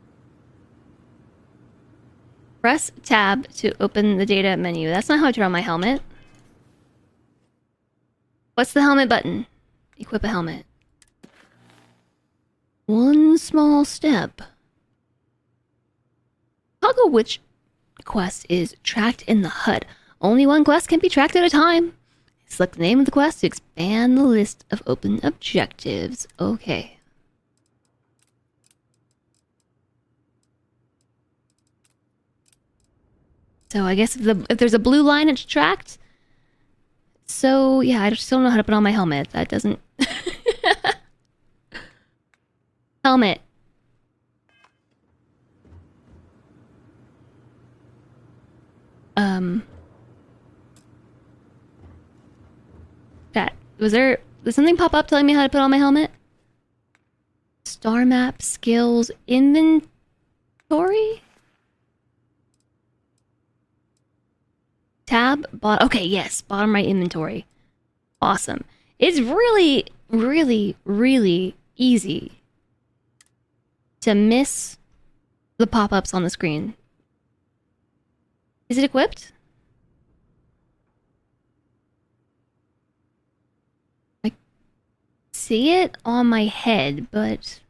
Press tab to open the data menu. That's not how I turn on my helmet. What's the helmet button? Equip a helmet. One small step. Toggle which quest is tracked in the HUD. Only one quest can be tracked at a time. Select the name of the quest to expand the list of open objectives. Okay. So I guess if there's a blue line, it's tracked. So yeah, I still don't know how to put on my helmet. That doesn't... Helmet. Chat. Did something pop up telling me how to put on my helmet? Star map, skills, inventory? Tab? Okay, yes. Bottom right inventory. Awesome. It's really, really, really easy to miss the pop-ups on the screen. Is it equipped? I see it on my head, but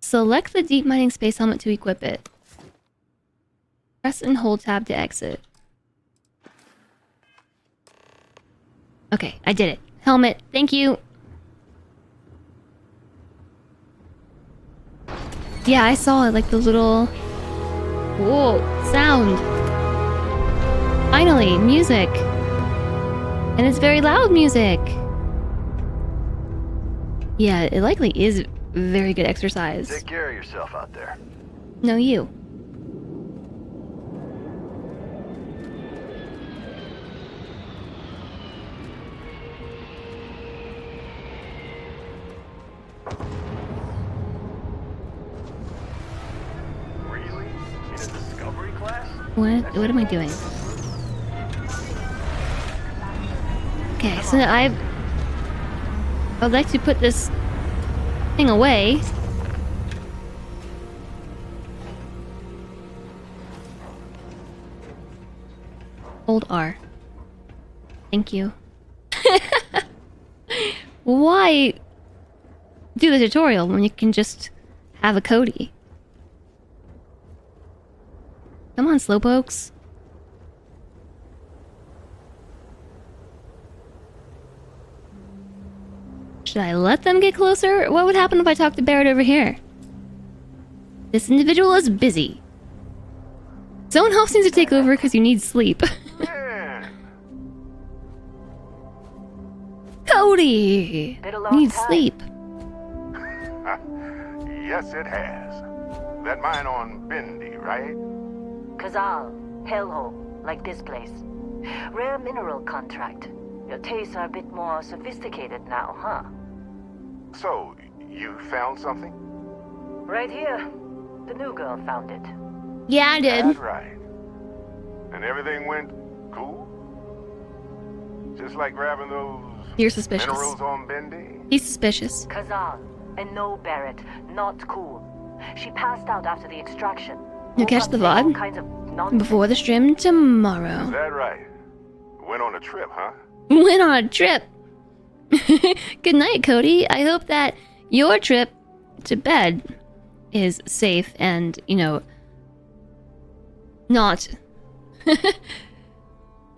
select the deep mining space helmet to equip it. Press and hold tab to exit. Okay, I did it. Helmet, thank you. Yeah, I saw it, like the little... Whoa, sound. Finally, music. And it's very loud music. Yeah, it likely is very good exercise. Take care of yourself out there. No, you. Really? In a discovery class? What am I doing? Okay, so I'd like to put this thing away. Hold R. Thank you. Why do the tutorial when you can just have a Cody? Come on, slowpokes. Should I let them get closer? What would happen if I talked to Barrett over here? This individual is busy. Someone else needs to take over because you need sleep. Cody! You need sleep. Yes, it has. That mine on Bendy, right? Kazal, hellhole, like this place. Rare mineral contract. Your tastes are a bit more sophisticated now, huh? So, you found something? Right here. The new girl found it. Yeah, I did. That's right. And everything went cool? Just like grabbing those You're suspicious. minerals on Bendy? He's suspicious. Kazal, and no Barrett, not cool. She passed out after the extraction. You'll catch the All VOD kinds of nonsense. before the stream tomorrow. Is that right? Went on a trip, huh? Went on a trip. Good night, Cody. I hope that your trip to bed is safe and, you know, not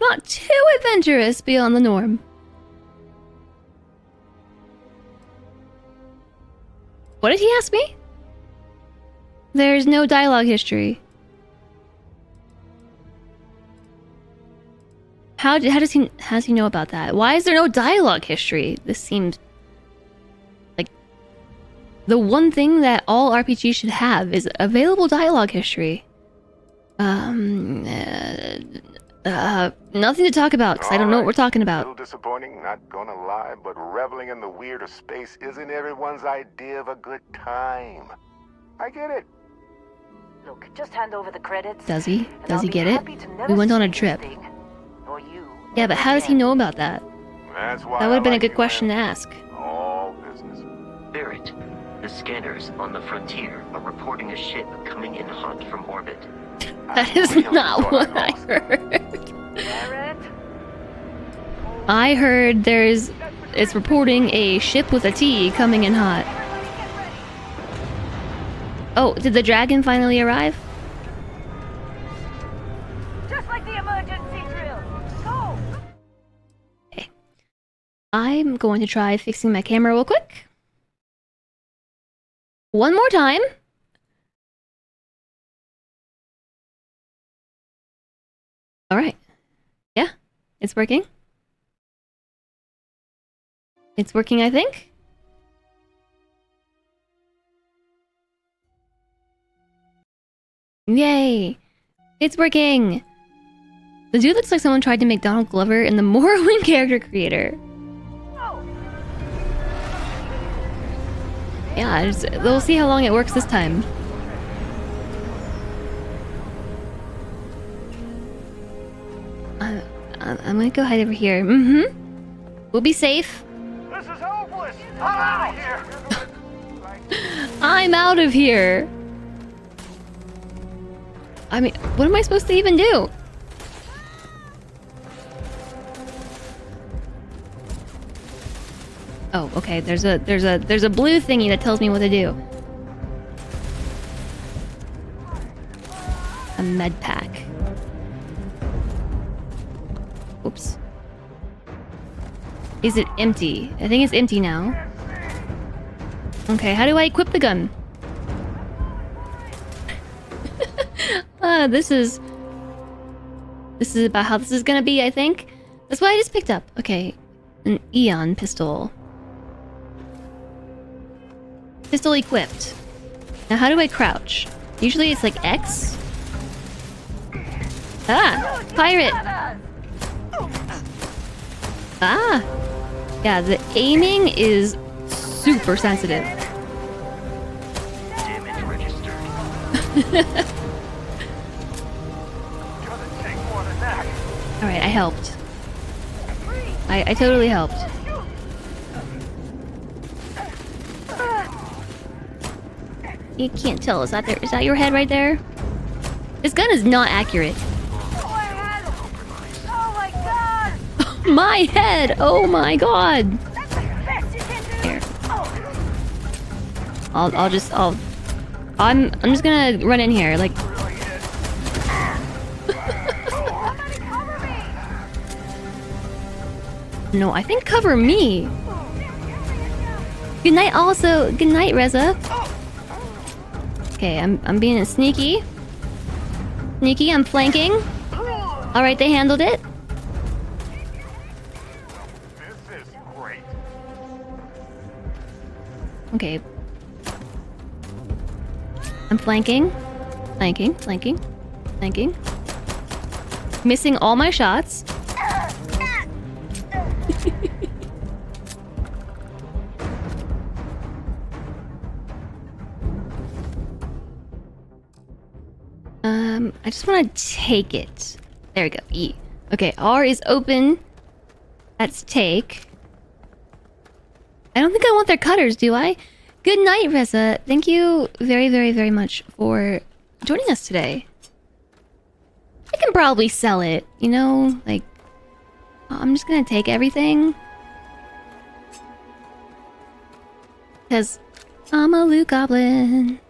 not too adventurous beyond the norm. What did he ask me? There's no dialogue history. How does he know about that? Why is there no dialogue history? This seems like the one thing that all RPGs should have is available dialogue history. Nothing to talk about because I don't know what we're talking A about. little disappointing, not gonna lie, but reveling in the weird of space isn't everyone's idea of a good time. I get it. Look, just hand over the credits. Does he? and Does I'll he be get it? happy to never We went on see a this trip. thing, or you Yeah, but how does he again. know about that? That's why That would have been a like good you question to in ask. all business. Barrett, the scanners on the frontier are reporting a ship coming in hot from orbit. That is really not thought what I I lost. heard. Barrett? I heard it's reporting a ship with a T coming in hot. Oh, did the dragon finally arrive? Just like the emergency drill. Go! Okay. I'm going to try fixing my camera real quick. One more time. Alright. Yeah, it's working. It's working, I think. Yay! It's working! The dude looks like someone tried to make Donald Glover in the Morrowind character creator. Yeah, we'll see how long it works this time. I'm gonna go hide over here. We'll be safe. This is hopeless! I'm out of here! I'm out of here! I mean, what am I supposed to even do? Oh, okay. There's a blue thingy that tells me what to do. A med pack. Oops. Is it empty? I think it's empty now. Okay, how do I equip the gun? This is about how this is gonna be, I think. That's what I just picked up. Okay. An Eon pistol. Pistol equipped. Now how do I crouch? Usually it's like X. Ah! Pirate! Ah! Yeah, the aiming is super sensitive. Damage registered. Alright, I helped. I totally helped. You can't tell. Is that your head right there? This gun is not accurate. Oh my god! My head! Oh my god! Here. I'm just gonna run in here, like... No, I think cover me! Good night also! Good night, Reza! Okay, I'm being sneaky. Sneaky, I'm flanking. Alright, they handled it. This is great. Okay. I'm flanking. Flanking, flanking, flanking. Missing all my shots. I just want to take it. There we go. E. Okay, R is open. That's take. I don't think I want their cutters, do I? Good night, Reza. Thank you very, very, very much for joining us today. I can probably sell it, you know? Like, I'm just gonna take everything. Because I'm a loot goblin.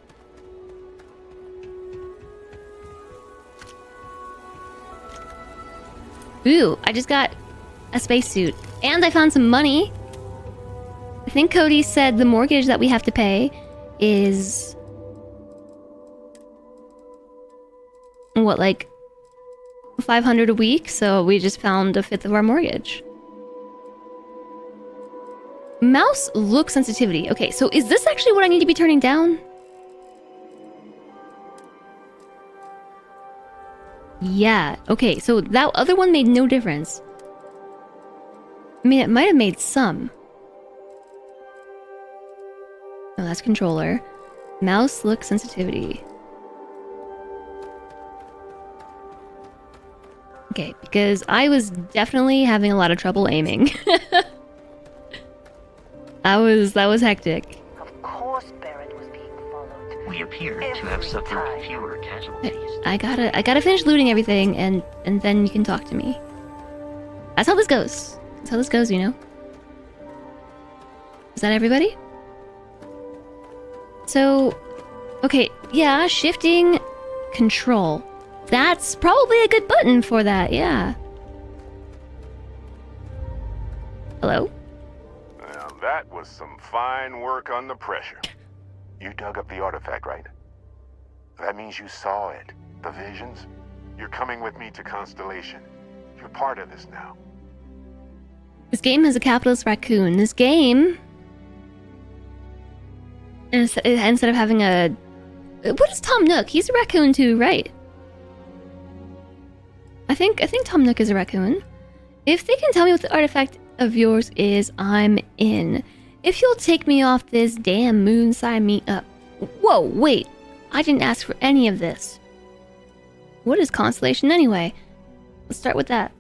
Ooh, I just got a spacesuit. And I found some money. I think Cody said the mortgage that we have to pay is... what, like... 500 a week? So we just found a fifth of our mortgage. Mouse look sensitivity. Okay, so is this actually what I need to be turning down? Yeah, okay, so that other one made no difference. I mean, it might have made some. Oh, that's controller. Mouse look sensitivity. Okay, because I was definitely having a lot of trouble aiming. That was hectic. Of course Barrett was being followed. We appear to have suffered fewer casualties. I gotta finish looting everything, and then you can talk to me. That's how this goes. That's how this goes, you know? Is that everybody? So, okay, yeah, shifting, control. That's probably a good button for that, yeah. Hello? Now that was some fine work under pressure. You dug up the artifact, right? That means you saw it. The visions? You're coming with me to Constellation. You're part of this now. This game has a capitalist raccoon. This game, instead of having a... What is Tom Nook? He's a raccoon too, right? I think Tom Nook is a raccoon. If they can tell me what the artifact of yours is, I'm in. If you'll take me off this damn moon, sign me up. Whoa, wait. I didn't ask for any of this. What is Constellation anyway? Let's start with that.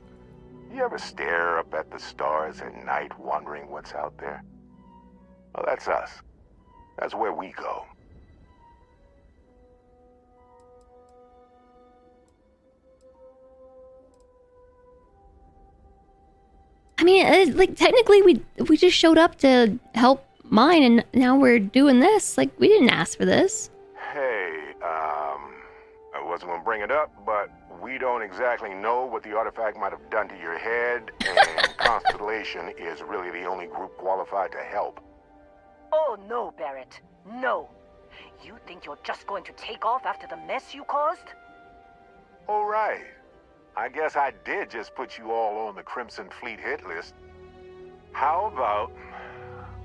You ever stare up at the stars at night wondering what's out there? Well, that's us. That's where we go. I mean, like, technically we just showed up to help mine, and now we're doing this. Like, we didn't ask for this. Hey, I wasn't gonna bring it up, but we don't exactly know what the artifact might have done to your head, and Constellation is really the only group qualified to help. Oh no, Barrett. No. You think you're just going to take off after the mess you caused? All right. I guess I did just put you all on the Crimson Fleet hit list. How about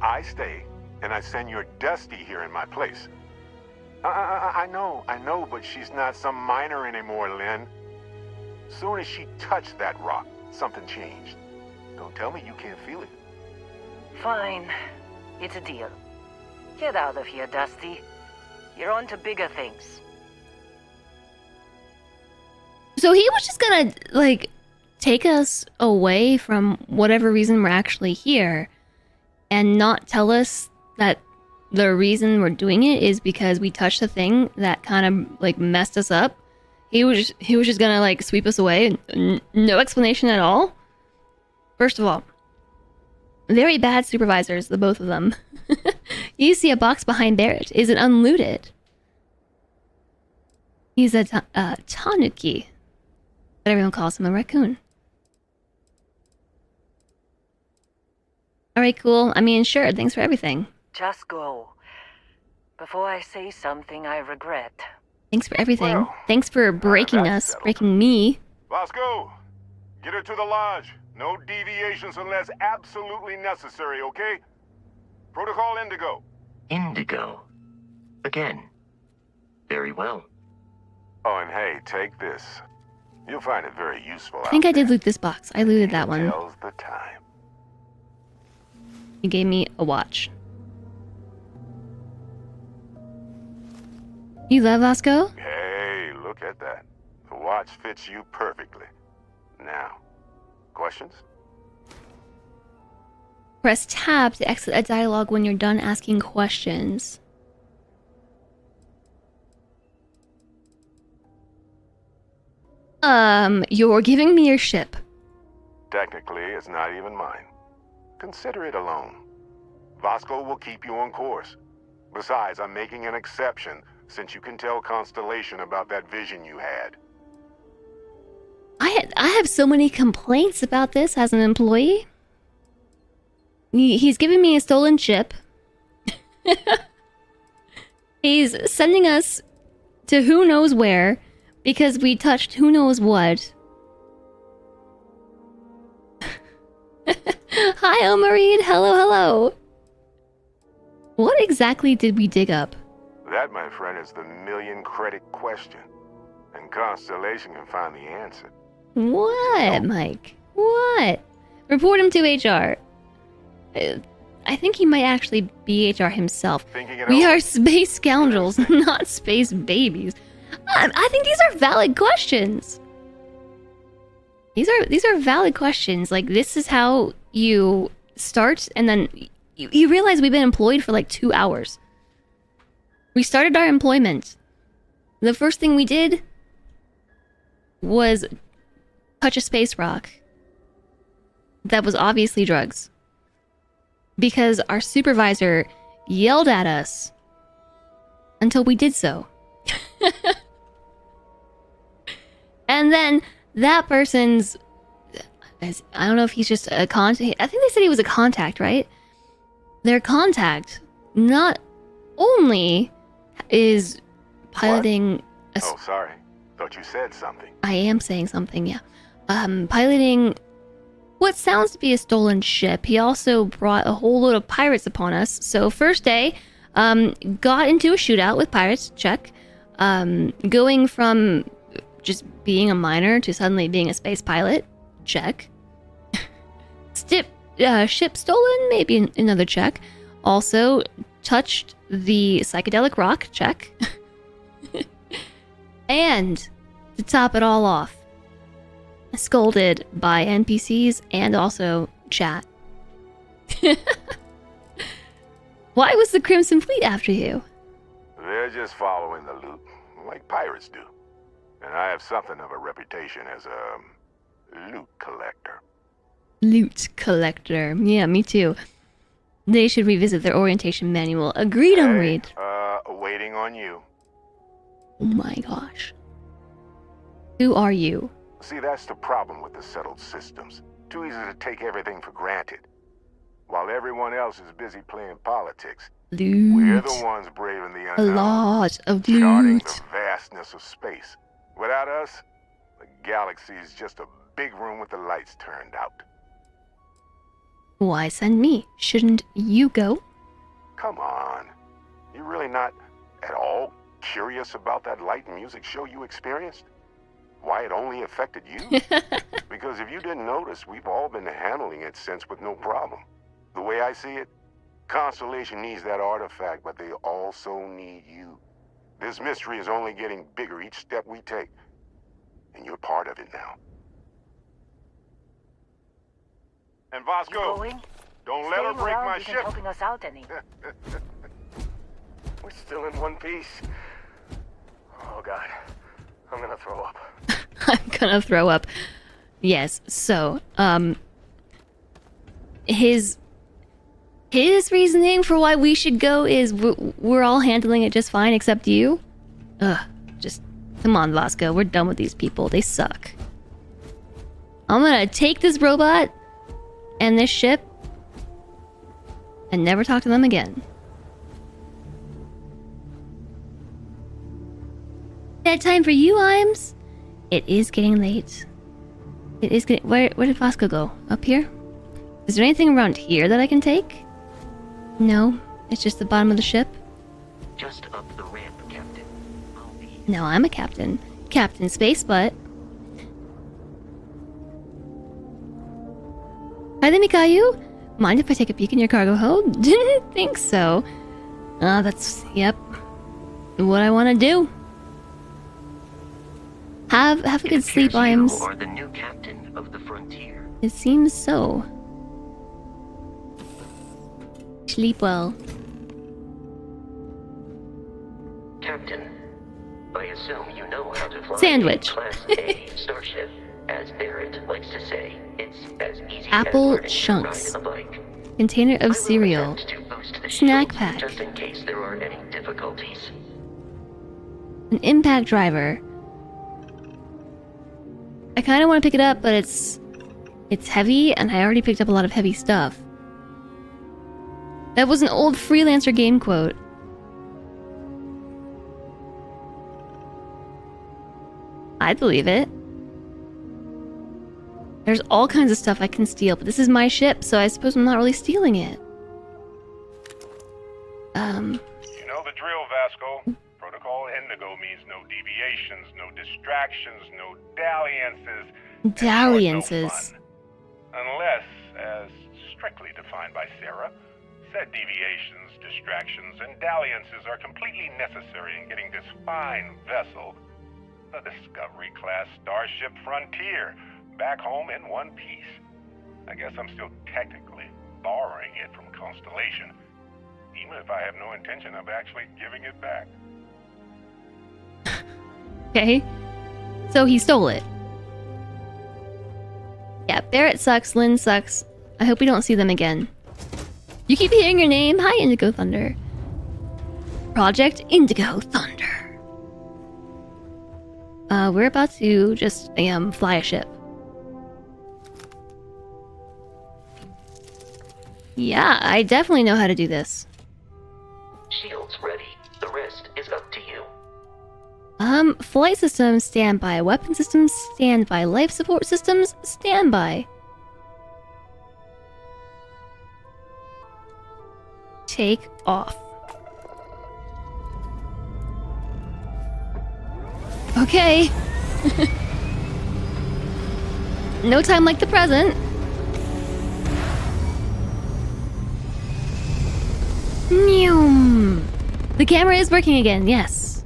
I stay and I send your Dusty here in my place? I know, but she's not some minor anymore, Lynn. Soon as she touched that rock, something changed. Don't tell me you can't feel it. Fine. It's a deal. Get out of here, Dusty. You're on to bigger things. So he was just gonna, like, take us away from whatever reason we're actually here and not tell us that the reason we're doing it is because we touched a thing that kind of, like, messed us up. He was just gonna, like, sweep us away. No explanation at all. First of all, very bad supervisors, the both of them. You see a box behind Barrett. Is it unlooted? He's a tanuki. But everyone calls him a raccoon. Alright, cool. I mean, sure, thanks for everything. Just go. Before I say something I regret. Thanks for everything. Well, thanks for breaking us, settled. breaking me. Vasco, get her to the lodge. No deviations unless absolutely necessary, okay? Protocol Indigo. Indigo. Again. Very well. Oh, and hey, take this. You'll find it very useful. I think I did loot this box. I looted that one. Tells the time. You gave me a watch. You love Vasco? Hey, look at that. The watch fits you perfectly. Now, questions? Press tab to exit a dialogue when you're done asking questions. You're giving me your ship. Technically, it's not even mine. Consider it a loan. Vasco will keep you on course. Besides, I'm making an exception since you can tell Constellation about that vision you had. I have so many complaints about this as an employee. He's giving me a stolen ship. He's sending us to who knows where because we touched who knows what. Hi, Omareed. Hello, hello. What exactly did we dig up? That, my friend, is the million-credit question. And Constellation can find the answer. What, Mike? What? Report him to HR. I think he might actually be HR himself. We are space scoundrels, not space babies. I think these are valid questions. These are valid questions. Like, this is how you start, and then you realize we've been employed for like 2 hours. We started our employment. The first thing we did was touch a space rock that was obviously drugs. Because our supervisor yelled at us until we did so. And then that person's... I don't know if he's just a contact... I think they said he was a contact, right? Their contact not only is piloting... Oh, sorry. Thought you said something. I am saying something, yeah. Piloting what sounds to be a stolen ship. He also brought a whole load of pirates upon us. So first day, got into a shootout with pirates, check. Going from just being a miner to suddenly being a space pilot, check. Ship stolen, maybe another check. Also, touched the psychedelic rock, check. And, to top it all off, scolded by NPCs and also chat. Why was the Crimson Fleet after you? They're just following the loot, like pirates do. And I have something of a reputation as a loot collector. Loot collector. Yeah, me too. They should revisit their orientation manual. Agreed on read. Waiting on you. Oh my gosh. Who are you? See, that's the problem with the settled systems. Too easy to take everything for granted. While everyone else is busy playing politics, Loot. we're the ones braving the A unknown. lot of Charting loot. the vastness of space. Without us, the galaxy is just a big room with the lights turned out. Why send me? Shouldn't you go? Come on. You're really not at all curious about that light and music show you experienced? Why it only affected you? Because if you didn't notice, we've all been handling it since with no problem. The way I see it, Constellation needs that artifact, but they also need you. This mystery is only getting bigger each step we take, and you're part of it now. And Vasco, You going? don't let her Staying break around my isn't ship. helping us out any. We're still in one piece. Oh god, I'm gonna throw up. I'm gonna throw up. Yes, so, his reasoning for why we should go is we're all handling it just fine except you. Ugh, just, come on, Vasco, we're done with these people. They suck. I'm gonna take this robot and this ship and never talk to them again. That time for you, Imes? It is getting late. It is getting... Where did Vasco go? Up here? Is there anything around here that I can take? No, it's just the bottom of the ship. Just up the ramp, Captain. I'll be... No, I'm a captain. Captain Spacebutt. Hi there, Mikayu. Mind if I take a peek in your cargo hold? Didn't think so. That's... Yep. What I want to do. Have a good sleep, Imes. You are the new captain of the Frontier. It seems so. Sleep well. Captain, I assume you know how to fly Sandwich. a Class A starship. As Barrett likes to say, it's as easy Apple as learning chunks. to ride a bike. Container I of will cereal. attempt to boost the Snack shield, pack. just in case there are any difficulties. An impact driver. I kind of want to pick it up, but it's heavy, and I already picked up a lot of heavy stuff. That was an old Freelancer game quote. I believe it. There's all kinds of stuff I can steal, but this is my ship, so I suppose I'm not really stealing it. You know the drill, Vasco. Protocol Indigo means no deviations, no distractions, no dalliances. and short, no Dalliances. fun. Unless, as strictly defined by Sarah, said deviations, distractions, and dalliances are completely necessary in getting this fine vessel, the Discovery-class Starship Frontier, back home in one piece. I guess I'm still technically borrowing it from Constellation, even if I have no intention of actually giving it back. Okay. So he stole it. Yeah, Barrett sucks, Lynn sucks. I hope we don't see them again. You keep hearing your name. Hi, Indigo Thunder. Project Indigo Thunder. We're about to just, fly a ship. Yeah, I definitely know how to do this. Shields ready. The rest is up to you. Flight systems, standby. Weapon systems, standby. Life support systems, standby. Take off. Okay. No time like the present. The camera is working again, yes.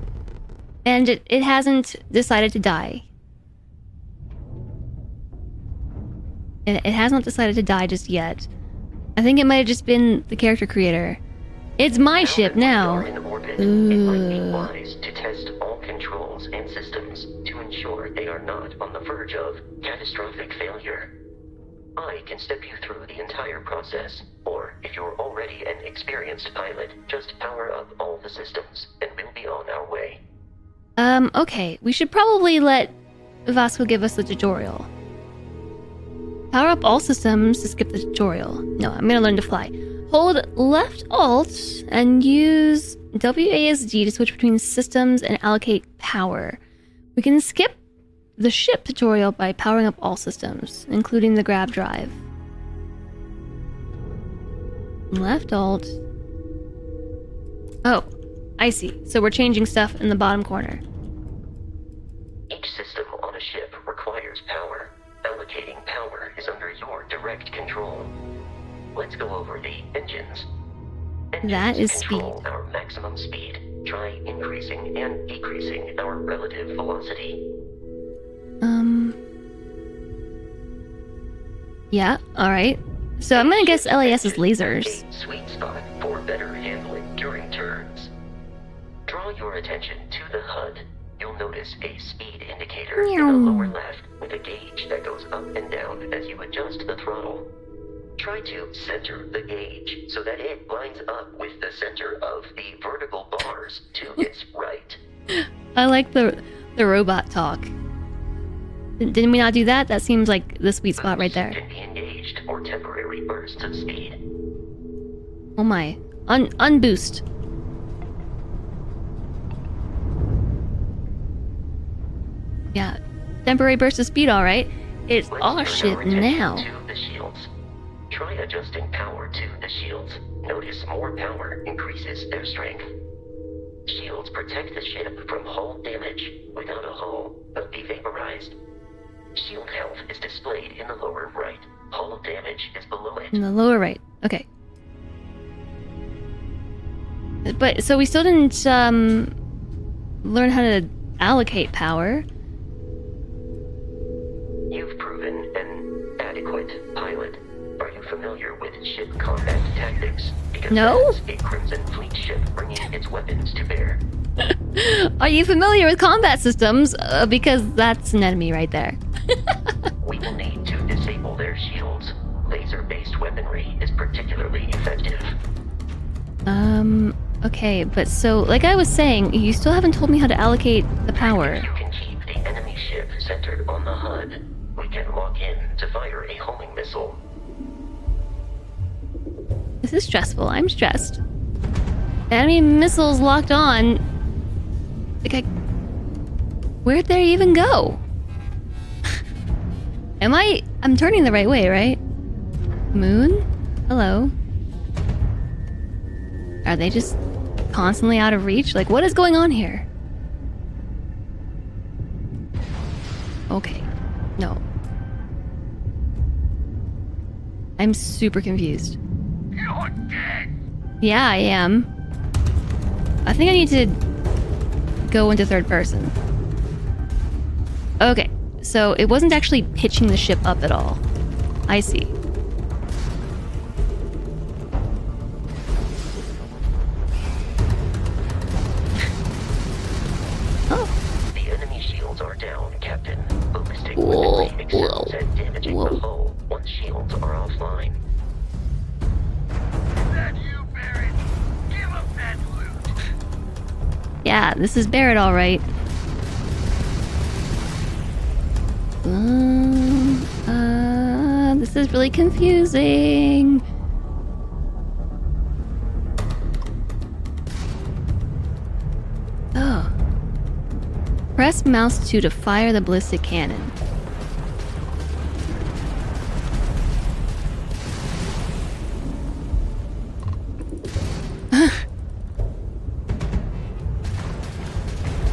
And it hasn't decided to die. It has not decided to die just yet. I think it might have just been the character creator. It's my ship now. In orbit, it might be wise to test all controls and systems to ensure they are not on the verge of catastrophic failure. I can step you through the entire process, or if you're already an experienced pilot, just power up all the systems, and we'll be on our way. Okay. We should probably let Vasco give us the tutorial. Power up all systems to skip the tutorial. No, I'm gonna learn to fly. Hold left Alt and use WASD to switch between systems and allocate power. We can skip the ship tutorial by powering up all systems, including the grab drive. Left Alt. Oh, I see. So we're changing stuff in the bottom corner. Each system on a ship requires power. Allocating power is under your direct control. Let's go over the engines. That is control speed. Our maximum speed. Try increasing and decreasing our relative velocity. Yeah, alright. So I'm gonna guess LAS is lasers. A sweet spot for better handling during turns. Draw your attention to the HUD. You'll notice a speed indicator in the lower left with a gauge that goes up and down as you adjust the throttle. Try to center the gauge so that it lines up with the center of the vertical bars to its right. I like the robot talk. Didn't we not do that? That seems like the sweet spot right there. Can be engaged for temporary bursts of speed. Oh my. Unboost. Yeah. Temporary burst of speed, alright. It's our ship now. To the shields. Try adjusting power to the shields. Notice more power increases their strength. Shields protect the ship from hull damage. Without a hull, they'll be vaporized. Shield health is displayed in the lower right. Hull damage is below it. In the lower right. Okay. But, so we still didn't, learn how to allocate power. You've proven an adequate pilot. Are you familiar with ship combat tactics? Because No? that's a Crimson Fleet ship bringing its weapons to bear. Are you familiar with combat systems? Because that's an enemy right there. We will need to disable their shields. Laser-based weaponry is particularly effective. Okay, but so, like I was saying, you still haven't told me how to allocate the power. If you can keep the enemy ship centered on the HUD, we can lock in to fire a homing missile. This is stressful. I'm stressed. Enemy missiles locked on. Like, where'd they even go? I'm turning the right way, right? Moon? Hello? Are they just constantly out of reach? Like, what is going on here? Okay. No. I'm super confused. You're dead. Yeah, I am. I think I need to go into third person. Okay, so it wasn't actually pitching the ship up at all. I see. Oh. The enemy shields are down, Captain. Ballistic weaponry excels at damaging the hull once shields are offline. That you, Barrett? Give up that loot. Yeah, this is Barrett, all right. This is really confusing. Oh. Press mouse 2 to fire the ballistic cannon.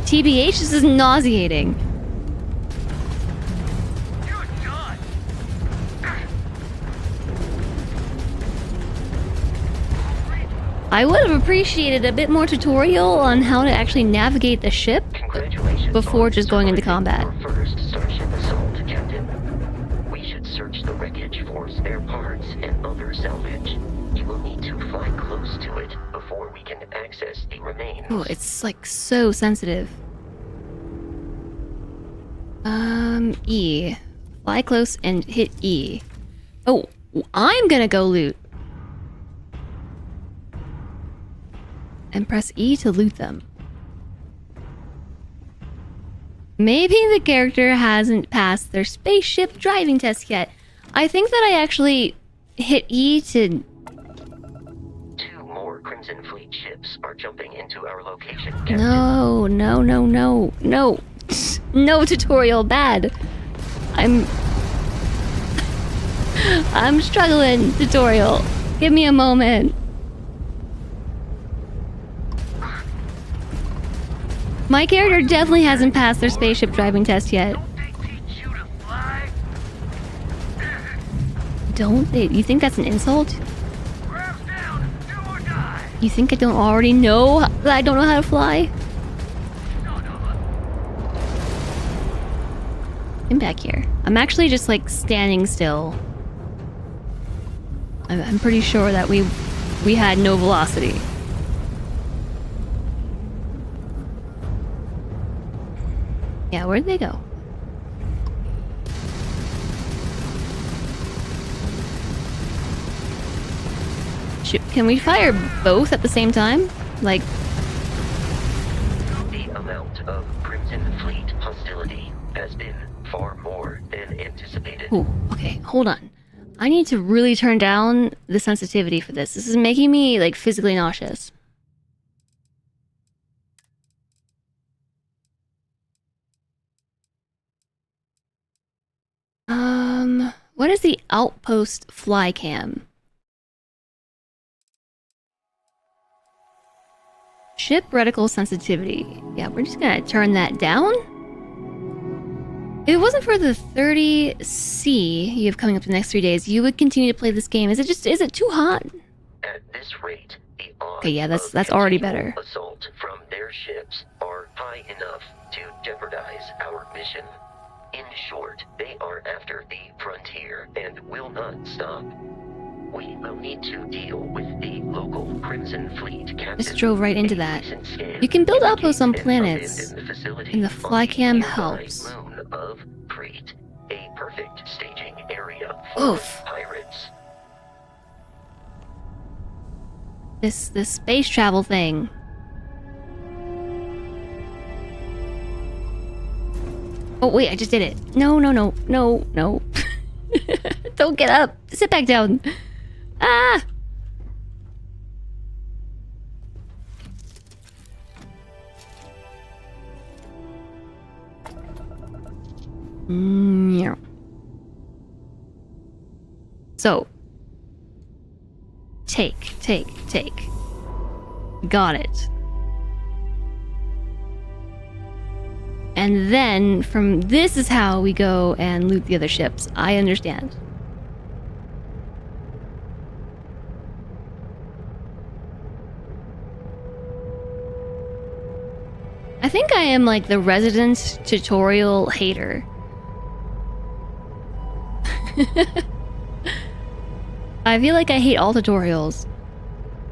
TBH, this is nauseating. I would have appreciated a bit more tutorial on how to actually navigate the ship before just going into combat. First starship assault, Captain. We should search the wreckage for spare parts and other salvage. You will need to fly close to it before we can access the remains. Oh, it's like so sensitive. E. Fly close and hit E. Oh, I'm gonna go loot. And press E to loot them. Maybe the character hasn't passed their spaceship driving test yet. I think that I actually hit E to... 2 more Crimson Fleet ships are jumping into our location, Captain. No. No tutorial, bad. I'm struggling, tutorial. Give me a moment. My character definitely hasn't passed their spaceship driving test yet. Don't they? You think that's an insult? You think I don't already know that I don't know how to fly? I'm back here. I'm actually just like standing still. I'm pretty sure that we had no velocity. Yeah, where'd they go? Can we fire both at the same time? Like... The amount of Crimson Fleet hostility has been far more than anticipated. Ooh, okay, hold on. I need to really turn down the sensitivity for this. This is making me, like, physically nauseous. What is the outpost fly cam? Ship reticle sensitivity. Yeah, we're just gonna turn that down. If it wasn't for the 30C you have coming up the next 3 days, you would continue to play this game. Is it too hot? At this rate, the odds okay, yeah, that's already better. Assault from their ships are high enough to jeopardize our mission. In short, they are after the frontier and will not stop. We will need to deal with the local Crimson Fleet captain. Just drove right into that. You can build outposts on planets, and the flycam helps. Of Crete, a perfect staging area for Oof. pirates. This space travel thing. Oh wait, I just did it. No. Don't get up. Sit back down. Ah! Yeah. So. Take. Got it. And then, from this is how we go and loot the other ships. I understand. I think I am like the resident tutorial hater. I feel like I hate all tutorials.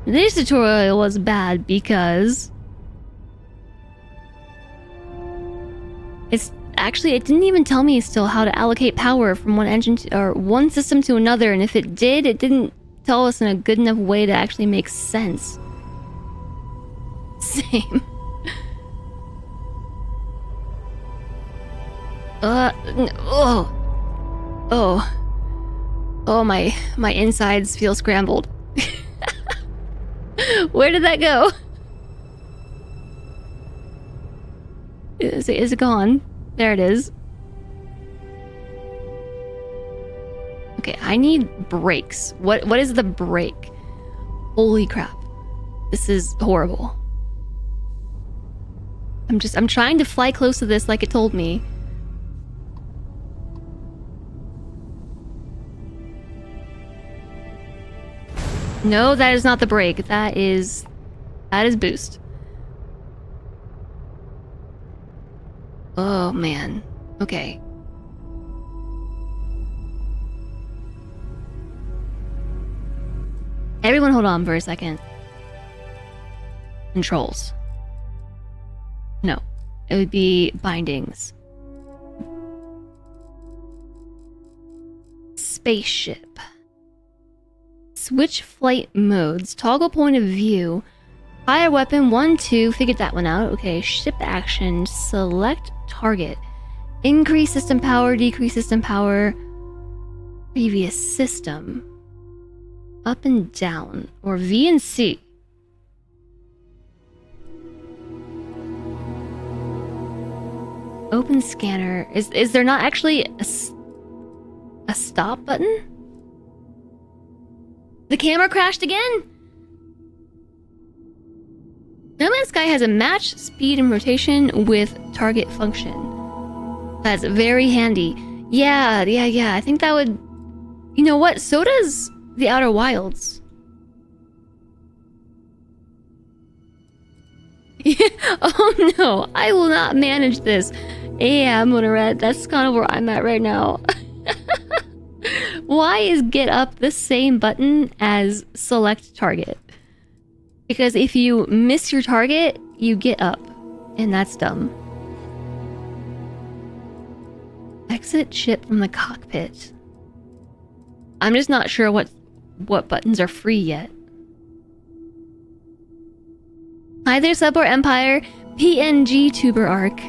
This tutorial was bad because it didn't even tell me still how to allocate power from one engine or one system to another, and if it did, it didn't tell us in a good enough way to actually make sense. Same. Oh, my insides feel scrambled. Where did that go? Is it gone? There it is. Okay, I need brakes. What is the brake? Holy crap. This is horrible. I'm trying to fly close to this like it told me. No, that is not the brake. That is boost. Oh man. Okay. Everyone hold on for a second. Controls. No. It would be bindings. Spaceship. Switch flight modes. Toggle point of view. Fire weapon 1, 2. Figured that one out. Okay. Ship action. Select target. Increase system power. Decrease system power. Previous system. Up and down. Or V and C. Open scanner. Is there not actually a stop button? The camera crashed again? No Man's Sky has a match speed and rotation with target function. That's very handy. Yeah. I think that would... You know what? So does the Outer Wilds. Oh no, I will not manage this. Yeah, I'm gonna read. That's kind of where I'm at right now. Why is get up the same button as select target? Because if you miss your target, you get up. And that's dumb. Exit ship from the cockpit. I'm just not sure what buttons are free yet. Hi there, Subwar Empire. PNG Tuber Arc.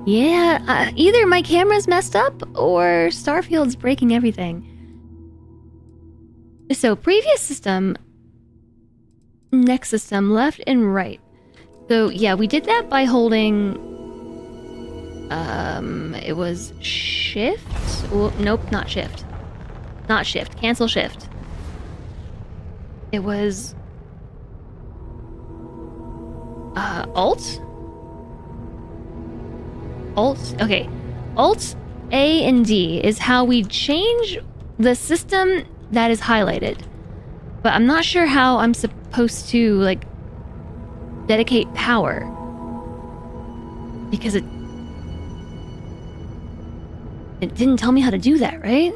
Yeah, either my camera's messed up or Starfield's breaking everything. So, previous system, next system, left and right. So, yeah, we did that by holding... it was shift? Oh, nope, not shift. Not shift. Cancel shift. It was... Alt? Alt? Okay. Alt, A, and D is how we change the system that is highlighted. But I'm not sure how I'm supposed to, like, dedicate power. Because it didn't tell me how to do that, right?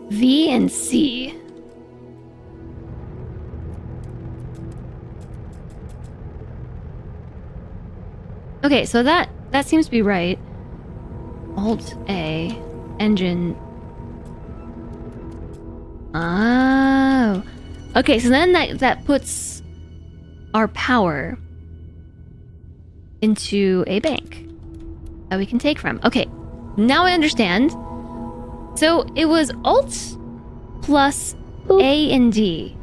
V and C. Okay, so that seems to be right. Alt A, engine. Oh. Okay, so then that puts our power into a bank that we can take from. Okay, now I understand. So it was Alt plus A and D.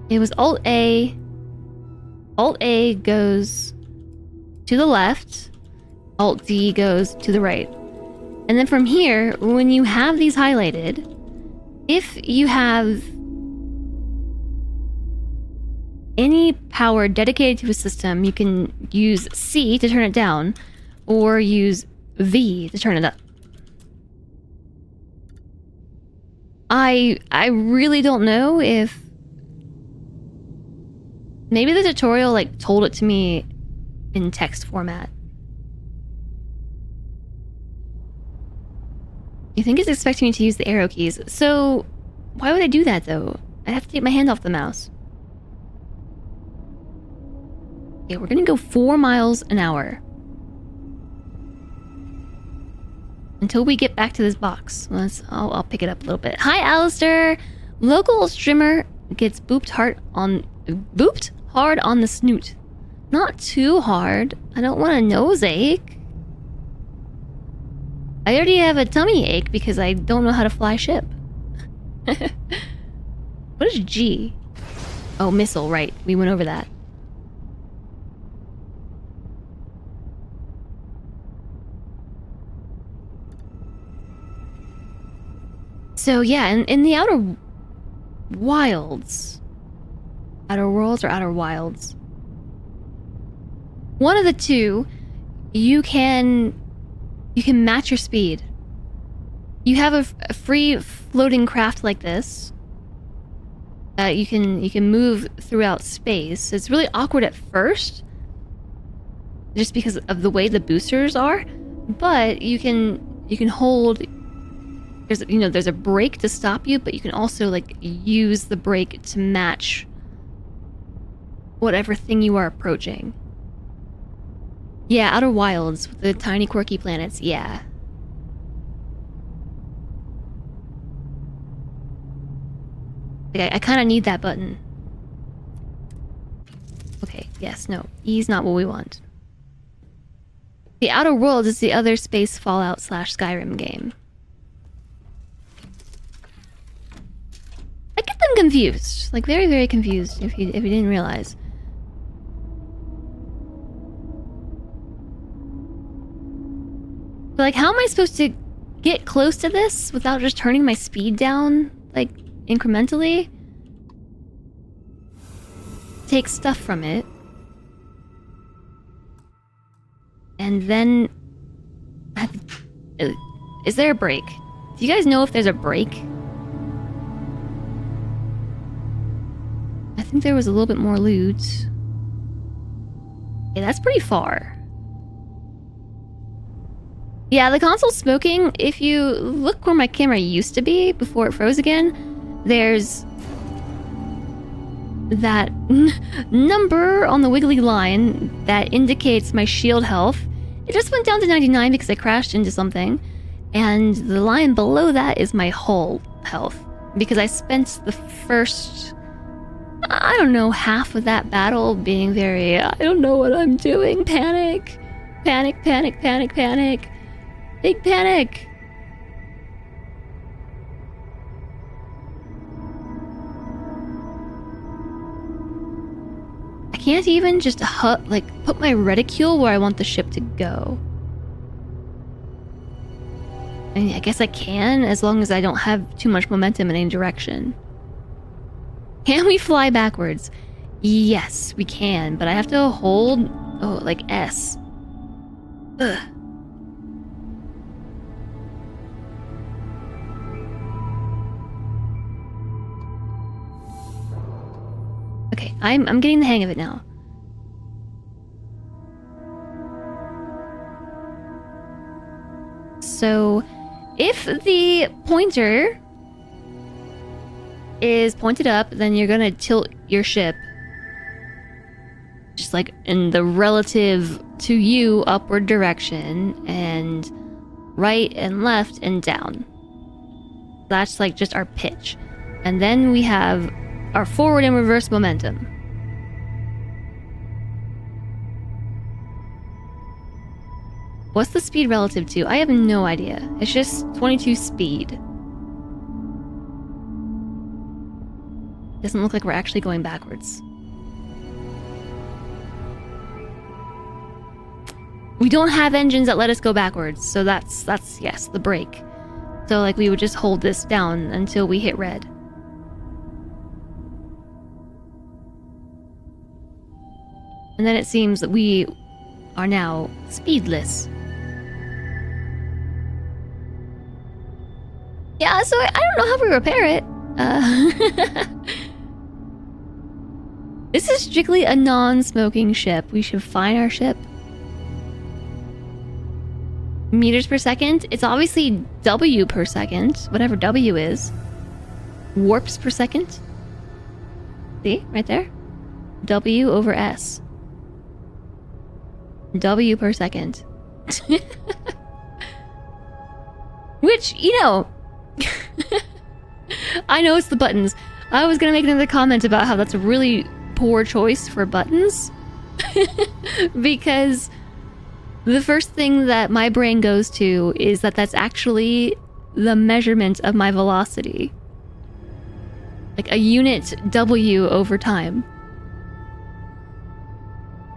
It was Alt A. Alt A goes to the left. Alt D goes to the right. And then from here, when you have these highlighted, if you have any power dedicated to a system, you can use C to turn it down, or use V to turn it up. I really don't know if... Maybe the tutorial, like, told it to me in text format. You think it's expecting me to use the arrow keys. So, why would I do that, though? I'd have to take my hand off the mouse. Okay, we're gonna go 4 miles an hour. Until we get back to this box. I'll pick it up a little bit. Hi, Alistair! Local streamer gets booped hard on the snoot. Not too hard. I don't want a nose ache. I already have a tummy ache because I don't know how to fly ship. What is G? Oh, missile, right. We went over that. So yeah, in the Outer Wilds... Outer Worlds or Outer Wilds? One of the two, you can match your speed. You have a free floating craft like this that you can move throughout space. It's really awkward at first, just because of the way the boosters are, but you can hold. There's a brake to stop you, but you can also like use the brake to match whatever thing you are approaching. Yeah, Outer Wilds with the tiny quirky planets. Yeah. I kind of need that button. Okay, yes, no. E's not what we want. The Outer Worlds is the other space Fallout / Skyrim game. I get them confused. Like, very, very confused, if you didn't realize. But, like, how am I supposed to get close to this without just turning my speed down, like, incrementally? Take stuff from it. And then... Is there a break? Do you guys know if there's a break? I think there was a little bit more loot. Yeah, that's pretty far. Yeah, the console's smoking. If you look where my camera used to be before it froze again, there's that number on the wiggly line that indicates my shield health. It just went down to 99 because I crashed into something. And the line below that is my hull health. Because I spent the first, I don't know, half of that battle being very, I don't know what I'm doing. Panic. Panic, panic, panic, panic. Big panic. I can't even just put my reticule where I want the ship to go. I mean, I guess I can, as long as I don't have too much momentum in any direction. Can we fly backwards? Yes, we can, but I have to hold, like S. Ugh. Okay, I'm getting the hang of it now. So, if the pointer is pointed up, then you're gonna tilt your ship just like in the relative to you upward direction, and right and left and down. That's like just our pitch. And then we have our forward and reverse momentum. What's the speed relative to? I have no idea. It's just 22 speed. Doesn't look like we're actually going backwards. We don't have engines that let us go backwards, so that's yes, the brake. So like we would just hold this down until we hit red. And then it seems that we are now speedless. Yeah, so I don't know how we repair it. This is strictly a non-smoking ship. We should find our ship. Meters per second? It's obviously W per second, whatever W is. Warps per second? See? Right there? W over S. W per second. Which, I know it's the buttons. I was gonna make another comment about how that's a really poor choice for buttons. Because the first thing that my brain goes to is that that's actually the measurement of my velocity. Like a unit W over time.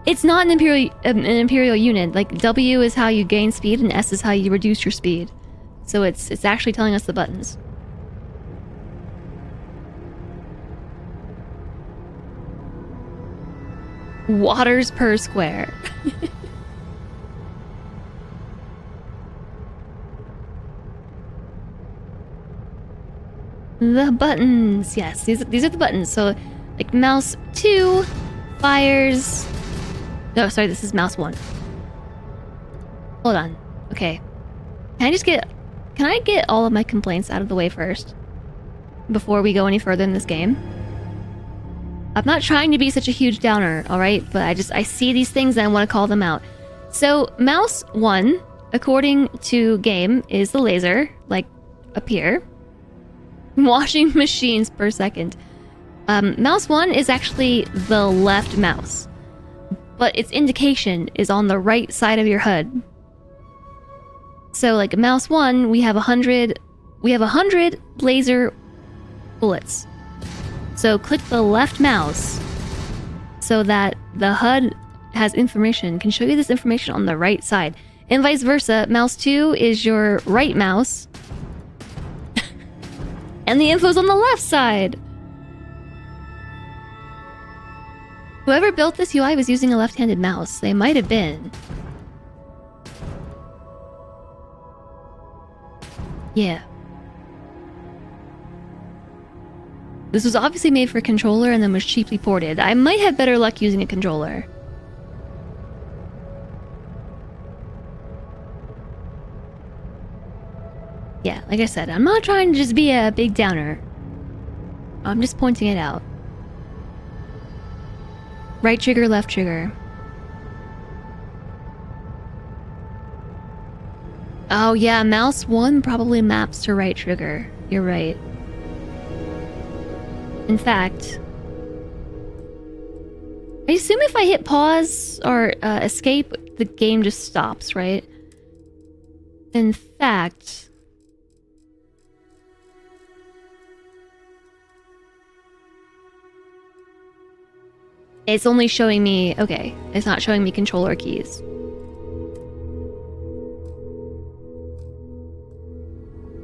It's not an imperial unit. Like W is how you gain speed and S is how you reduce your speed. So it's actually telling us the buttons. Waters per square. The buttons. Yes, these are the buttons. So like mouse 2 fires. No, sorry, this is mouse 1. Hold on. Okay. Can I get all of my complaints out of the way first? Before we go any further in this game? I'm not trying to be such a huge downer, alright? But I see these things and I want to call them out. So, mouse 1, according to game, is the laser, like, up here. Washing machines per second. Mouse 1 is actually the left mouse. But its indication is on the right side of your HUD. So, like, mouse 1, we have 100 laser bullets. So click the left mouse so that the HUD has information, can show you this information on the right side. And vice versa, mouse 2 is your right mouse. And the info's on the left side. Whoever built this UI was using a left-handed mouse. They might have been. Yeah. This was obviously made for a controller and then was cheaply ported. I might have better luck using a controller. Yeah, like I said, I'm not trying to just be a big downer. I'm just pointing it out. Right trigger, left trigger. Oh yeah, mouse 1 probably maps to right trigger. You're right. In fact, I assume if I hit pause or escape, the game just stops, right? In fact... It's only showing me... Okay, it's not showing me controller keys.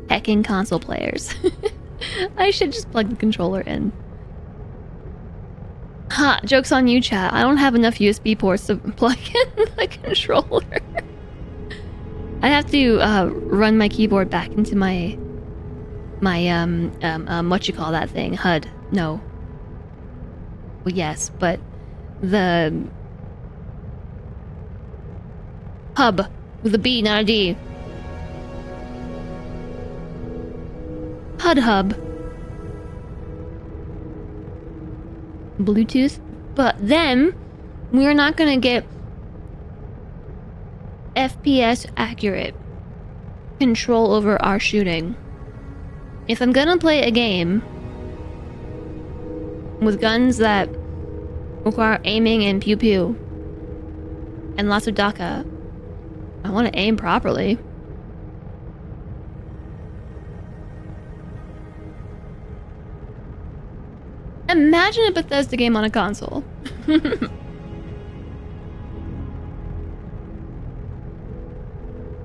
Heckin' console players. I should just plug the controller in. Ha! Joke's on you, chat. I don't have enough USB ports to plug in the controller. I have to run my keyboard back into my what you call that thing? HUD. No. Well, yes, but the hub with a B, not a D. HUD hub. Bluetooth. But then we're not gonna get FPS accurate control over our shooting. If I'm gonna play a game with guns that require aiming and pew pew and lots of DACA, I want to aim properly. Imagine a Bethesda game on a console.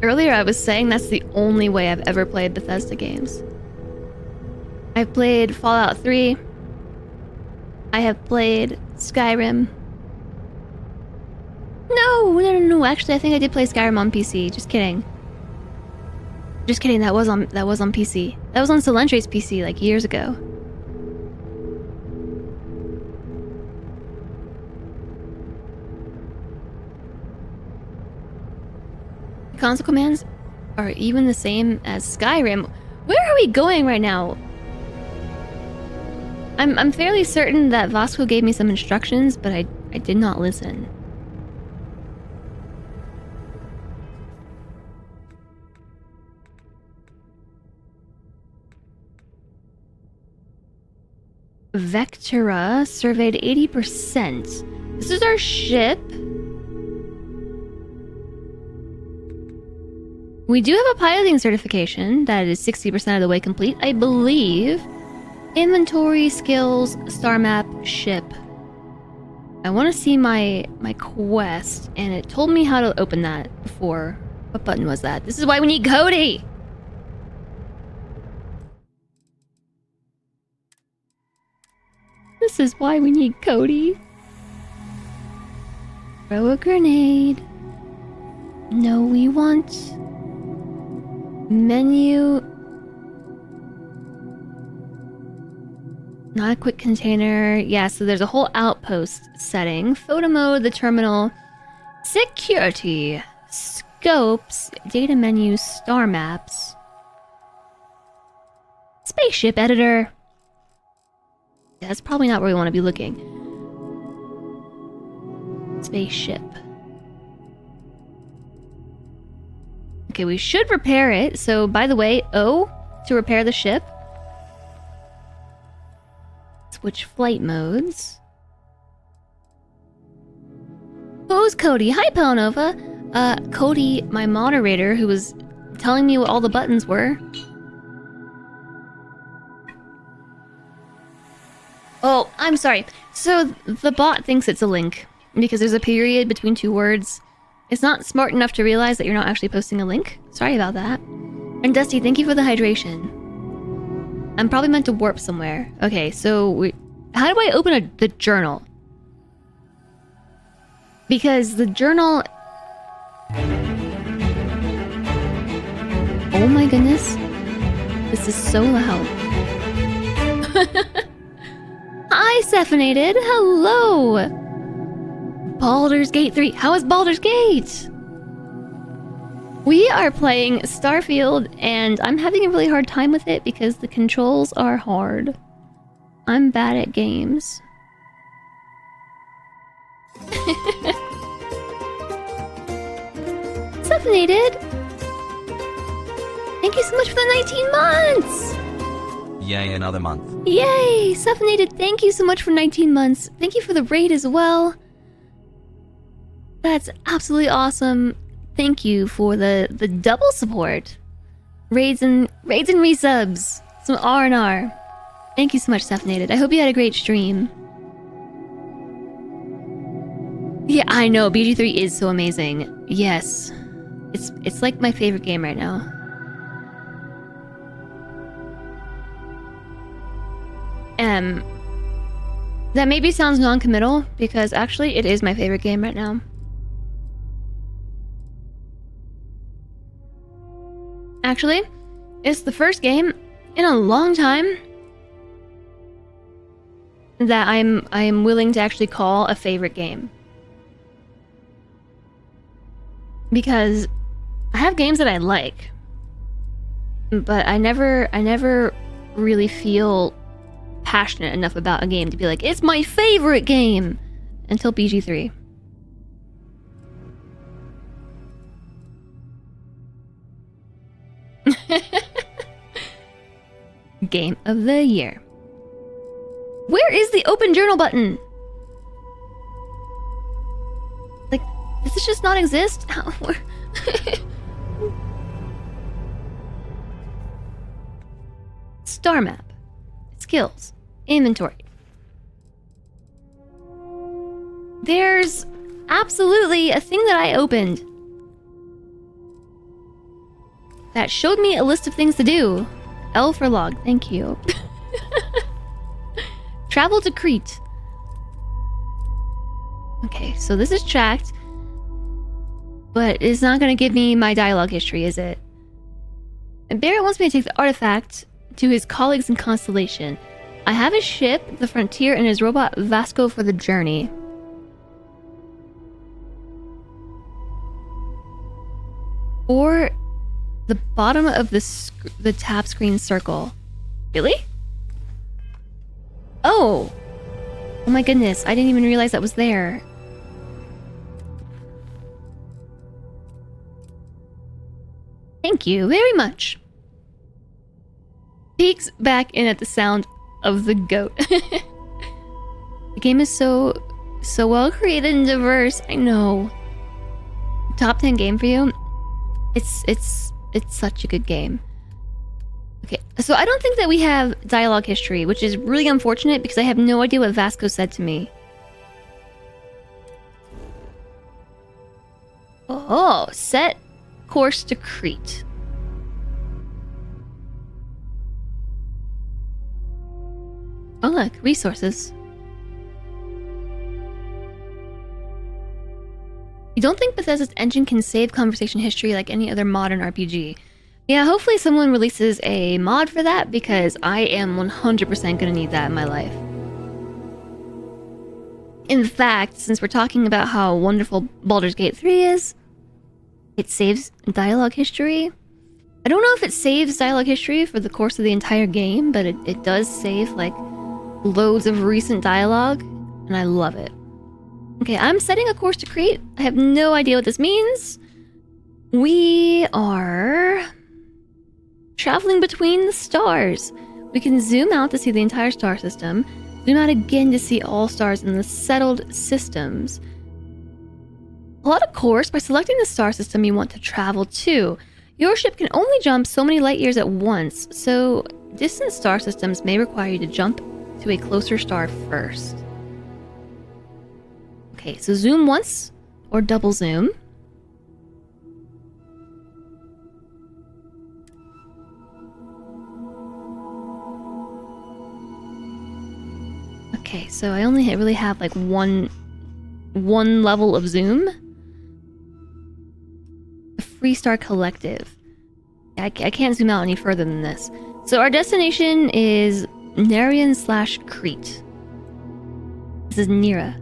Earlier I was saying that's the only way I've ever played Bethesda games. I've played Fallout 3. I have played Skyrim. No. Actually, I think I did play Skyrim on PC. Just kidding. Just kidding. That was on PC. That was on Solentre's PC like years ago. Console commands are even the same as Skyrim. Where are we going right now? I'm fairly certain that Vasco gave me some instructions, but I did not listen. Vectura surveyed 80%. This is our ship. We do have a piloting certification that is 60% of the way complete, I believe. Inventory, skills, star map, ship. I want to see my quest, and it told me how to open that before. What button was that? This is why we need Cody! This is why we need Cody. Throw a grenade. No, we want... Menu... Not a quick container. Yeah, so there's a whole outpost setting. Photo mode, the terminal. Security. Scopes. Data menu. Star maps. Spaceship editor. Yeah, that's probably not where we want to be looking. Spaceship. Okay, we should repair it. So, by the way, O to repair the ship. Switch flight modes. Who's Cody? Hi, Pelnova. Cody, my moderator, who was telling me what all the buttons were. Oh, I'm sorry. So, the bot thinks it's a link, because there's a period between two words. It's not smart enough to realize that you're not actually posting a link. Sorry about that. And Dusty, thank you for the hydration. I'm probably meant to warp somewhere. Okay, so how do I open the journal? Because the journal... Oh my goodness. This is so loud. Hi, Sephinated. Hello. Baldur's Gate 3. How is Baldur's Gate? We are playing Starfield, and I'm having a really hard time with it because the controls are hard. I'm bad at games. Separated! Thank you so much for the 19 months! Yay, another month. Yay! Separated, thank you so much for 19 months. Thank you for the raid as well. That's absolutely awesome. Thank you for the double support. Raids and resubs. Some R&R. Thank you so much, Stephanated. I hope you had a great stream. Yeah, I know. BG3 is so amazing. Yes. It's like my favorite game right now. That maybe sounds non-committal, because actually it is my favorite game right now. Actually, it's the first game in a long time that I'm willing to actually call a favorite game. Because I have games that I like, but I never really feel passionate enough about a game to be like, it's my favorite game, until BG3. Game of the year. Where is the open journal button? Like, does this just not exist? Star map. Skills. Inventory. There's absolutely a thing that I opened that showed me a list of things to do. L for log, thank you. Travel to Crete. Okay, so this is tracked, but it's not gonna give me my dialogue history, is it? And Barrett wants me to take the artifact to his colleagues in Constellation. I have his ship, the Frontier, and his robot Vasco for the journey. Or the bottom of the tap screen circle. Really? Oh! Oh my goodness, I didn't even realize that was there. Thank you very much. Peeks back in at the sound of the goat. The game is so well created and diverse. I know. Top 10 game for you? It's such a good game. Okay, so I don't think that we have dialogue history, which is really unfortunate because I have no idea what Vasco said to me. Oh, set course to Crete. Oh look, resources. You don't think Bethesda's engine can save conversation history like any other modern RPG? Yeah, hopefully someone releases a mod for that because I am 100% gonna need that in my life. In fact, since we're talking about how wonderful Baldur's Gate 3 is, it saves dialogue history. I don't know if it saves dialogue history for the course of the entire game, but it does save, like, loads of recent dialogue, and I love it. Okay, I'm setting a course to Crete. I have no idea what this means. We are traveling between the stars. We can zoom out to see the entire star system, zoom out again to see all stars in the settled systems. Plot a course by selecting the star system you want to travel to. Your ship can only jump so many light years at once, so distant star systems may require you to jump to a closer star first. Okay, so zoom once, or double zoom. Okay, so I only really have like one level of zoom. A Freestar Collective. I can't zoom out any further than this. So our destination is Narian/Crete. This is Nira.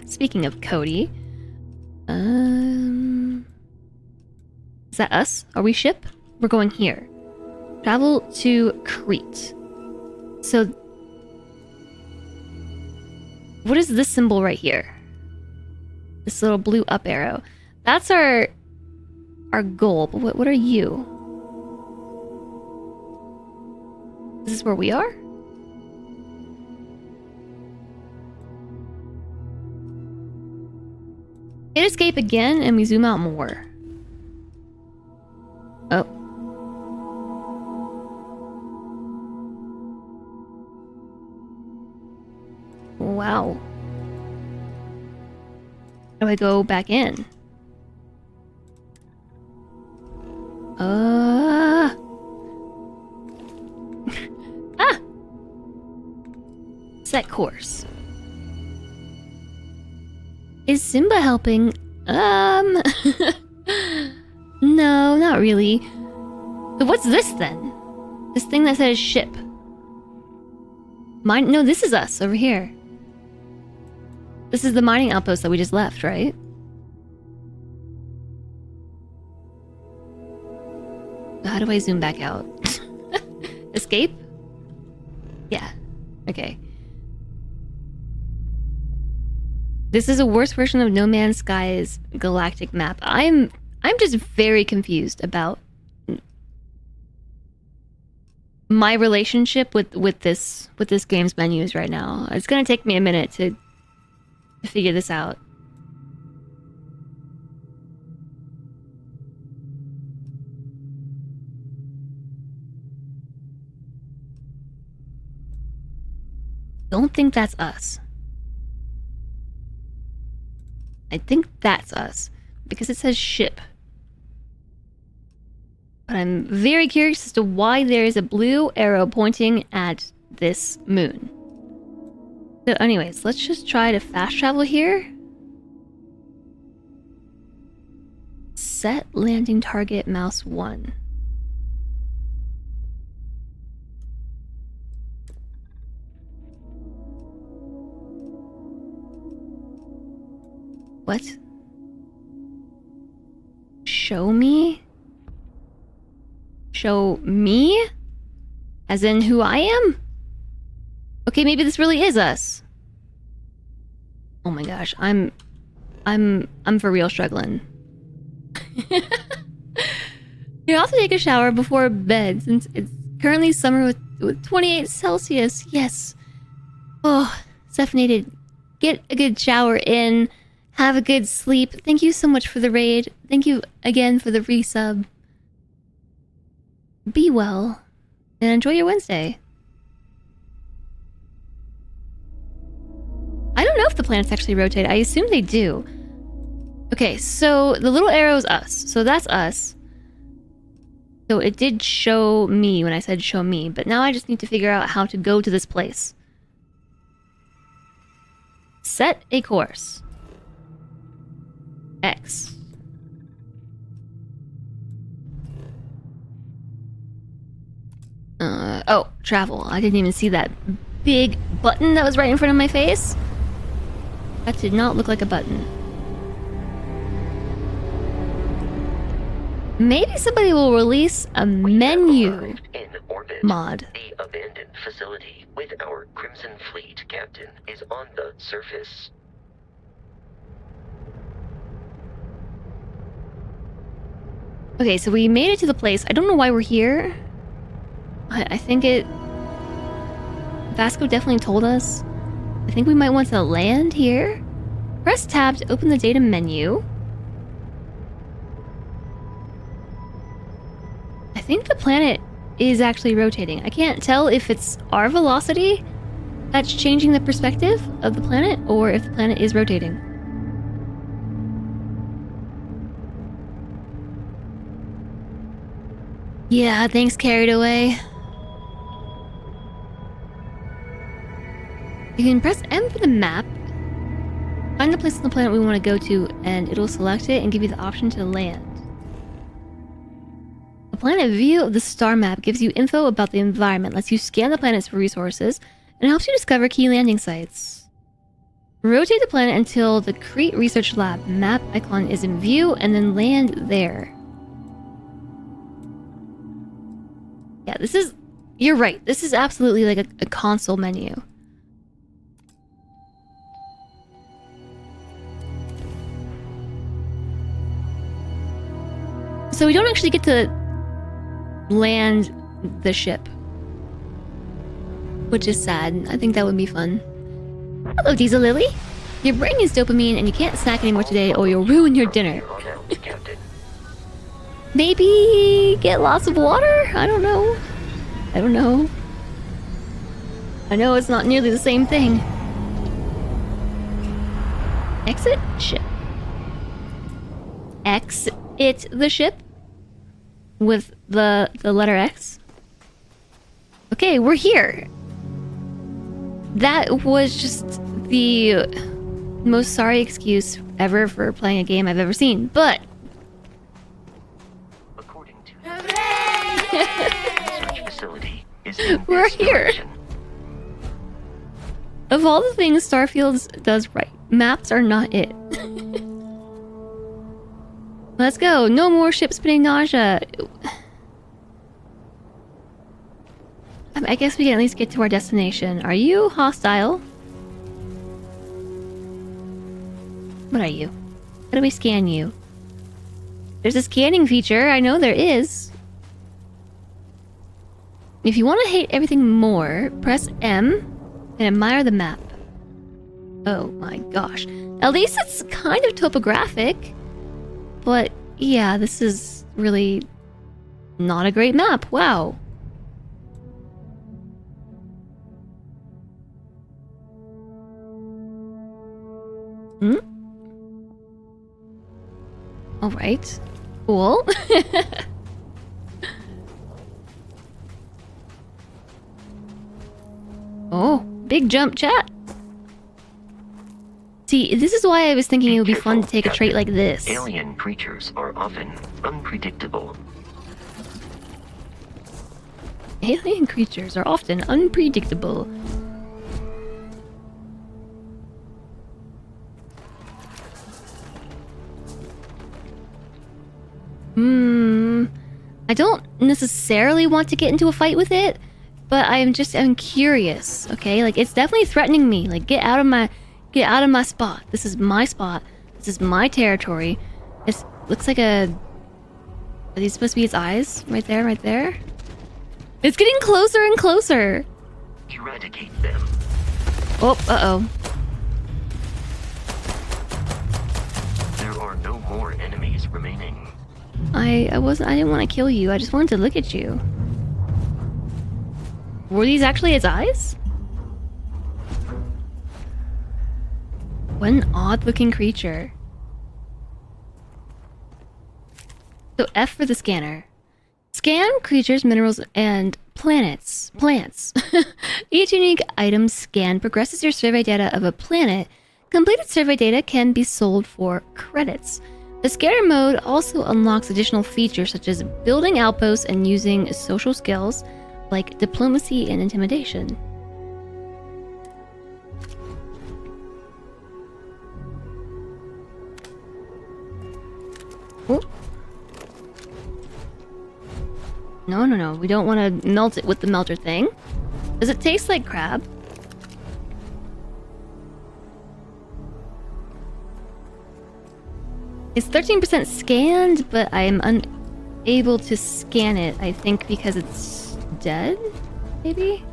Speaking of Cody. Is that us? Are we ship? We're going here. Travel to Crete. So what is this symbol right here? This little blue up arrow. That's our goal, but what are you? Is this where we are? Hit escape again and we zoom out more. Oh. Wow. How do I go back in? Ah! Set course. Is Simba helping? No, not really. So what's this then? This thing that says ship. Mine? No, this is us over here. This is the mining outpost that we just left, right? How do I zoom back out? Escape? Yeah. Okay. This is a worse version of No Man's Sky's galactic map. I'm just very confused about my relationship with this game's menus right now. It's gonna take me a minute to figure this out. Don't think that's us. I think that's us because it says ship. But I'm very curious as to why there is a blue arrow pointing at this moon. So anyways, let's just try to fast travel here. Set landing target mouse 1. What? Show me? Show me? As in who I am? Okay, maybe this really is us. Oh my gosh, I'm for real struggling. You have to take a shower before bed since it's currently summer with 28 Celsius. Yes. Oh, Stephanated. Get a good shower in. Have a good sleep. Thank you so much for the raid. Thank you again for the resub. Be well. And enjoy your Wednesday. I don't know if the planets actually rotate. I assume they do. Okay, so the little arrow is us. So that's us. So it did show me when I said show me, but now I just need to figure out how to go to this place. Set a course. X. Oh, travel. I didn't even see that big button that was right in front of my face. That did not look like a button. Maybe somebody will release a menu in orbit. mod. The abandoned facility with our Crimson Fleet captain is on the surface. Okay, so we made it to the place. I don't know why we're here. I think it... Vasco definitely told us. I think we might want to land here. Press tab to open the data menu. I think the planet is actually rotating. I can't tell if it's our velocity that's changing the perspective of the planet or if the planet is rotating. Yeah, things carried away. You can press M for the map, find the place on the planet we want to go to, and it'll select it and give you the option to land. The planet view of the star map gives you info about the environment, lets you scan the planets for resources, and helps you discover key landing sites. Rotate the planet until the Crete Research Lab map icon is in view, and then land there. Yeah, this is... You're right. This is absolutely like a console menu. So we don't actually get to land the ship, which is sad. I think that would be fun. Hello, Diesel Lily. Your brain is dopamine and you can't snack anymore today or you'll ruin your dinner. Maybe get lots of water? I don't know. I don't know. I know it's not nearly the same thing. Exit ship. Exit the ship with the letter X. Okay, we're here. That was just the most sorry excuse ever for playing a game I've ever seen, but According to the facility is in we're this here. direction. Of all the things Starfield does right, maps are not it. Let's go. No more ship spinning nausea. I guess we can at least get to our destination. Are you hostile? What are you? How do we scan you? There's a scanning feature. I know there is. If you want to hate everything more, press M and admire the map. Oh my gosh. At least it's kind of topographic. But yeah, this is really not a great map. Wow. All right. Cool. Oh, big jump chat. See, this is why I was thinking it would be fun to take a trait like this. Alien creatures are often unpredictable. Alien creatures are often unpredictable. I don't necessarily want to get into a fight with it, but I'm curious, okay? Like, it's definitely threatening me. Like, get out of my spot. This is my spot. This is my territory. It looks like a... Are these supposed to be its eyes? Right there, right there? It's getting closer and closer. Eradicate them. Oh, uh-oh. There are no more enemies remaining. I didn't want to kill you. I just wanted to look at you. Were these actually its eyes? What an odd-looking creature. So F for the scanner. Scan creatures, minerals, and plants. Each unique item scanned progresses your survey data of a planet. Completed survey data can be sold for credits. The scanner mode also unlocks additional features such as building outposts and using social skills like diplomacy and intimidation. Ooh. No. We don't want to melt it with the melter thing. Does it taste like crab? It's 13% scanned, but I am unable to scan it, I think because it's dead? Maybe?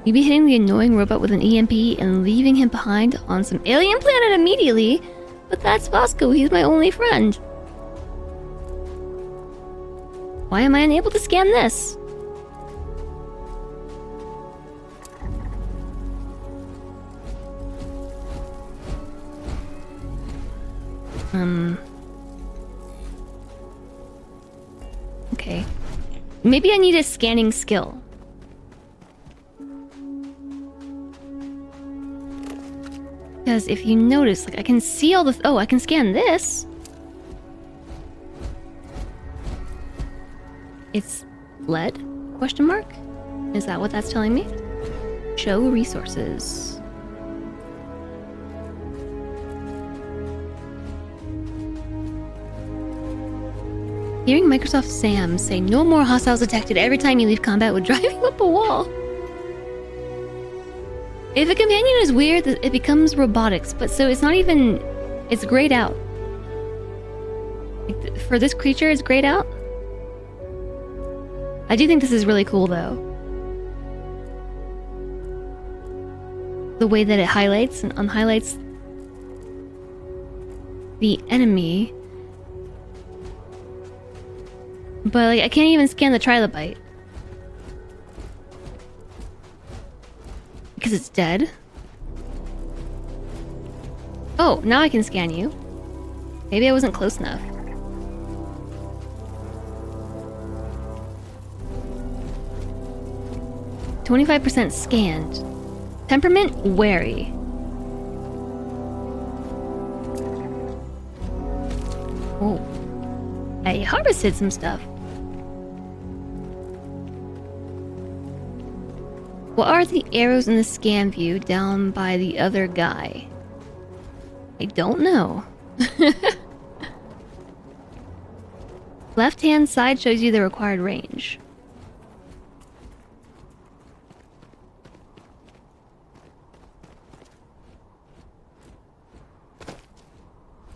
You'd be hitting the annoying robot with an EMP and leaving him behind on some alien planet immediately, but that's Vasco, he's my only friend. Why am I unable to scan this? Okay. Maybe I need a scanning skill. Because if you notice, like, I can see all the... Oh, I can scan this. It's lead? Question mark? Is that what that's telling me? Show resources. Hearing Microsoft Sam say no more hostiles detected every time you leave combat would drive you up a wall. If a companion is weird, it becomes robotics, but so it's not even... It's grayed out. Like, for this creature, it's grayed out? I do think this is really cool, though. The way that it highlights and unhighlights the enemy. But, like, I can't even scan the trilobite. Because it's dead. Oh, now I can scan you. Maybe I wasn't close enough. %, scanned. Temperament, wary. Oh. I harvested some stuff. What are the arrows in the scan view down by the other guy? I don't know. Left-hand side shows you the required range.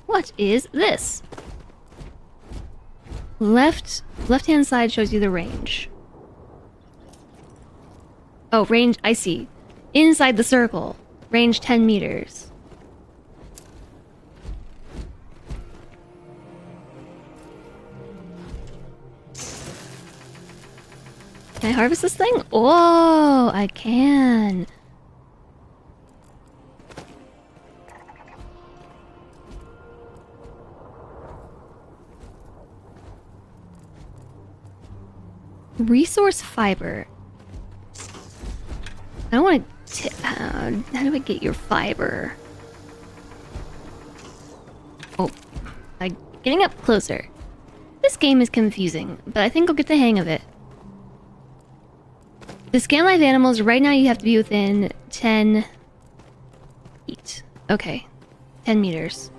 What is this? Left-hand side shows you the range. Oh, range, I see. Inside the circle. Range 10 meters. Can I harvest this thing? Oh, I can. Resource fiber. I don't want to... how do I get your fiber? Oh, I'm getting up closer. This game is confusing, but I think I'll get the hang of it. To scan live animals, right now you have to be within 10 feet. Okay, 10 meters.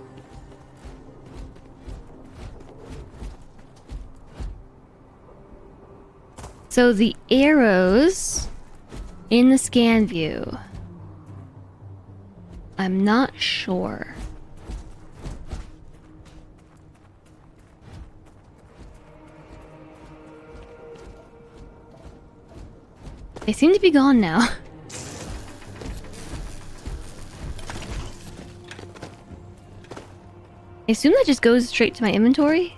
So the arrows in the scan view, I'm not sure. They seem to be gone now. I assume that just goes straight to my inventory?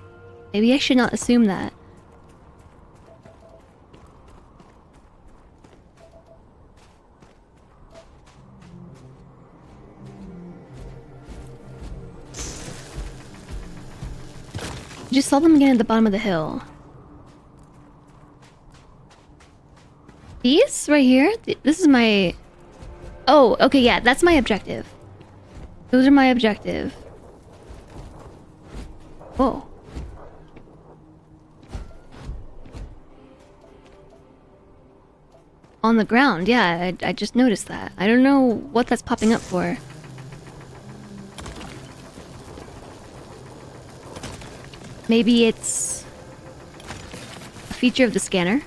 Maybe I should not assume that. Just saw them again at the bottom of the hill. These right here? This is my... Oh, okay, yeah, that's my objective. Those are my objective. Whoa. On the ground, yeah, I just noticed that. I don't know what that's popping up for. Maybe it's a feature of the scanner.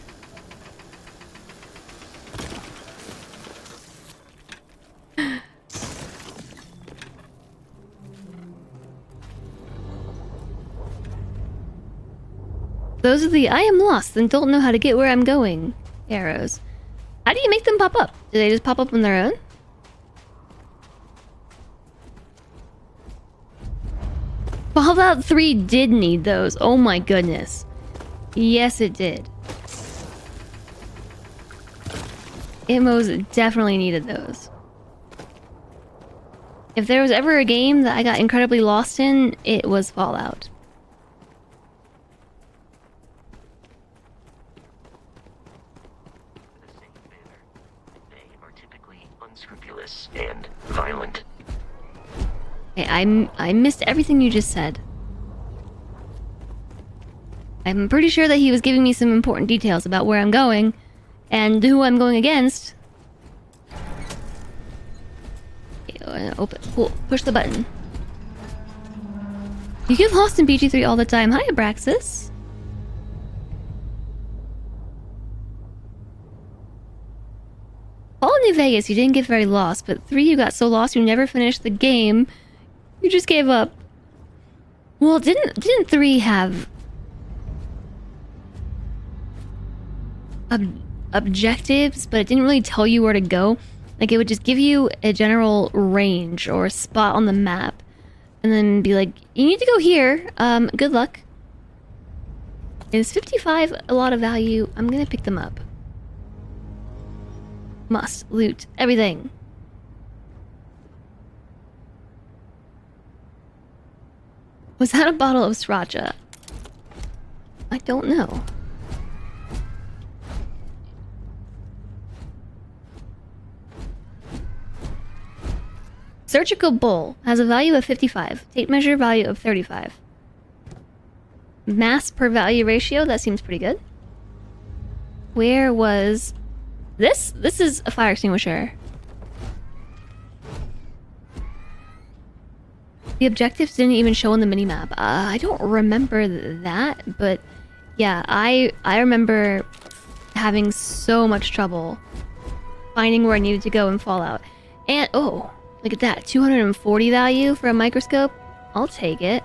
Those are the I am lost and don't know how to get where I'm going arrows. How do you make them pop up? Do they just pop up on their own? Fallout 3 did need those. Oh my goodness. Yes, it did. It most definitely needed those. If there was ever a game that I got incredibly lost in, it was Fallout. They are typically unscrupulous and violent. Okay, I missed everything you just said. I'm pretty sure that he was giving me some important details about where I'm going and who I'm going against. Okay, push the button. You get lost in BG3 all the time. Hi, Abraxas. Fallout New Vegas, you didn't get very lost, but 3 you got so lost you never finished the game. You just gave up. Well, didn't 3 have objectives, but it didn't really tell you where to go? Like, it would just give you a general range or a spot on the map, and then be like, you need to go here. Good luck. Is 55 a lot of value? I'm gonna pick them up. Must loot everything. Was that a bottle of sriracha? I don't know. Surgical bowl has a value of 55. Tape measure value of 35. Mass per value ratio, that seems pretty good. Where was this? This is a fire extinguisher. The objectives didn't even show on the minimap. I don't remember that, but yeah, I remember having so much trouble finding where I needed to go in Fallout. And oh, look at that, 240 value for a microscope. I'll take it.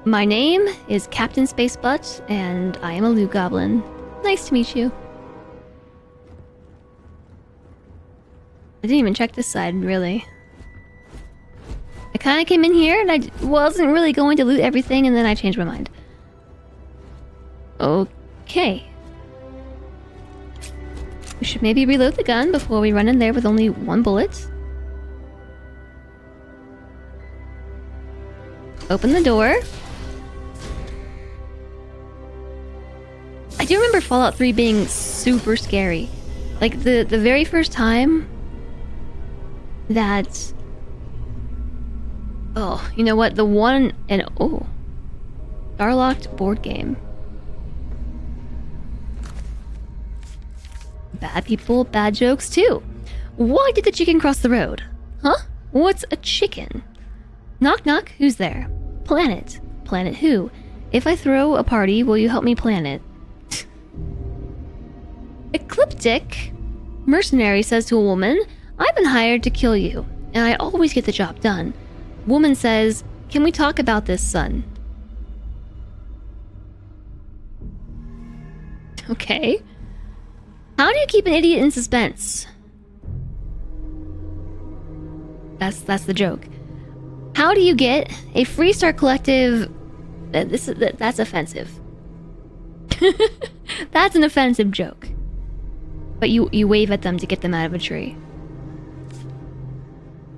My name is Captain Spacebutt, and I am a loot goblin. Nice to meet you. I didn't even check this side, really. I kind of came in here, and I wasn't really going to loot everything, and then I changed my mind. Okay. We should maybe reload the gun before we run in there with only 1 bullet. Open the door. I do remember Fallout 3 being super scary. Like, the very first time that... Oh, you know what? The one and... Oh. Starlocked board game. Bad people, bad jokes too. Why did the chicken cross the road? Huh? What's a chicken? Knock knock, who's there? Planet. Planet who? If I throw a party, will you help me plan it? Ecliptic mercenary says to a woman, I've been hired to kill you, and I always get the job done. Woman says, can we talk about this, son? Okay. How do you keep an idiot in suspense? That's the joke. How do you get a Freestar Collective? That's offensive. That's an offensive joke. But you wave at them to get them out of a tree.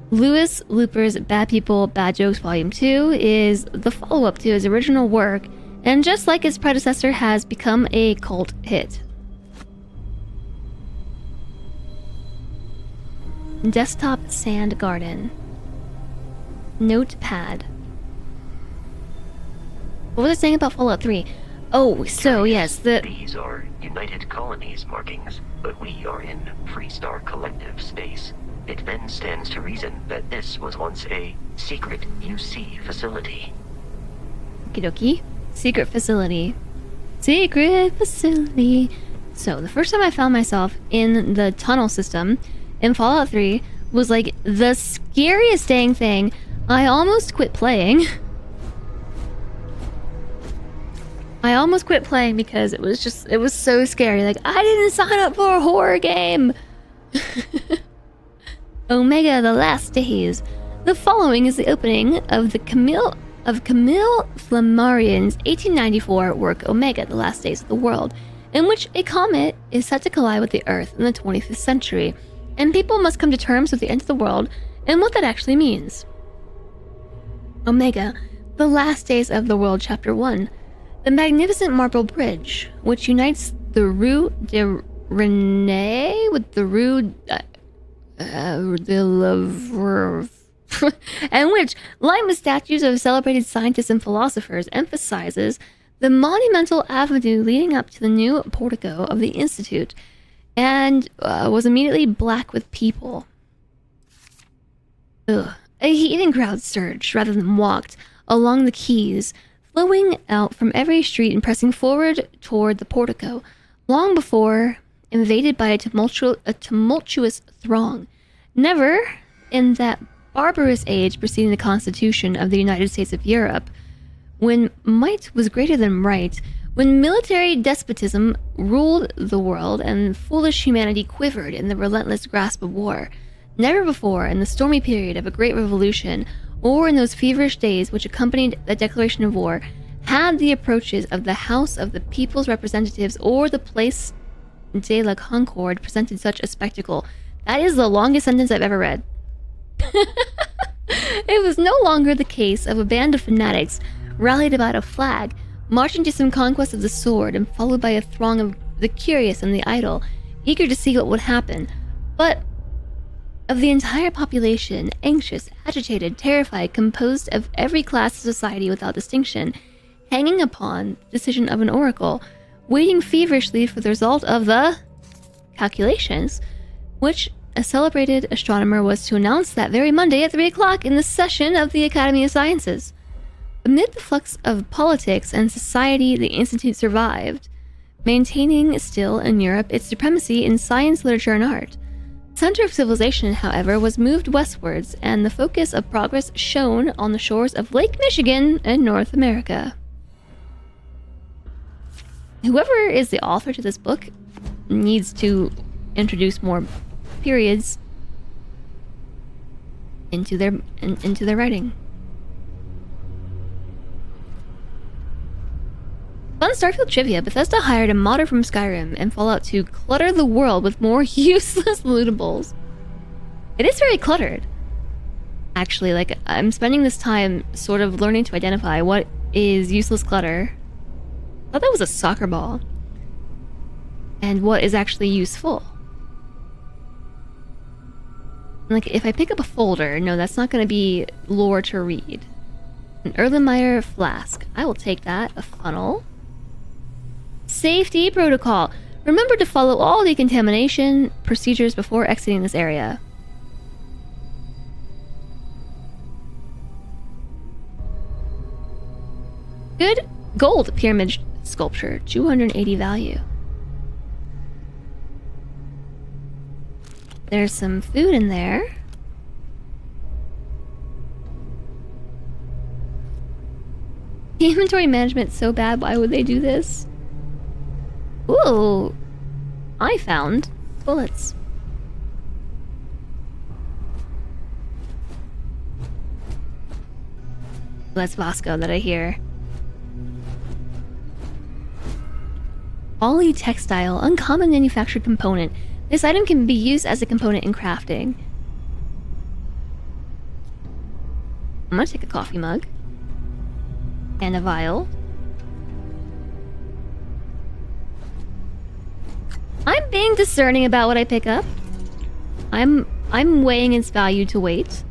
Louis Looper's Bad People, Bad Jokes Volume 2 is the follow-up to his original work, and just like his predecessor, has become a cult hit. Desktop Sand Garden. Notepad. What was I saying about Fallout 3? Oh, so yes, These are United Colonies markings, but we are in Freestar Collective space. It then stands to reason that this was once a secret UC facility. Okie dokie. Secret facility. Secret facility. So, the first time I found myself in the tunnel system in Fallout 3 was like the scariest dang thing. I almost quit playing. I almost quit playing because it was so scary. Like, I didn't sign up for a horror game. Omega: The Last Days. The following is the opening of Camille Flammarion's 1894 work Omega: The Last Days of the World, in which a comet is set to collide with the Earth in the 25th century, and people must come to terms with the end of the world and what that actually means. Omega: The Last Days of the World, Chapter 1. The magnificent marble bridge, which unites the Rue de Rennes with the Rue de Louvre, and which, lined with statues of celebrated scientists and philosophers, emphasizes the monumental avenue leading up to the new portico of the Institute, and was immediately black with people. Ugh. A heaving crowd surged, rather than walked, along the quays, flowing out from every street and pressing forward toward the portico, long before invaded by a tumultuous throng. Never, in that barbarous age preceding the Constitution of the United States of Europe, when might was greater than right, when military despotism ruled the world and foolish humanity quivered in the relentless grasp of war, never before, in the stormy period of a great revolution, or in those feverish days which accompanied the declaration of war, had the approaches of the House of the People's Representatives or the Place de la Concorde presented such a spectacle. That is the longest sentence I've ever read. It was no longer the case of a band of fanatics rallied about a flag, marching to some conquest of the sword, and followed by a throng of the curious and the idle, eager to see what would happen, but of the entire population, anxious, agitated, terrified, composed of every class of society without distinction, hanging upon the decision of an oracle, waiting feverishly for the result of the calculations, which a celebrated astronomer was to announce that very Monday at 3 o'clock in the session of the Academy of Sciences. Amid the flux of politics and society, the Institute survived, maintaining still in Europe its supremacy in science, literature, and art. The center of civilization, however, was moved westwards, and the focus of progress shone on the shores of Lake Michigan and North America. Whoever is the author to this book needs to introduce more periods into their writing. Fun Starfield trivia: Bethesda hired a modder from Skyrim and Fallout to clutter the world with more useless lootables. It is very cluttered. Actually, like, I'm spending this time sort of learning to identify what is useless clutter. I thought that was a soccer ball. And what is actually useful. Like, if I pick up a folder, no, that's not going to be lore to read. An Erlenmeyer flask. I will take that. A funnel. Safety protocol. Remember to follow all decontamination procedures before exiting this area. Good gold pyramid sculpture. 280 value. There's some food in there. The inventory management's so bad, why would they do this? Ooh, I found bullets. That's Vasco that I hear. Poly textile, uncommon manufactured component. This item can be used as a component in crafting. I'm gonna take a coffee mug. And a vial. I'm being discerning about what I pick up. I'm weighing its value to weight.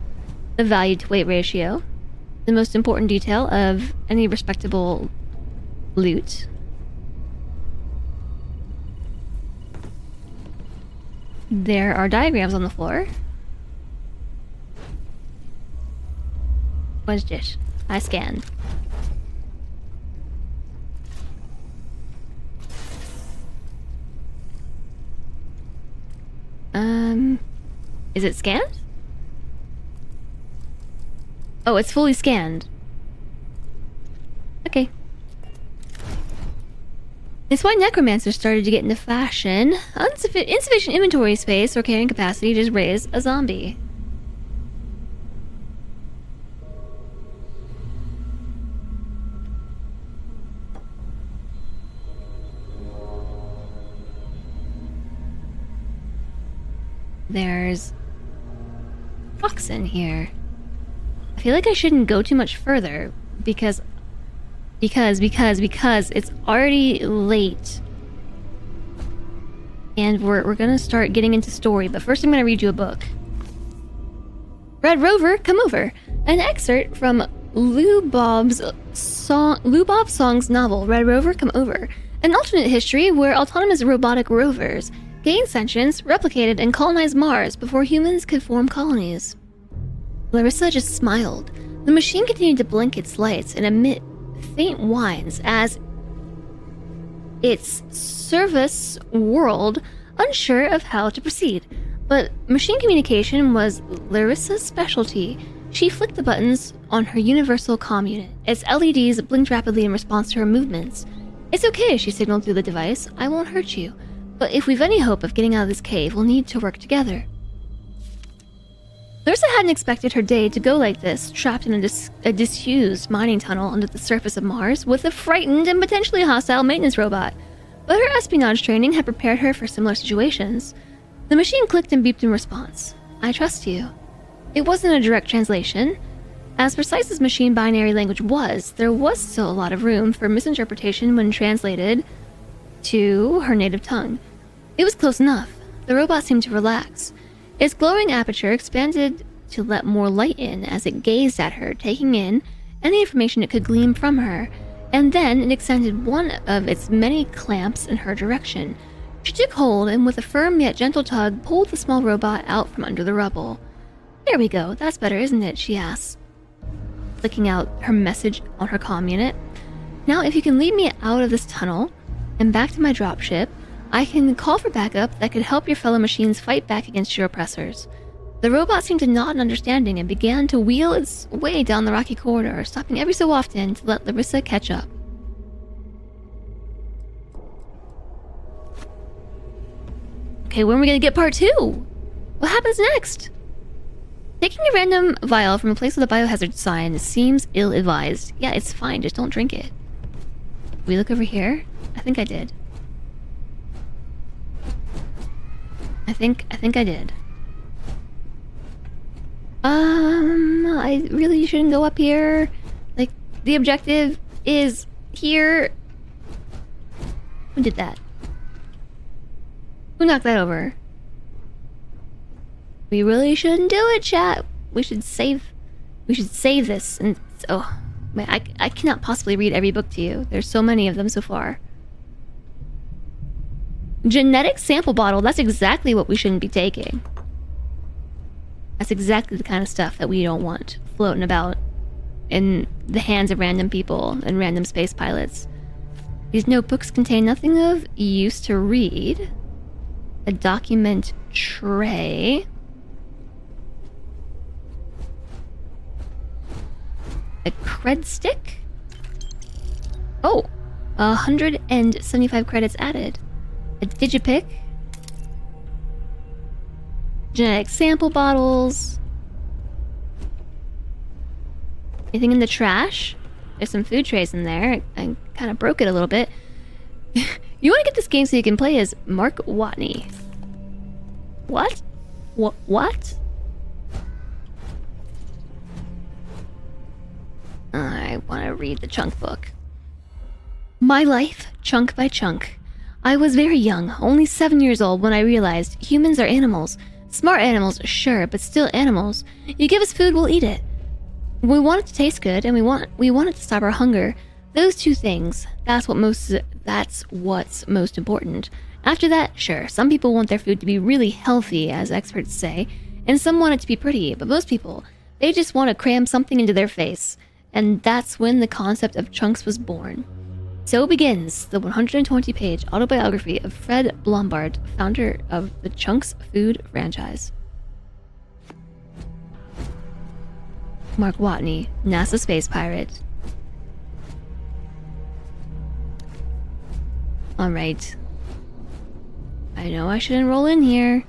The value to weight ratio. The most important detail of any respectable loot. There are diagrams on the floor. What is this? I scanned. Is it scanned? Oh, it's fully scanned. Okay. It's why necromancers started to get into fashion. Insufficient inventory space or carrying capacity to just raise a zombie. There's rocks in here. I feel like I shouldn't go too much further because it's already late. And we're gonna start getting into story, but first I'm gonna read you a book. Red Rover, come over. An excerpt from Lou Bob Song's novel, Red Rover, come over. An alternate history where autonomous robotic rovers gained sentience, replicated, and colonized Mars before humans could form colonies. Larissa just smiled. The machine continued to blink its lights and emit faint whines as its service whirled, unsure of how to proceed. But machine communication was Larissa's specialty. She flicked the buttons on her universal comm unit. Its LEDs blinked rapidly in response to her movements. It's okay, she signaled through the device. I won't hurt you. But if we've any hope of getting out of this cave, we'll need to work together. Larissa hadn't expected her day to go like this, trapped in a disused mining tunnel under the surface of Mars with a frightened and potentially hostile maintenance robot. But her espionage training had prepared her for similar situations. The machine clicked and beeped in response. I trust you. It wasn't a direct translation. As precise as machine binary language was, there was still a lot of room for misinterpretation when translated to her native tongue. It was close enough. The robot seemed to relax. Its glowing aperture expanded to let more light in as it gazed at her, taking in any information it could glean from her, and then it extended one of its many clamps in her direction. She took hold and with a firm yet gentle tug pulled the small robot out from under the rubble. There we go, that's better, isn't it? She asked, flicking out her message on her comm unit. Now if you can lead me out of this tunnel and back to my dropship, I can call for backup that could help your fellow machines fight back against your oppressors. The robot seemed to nod in understanding and began to wheel its way down the rocky corridor, stopping every so often to let Larissa catch up. Okay, when are we gonna get part 2? What happens next? Taking a random vial from a place with a biohazard sign seems ill-advised. Yeah, it's fine, just don't drink it. We look over here? I think I did. I think I did. I really shouldn't go up here. Like, the objective is here. Who did that? Who knocked that over? We really shouldn't do it, chat. We should save this. And oh, man, I cannot possibly read every book to you. There's so many of them so far. Genetic sample bottle. That's exactly what we shouldn't be taking. That's exactly the kind of stuff that we don't want floating about in the hands of random people and random space pilots. These notebooks contain nothing of use to read. A document tray. A cred stick? Oh, 175 credits added. A digipick. Genetic sample bottles. Anything in the trash? There's some food trays in there. I kind of broke it a little bit. You want to get this game so you can play as Mark Watney. What? What? I want to read the chunk book. My life, chunk by chunk. I was very young, only 7 years old, when I realized humans are animals. Smart animals, sure, but still animals. You give us food, we'll eat it. We want it to taste good, and we want it to stop our hunger. Those two things, that's what's most important. After that, sure, some people want their food to be really healthy, as experts say, and some want it to be pretty, but most people, they just want to cram something into their face. And that's when the concept of chunks was born. So begins the 120-page autobiography of Fred Blomberg, founder of the Chunks Food franchise. Mark Watney, NASA space pirate. Alright. I know I should enroll in here.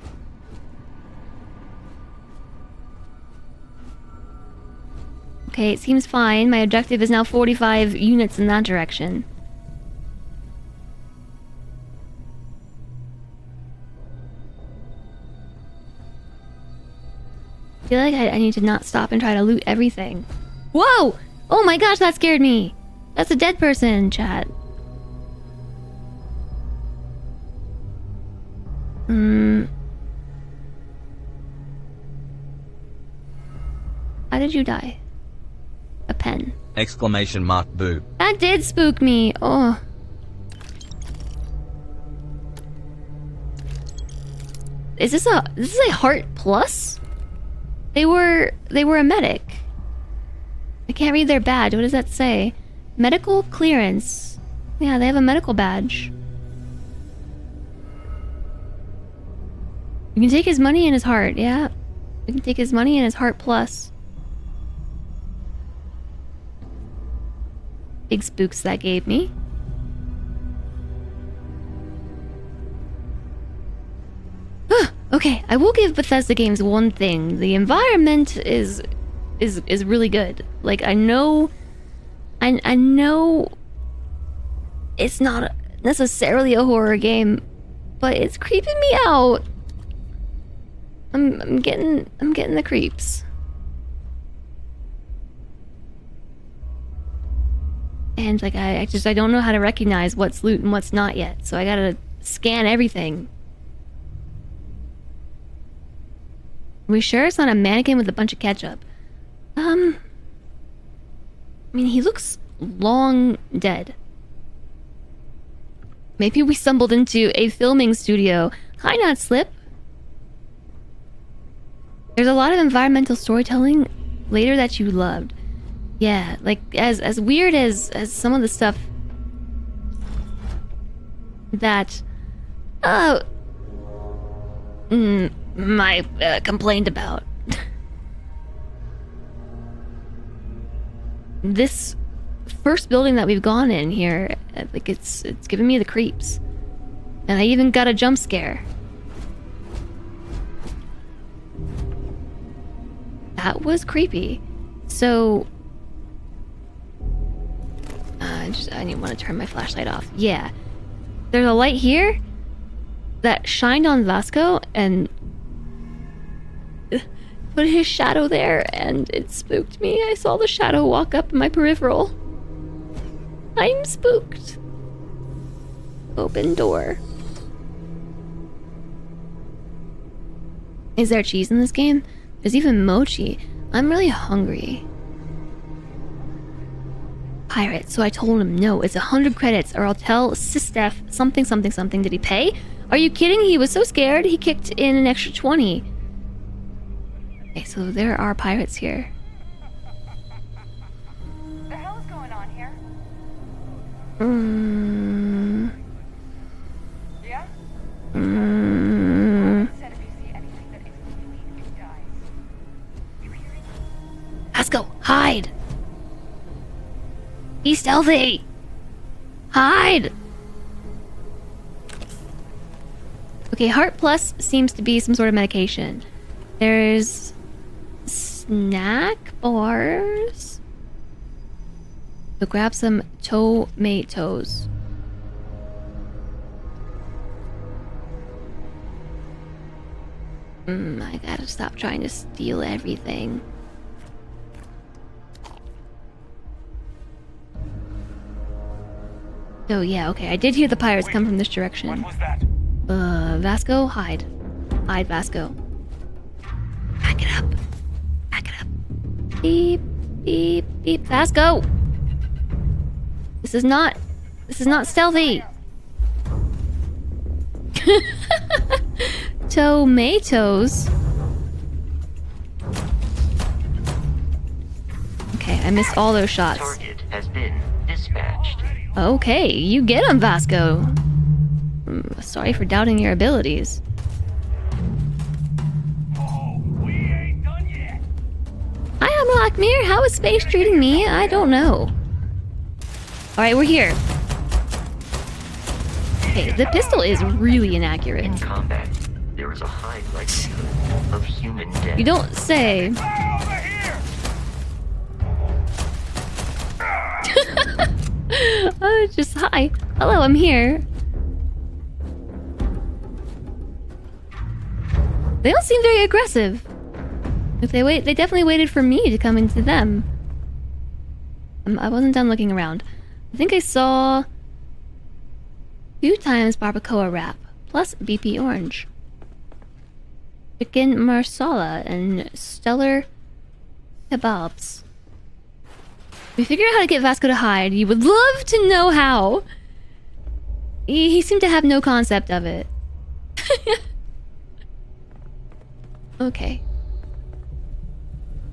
Okay, it seems fine. My objective is now 45 units in that direction. I feel like I need to not stop and try to loot everything. Whoa! Oh my gosh, that scared me! That's a dead person, chat. How did you die? A pen. Exclamation mark boo. That did spook me. Oh. Is this a heart plus? They were a medic. I can't read their badge. What does that say? Medical clearance. Yeah, they have a medical badge. You can take his money and his heart, yeah. You can take his money and his heart plus. Big spooks that gave me. Okay, I will give Bethesda games one thing. The environment is really good. Like, I know it's not necessarily a horror game, but it's creeping me out. I'm getting the creeps. And like I don't know how to recognize what's loot and what's not yet. So I gotta scan everything. Are we sure it's not a mannequin with a bunch of ketchup? I mean, he looks long dead. Maybe we stumbled into a filming studio. Hi, Not Slip. There's a lot of environmental storytelling later that you loved. Yeah, like as weird as some of the stuff that I complained about. This first building that we've gone in here, like it's giving me the creeps. And I even got a jump scare. That was creepy. So I want to turn my flashlight off. Yeah. There's a light here that shined on Vasco and put his shadow there, and it spooked me. I saw the shadow walk up in my peripheral. I'm spooked. Open door. Is there cheese in this game? There's even mochi. I'm really hungry. Pirate, so I told him no, it's 100 credits or I'll tell Sistef something something something. Did he pay? Are you kidding? He was so scared he kicked in an extra 20. Okay, so there are pirates here. The hell is going on here? Yeah? Said if you see anything that isn't clean, it dies. You hearing? Vasco, hide! Be stealthy! Hide! Okay, Heart Plus seems to be some sort of medication. There's snack bars. So grab some tomatoes. I gotta stop trying to steal everything. Oh yeah, okay. I did hear the pirates come from this direction. What was that? Vasco, hide. Hide, Vasco. Back it up. Back it up. Beep, beep, beep. Vasco! This is not stealthy. Tomatoes. Okay, I missed all those shots. Target has been dispatched. Okay, you get him, Vasco. Sorry for doubting your abilities. Oh, we ain't done yet. Hi, I'm Lockmere. How is space treating me? I don't know. Alright, we're here. Okay, the pistol is really inaccurate. In combat, there is a high likelihood of human death. You don't say. Oh, just hi. Hello, I'm here. They don't seem very aggressive. If they definitely waited for me to come into them. I wasn't done looking around. I think I saw 2 times barbacoa wrap plus BP orange, chicken marsala, and stellar kebabs. We figured out how to get Vasco to hide. You would love to know how. He seemed to have no concept of it. Okay.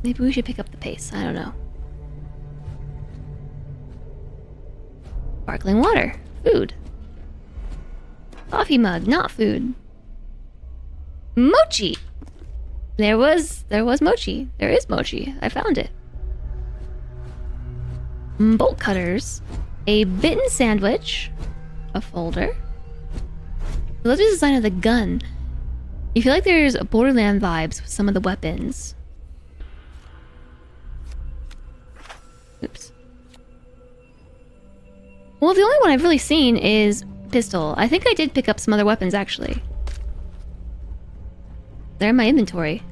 Maybe we should pick up the pace. I don't know. Sparkling water. Food. Coffee mug. Not food. Mochi! There was mochi. There is mochi. I found it. Bolt cutters. A bitten sandwich. A folder. Let's just design of the gun. You feel like there's Borderland vibes with some of the weapons. Oops. Well, the only one I've really seen is pistol. I think I did pick up some other weapons, actually. They're in my inventory.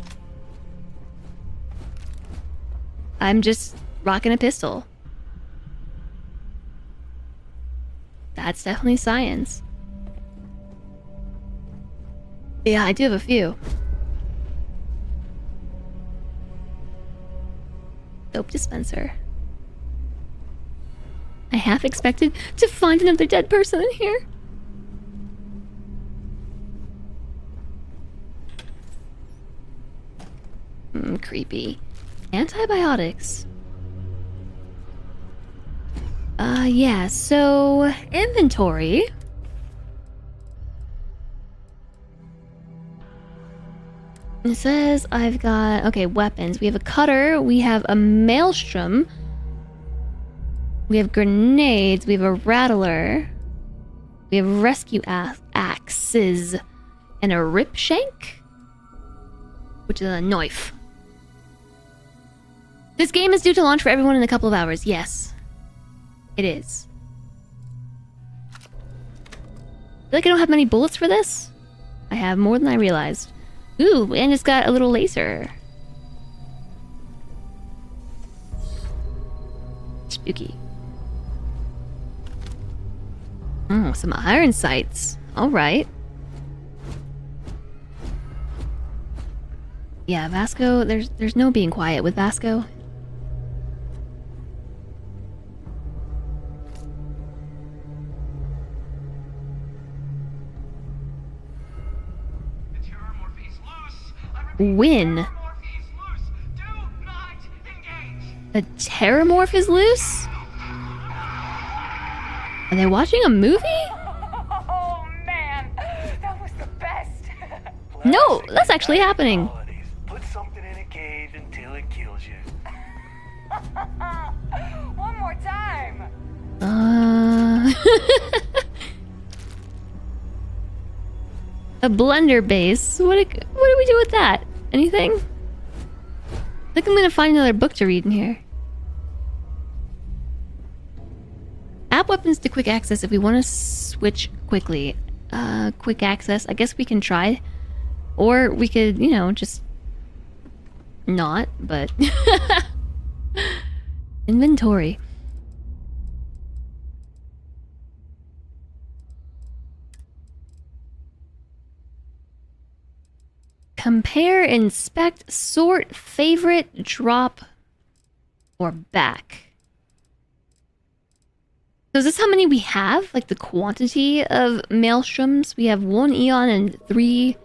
I'm just rocking a pistol. That's definitely science. Yeah, I do have a few. Soap dispenser. I half expected to find another dead person in here. Creepy. Antibiotics. Yeah, so inventory. It says I've got, okay, weapons. We have a cutter, we have a maelstrom, we have grenades, we have a rattler, we have rescue axes, and a rip shank, which is a knife. This game is due to launch for everyone in a couple of hours. Yes, it is. I feel like I don't have many bullets for this. I have more than I realized. Ooh, and it's got a little laser. Spooky. Oh, some iron sights. Alright. Yeah, Vasco, there's no being quiet with Vasco. Win. The Terramorph is loose? Are they watching a movie? Oh man, that was the best. No, that's actually happening. Put something in a cage until it kills you. One more time. A blender base. What do we do with that? Anything? I think I'm gonna find another book to read in here. Tap weapons to quick access if we want to switch quickly. Quick access. I guess we can try. Or we could, you know, just not, but inventory. Compare, inspect, sort, favorite, drop, or back. So is this how many we have? Like the quantity of maelstroms? We have 1 eon and 3.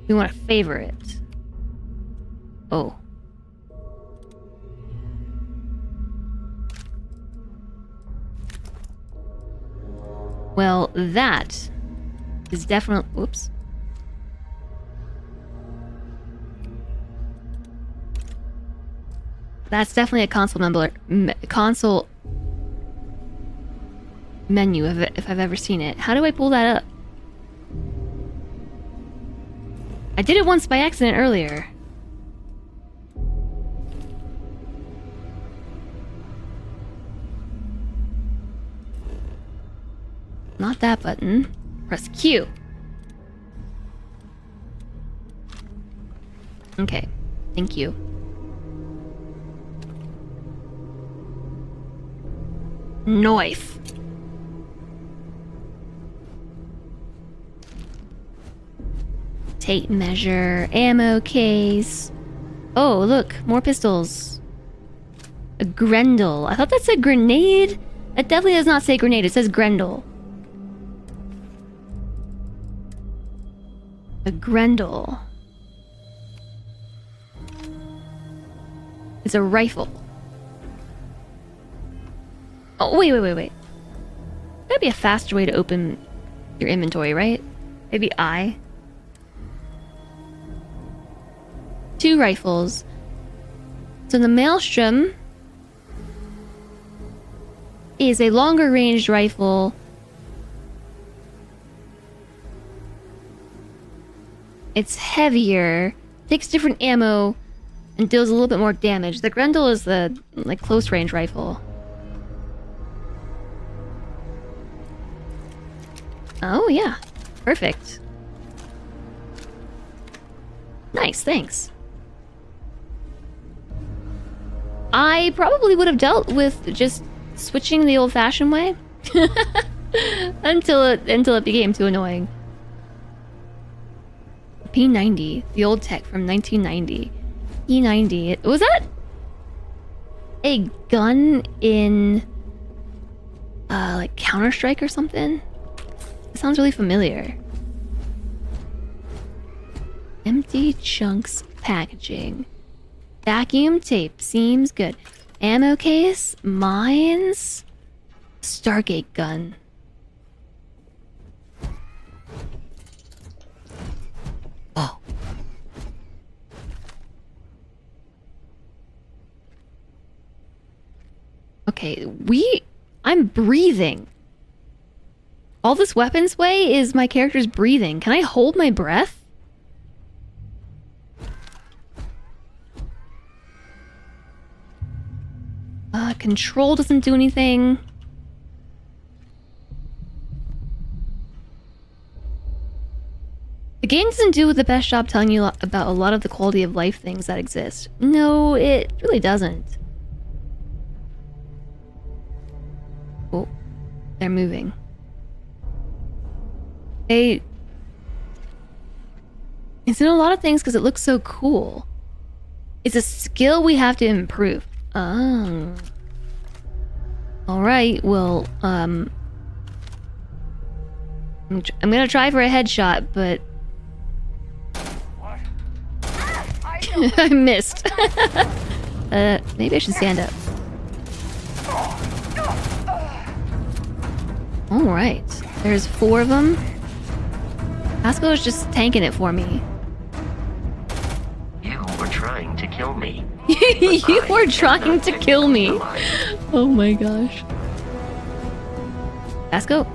We want to favorite. Oh. Well, that is definitely... Whoops. That's definitely a console menu if I've ever seen it. How do I pull that up? I did it once by accident earlier. Not that button. Press Q. Okay. Thank you. Knife. Tape measure, ammo case. Oh, look, more pistols. A Grendel. I thought that said grenade. That definitely does not say grenade. It says Grendel. A Grendel. It's a rifle. Oh, wait. That'd be a faster way to open your inventory, right? Maybe I. 2 rifles. So the Maelstrom is a longer ranged rifle. It's heavier, takes different ammo, and deals a little bit more damage. The Grendel is the like close range rifle. Oh yeah, perfect. Nice, thanks. I probably would have dealt with just switching the old-fashioned way until it became too annoying. P90, the old tech from 1990. P90. Was that a gun in like Counter-Strike or something? It sounds really familiar. Empty chunks packaging. Vacuum tape seems good. Ammo case, mines, Stargate gun. Oh. Okay, I'm breathing. All this weapons way is my character's breathing. Can I hold my breath? Control doesn't do anything. The game doesn't do the best job telling you about a lot of the quality of life things that exist. No, it really doesn't. Oh, they're moving. It's in a lot of things because it looks so cool. It's a skill we have to improve. Oh. Alright, well, I'm gonna try for a headshot, but... I missed. Maybe I should stand up. Alright, there's 4 of them. Pasco is just tanking it for me. You were trying to kill me. You were trying to kill me. Oh my gosh. Pasco,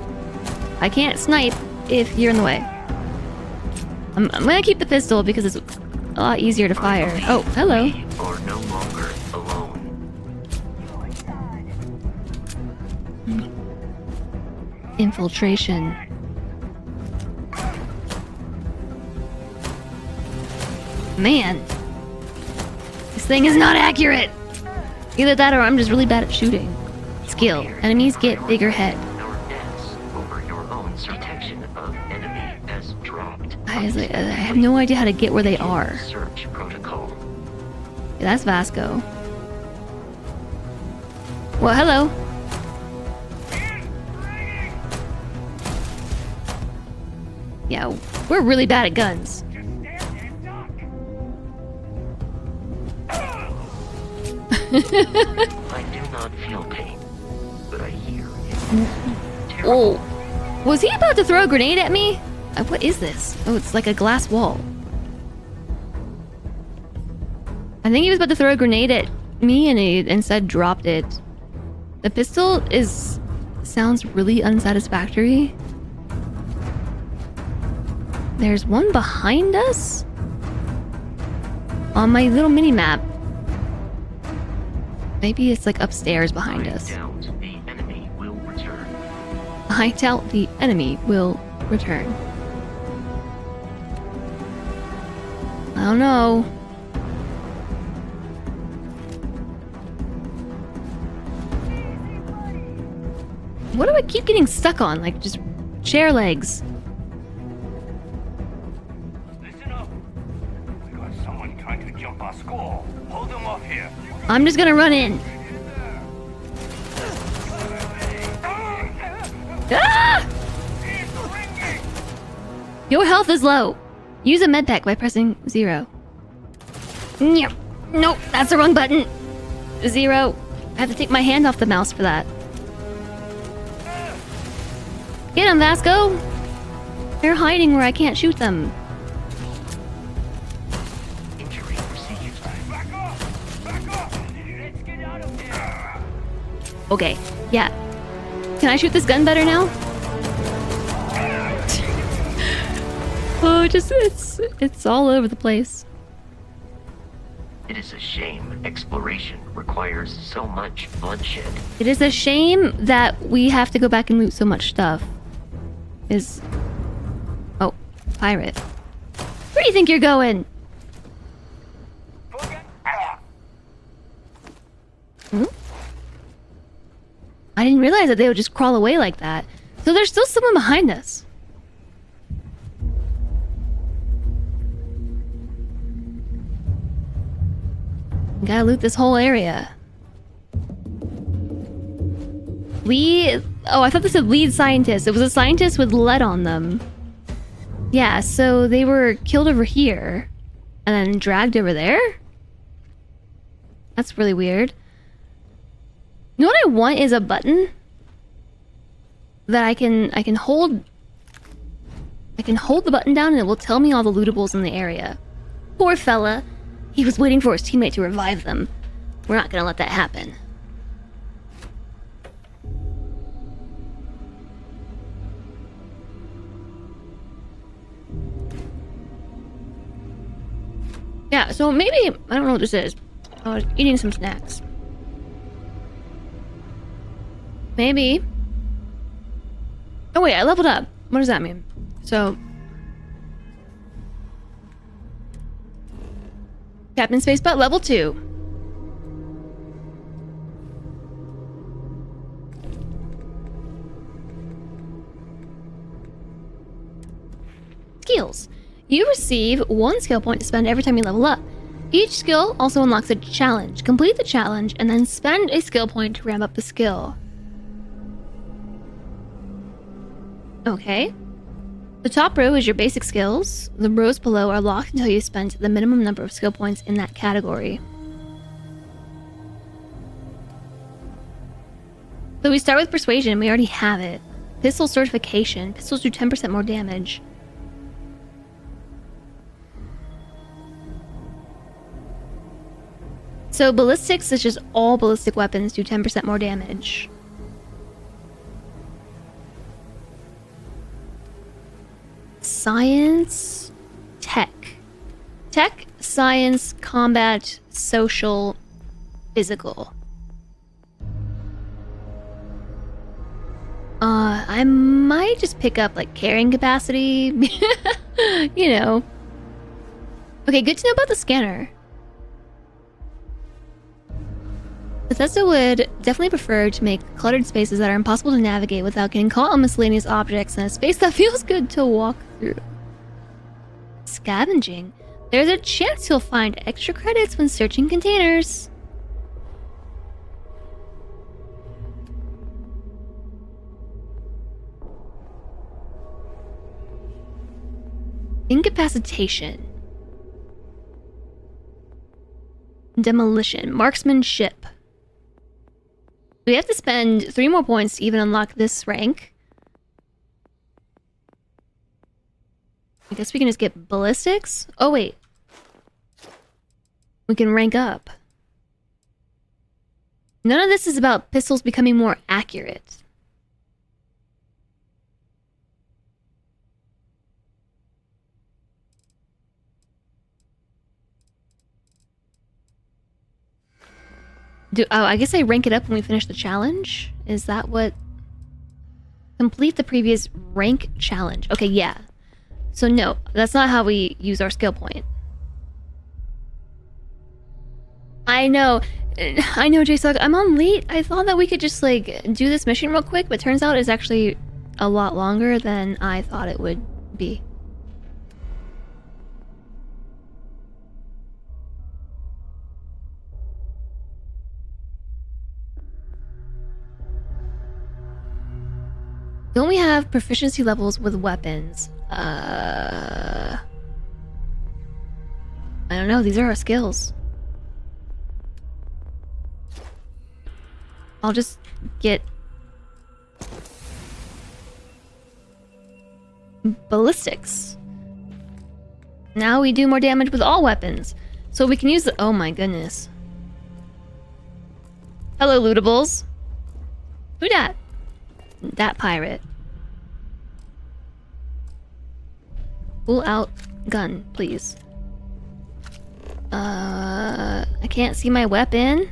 I can't snipe if you're in the way. I'm gonna keep the pistol because it's a lot easier to fire. Oh, hello. Or no longer alone. infiltration. Man, this thing is not accurate. Either that or I'm just really bad at shooting. Skill. Enemies get bigger head. I have no idea how to get where they are. Search protocol. Yeah, that's Vasco. Well, hello. Yeah, we're really bad at guns. I do not feel pain, but I hear it. Oh, was he about to throw a grenade at me? What is this? Oh, it's like a glass wall. I think he was about to throw a grenade at me and he instead dropped it. The pistol sounds really unsatisfactory. There's one behind us? On my little mini-map. Maybe it's like upstairs behind us. I doubt the enemy will return. I don't know. What do I keep getting stuck on? Like just chair legs. Listen up. We got someone trying to jump our school. Hold them off here. I'm just gonna run in. Ah! Your health is low. Use a med pack by pressing 0. Nope, nope, that's the wrong button. 0. I have to take my hand off the mouse for that. Get him, Vasco! They're hiding where I can't shoot them. Okay, yeah. Can I shoot this gun better now? Oh, it's all over the place. It is a shame exploration requires so much bloodshed. It is a shame that we have to go back and loot so much stuff. Oh, pirate. Where do you think you're going? Hmm? I didn't realize that they would just crawl away like that. So there's still someone behind us. Gotta loot this whole area. Oh, I thought this said lead scientist. It was a scientist with lead on them. Yeah, so they were killed over here and then dragged over there? That's really weird. You know what I want is a button that I can hold. I can hold the button down and it will tell me all the lootables in the area. Poor fella. He was waiting for his teammate to revive them. We're not gonna let that happen. Yeah, so maybe, I don't know what this is. I was eating some snacks. Maybe. Oh wait, I leveled up. What does that mean? So... Captain Spacebutt, level 2. Skills. You receive 1 skill point to spend every time you level up. Each skill also unlocks a challenge. Complete the challenge and then spend a skill point to ramp up the skill. Okay. The top row is your basic skills. The rows below are locked until you spend the minimum number of skill points in that category. So we start with Persuasion. We already have it. Pistol Certification. Pistols do 10% more damage. So Ballistics is just all ballistic weapons do 10% more damage. Science, tech. Tech, science, combat, social, physical. I might just pick up like carrying capacity. You know. Okay, good to know about the scanner. Bethesda would definitely prefer to make cluttered spaces that are impossible to navigate without getting caught on miscellaneous objects in a space that feels good to walk through. Scavenging. There's a chance you'll find extra credits when searching containers. Incapacitation. Demolition. Marksmanship. We have to spend 3 more points to even unlock this rank. I guess we can just get ballistics? Oh, wait. We can rank up. None of this is about pistols becoming more accurate. Oh, I guess I rank it up when we finish the challenge? Is that what... Complete the previous rank challenge. Okay, yeah. So no, that's not how we use our skill point. I know, JSOC, I'm on late. I thought that we could just, like, do this mission real quick, but turns out it's actually a lot longer than I thought it would be. Don't we have proficiency levels with weapons? I don't know, these are our skills. I'll just get... ballistics. Now we do more damage with all weapons. So we can use the... Oh my goodness. Hello, lootables. Who dat? That pirate. Pull out gun, please. I can't see my weapon.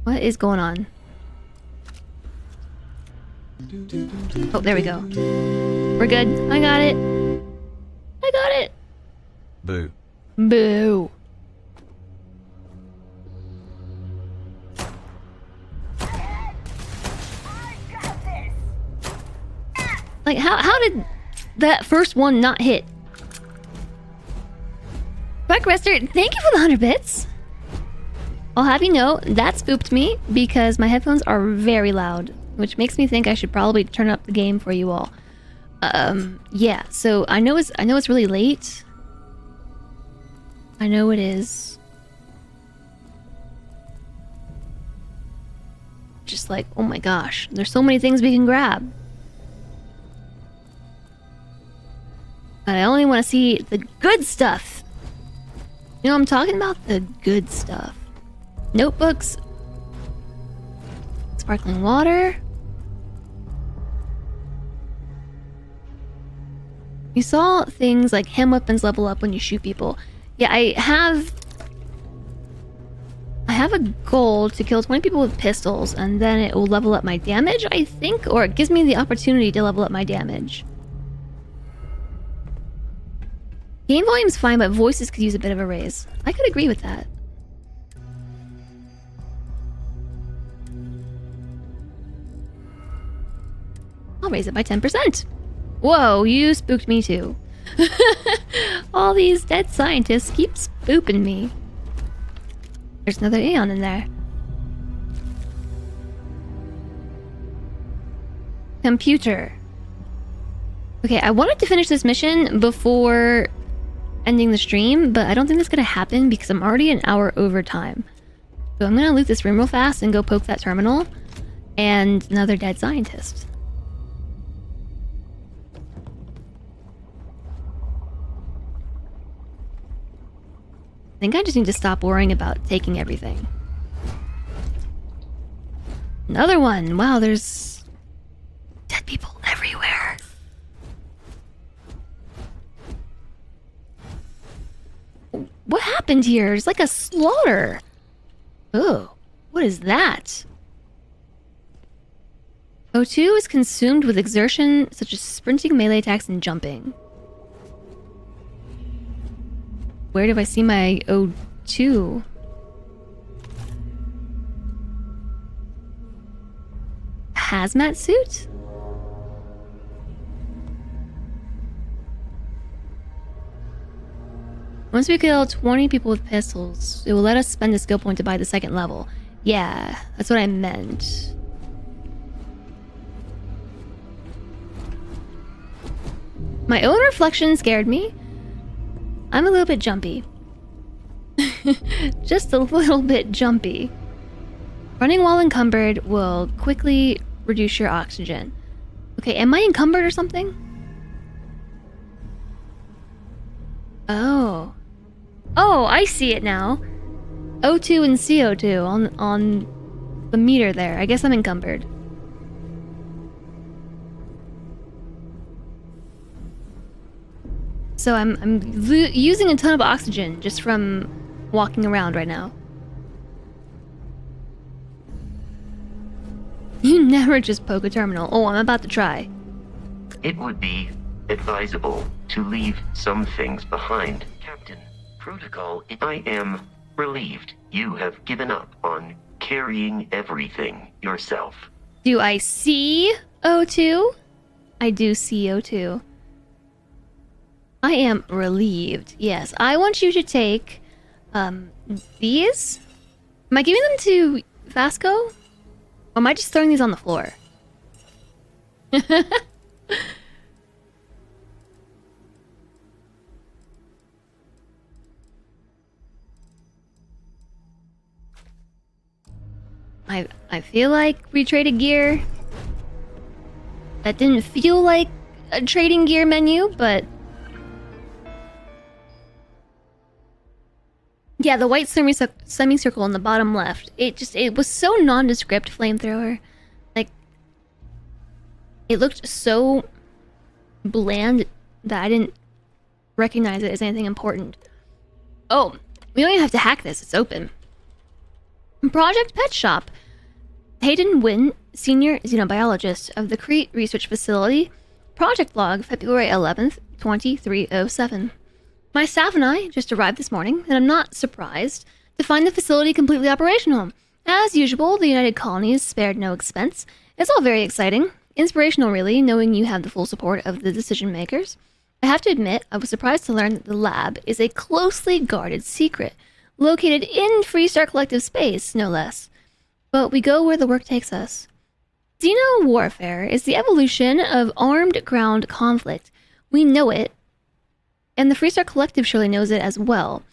What is going on? Oh, there we go. We're good. I got it. I got it. Boo. Boo. Like, how did that first one not hit? Buck Rester, thank you for the 100 bits. I'll have you know, that spooked me because my headphones are very loud, which makes me think I should probably turn up the game for you all. Yeah, so I know it's really late. I know it is. Just like, oh my gosh, there's so many things we can grab. But I only want to see the good stuff. You know what I'm talking about? The good stuff. Notebooks. Sparkling water. You saw things like hand weapons level up when you shoot people. Yeah, I have a goal to kill 20 people with pistols, and then it will level up my damage, I think, or it gives me the opportunity to level up my damage. Game volume's fine, but voices could use a bit of a raise. I could agree with that. I'll raise it by 10%. Whoa, you spooked me too. All these dead scientists keep spooking me. There's another Aeon in there. Computer. Okay, I wanted to finish this mission before ending the stream, but I don't think that's gonna happen because I'm already an hour over time. So I'm gonna loot this room real fast and go poke that terminal. And another dead scientist. I think I just need to stop worrying about taking everything. Another one! Wow, there's dead people everywhere. What happened here? It's like a slaughter. Oh, What is that? O2 is consumed with exertion such as sprinting, melee attacks, and jumping. Where do I see my O2? Hazmat suit? Once we kill 20 people with pistols, it will let us spend a skill point to buy the second level. Yeah, that's what I meant. My own reflection scared me. I'm a little bit jumpy. Just a little bit jumpy. Running while encumbered will quickly reduce your oxygen. Okay, am I encumbered or something? Oh. Oh, I see it now. O2 and CO2 on the meter there. I guess I'm encumbered. So I'm using a ton of oxygen just from walking around right now. You never just poke a terminal. Oh, I'm about to try. It would be advisable to leave some things behind, Captain. Protocol, I am relieved you have given up on carrying everything yourself. Do I see O2? I do see O2. I am relieved. Yes, I want you to take these. Am I giving them to Vasco? Or am I just throwing these on the floor? I feel like we traded gear. That didn't feel like a trading gear menu, but yeah, the white semicircle in the bottom left. It was so nondescript flamethrower. Like, it looked so bland that I didn't recognize it as anything important. Oh, we don't even have to hack this. It's open. Project Pet Shop. Hayden Wynn, Senior Xenobiologist of the Crete Research Facility. Project log, February 11th, 2307. My staff and I just arrived this morning, and I'm not surprised to find the facility completely operational. As usual, the United Colonies spared no expense. It's all very exciting. Inspirational, really, knowing you have the full support of the decision makers. I have to admit, I was surprised to learn that the lab is a closely guarded secret, located in Freestar Collective space, no less. But we go where the work takes us. Xeno warfare is the evolution of armed ground conflict. We know it, and the Freestar Collective surely knows it as well.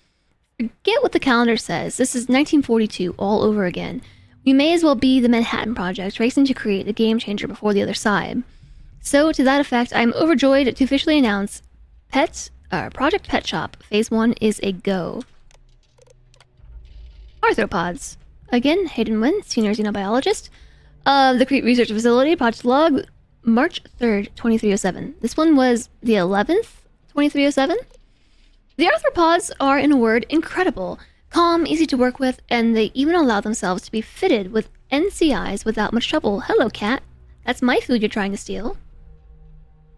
Forget what the calendar says. This is 1942 all over again. We may as well be the Manhattan Project, racing to create a game changer before the other side. So, to that effect, I'm overjoyed to officially announce Project Pet Shop Phase 1 is a go. Arthropods. Again, Hayden Wynn, Senior Xenobiologist of the Crete Research Facility. Project log, March 3rd, 2307. This one was the 11th, 2307. The arthropods are, in a word, incredible. Calm, easy to work with, and they even allow themselves to be fitted with NCIs without much trouble. Hello, cat. That's my food you're trying to steal.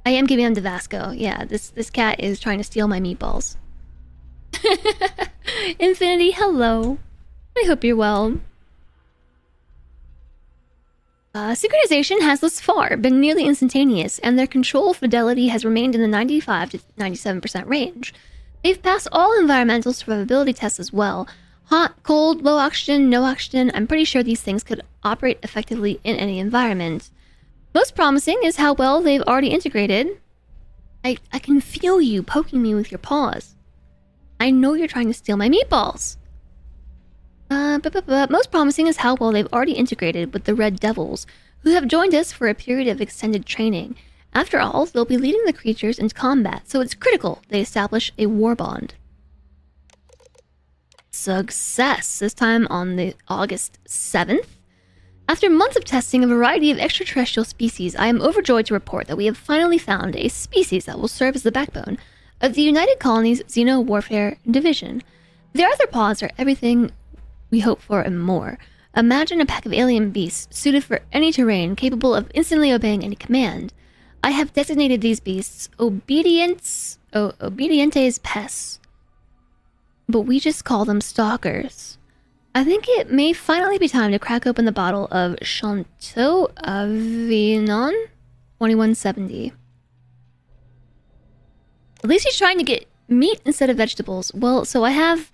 I am giving them to Vasco. Yeah, this cat is trying to steal my meatballs. Infinity, hello. I hope you're well. Synchronization has thus far been nearly instantaneous, and their control fidelity has remained in the 95 to 97% range. They've passed all environmental survivability tests as well. Hot, cold, low oxygen, no oxygen. I'm pretty sure these things could operate effectively in any environment. Most promising is how well they've already integrated. I can feel you poking me with your paws. I know you're trying to steal my meatballs. Most promising is how well they've already integrated with the Red Devils, who have joined us for a period of extended training. After all, they'll be leading the creatures into combat, so it's critical they establish a war bond. Success, this time on the August 7th. After months of testing a variety of extraterrestrial species, I am overjoyed to report that we have finally found a species that will serve as the backbone of the United Colonies Xeno Warfare Division. The arthropods are everything we hope for and more. Imagine a pack of alien beasts suited for any terrain, capable of instantly obeying any command. I have designated these beasts obedientes pests, but we just call them stalkers. I think it may finally be time to crack open the bottle of Chateau Avignon 2170. At least he's trying to get meat instead of vegetables. Well, so I have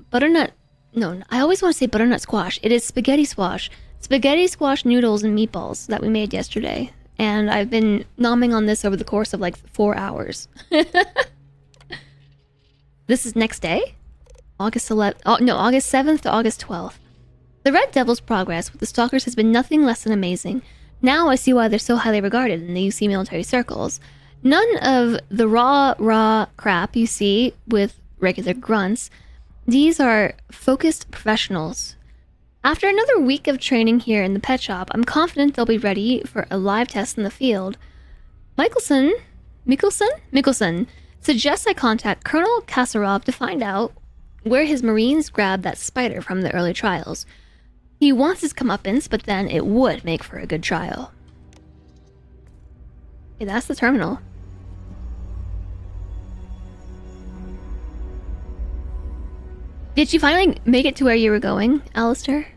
butternut. No, I always want to say butternut squash. It is spaghetti squash. Spaghetti squash noodles and meatballs that we made yesterday. And I've been nomming on this over the course of like 4 hours. This is next day? August 11th. Oh, no, August 7th to August 12th. The Red Devil's progress with the Stalkers has been nothing less than amazing. Now I see why they're so highly regarded in the UC military circles. None of the raw crap you see with regular grunts. These are focused professionals. After another week of training here in the pet shop, I'm confident they'll be ready for a live test in the field. Michelson suggests I contact Colonel Kasarov to find out where his Marines grabbed that spider from the early trials. He wants his comeuppance, but then it would make for a good trial. Okay, that's the terminal. Did you finally make it to where you were going, Alistair?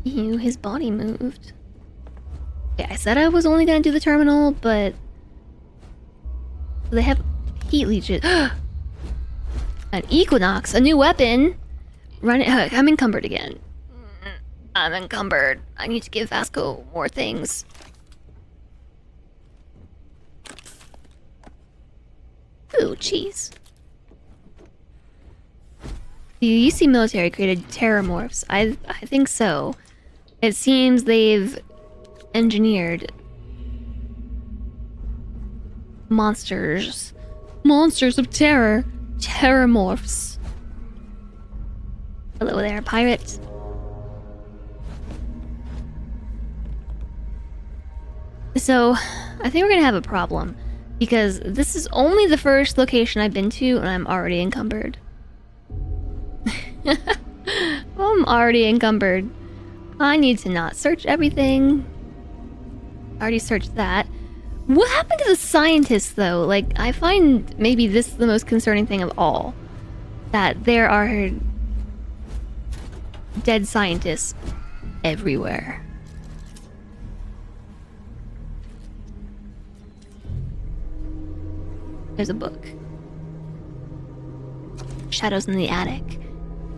Ew, his body moved. Okay, I said I was only gonna do the terminal, but they have heat leeches. An Equinox, a new weapon. Run it. I'm encumbered again. I'm encumbered. I need to give Vasco more things. Ooh, cheese. The UC military created terramorphs. I think so. It seems they've engineered monsters of terror. Terramorphs. Hello there, pirate. So, I think we're gonna have a problem. Because this is only the first location I've been to, and I'm already encumbered. I'm already encumbered. I need to not search everything. I already searched that. What happened to the scientists, though? Like, I find maybe this the most concerning thing of all. That there are dead scientists everywhere. There's a book. Shadows in the Attic.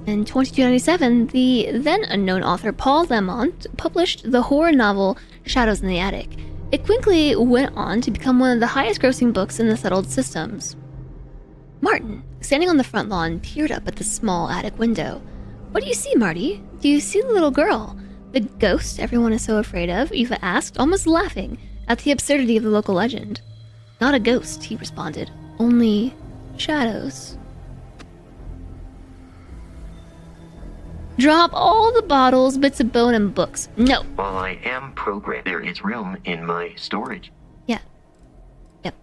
In 2297, the then unknown author Paul Lamont published the horror novel Shadows in the Attic. It quickly went on to become one of the highest grossing books in the settled systems. Martin, standing on the front lawn, peered up at the small attic window. What do you see, Marty? Do you see the little girl? The ghost everyone is so afraid of? Eva asked, almost laughing at the absurdity of the local legend. Not a ghost, he responded. Only shadows. Drop all the bottles, bits of bone, and books. No. While I am programmed, there is room in my storage. Yeah. Yep.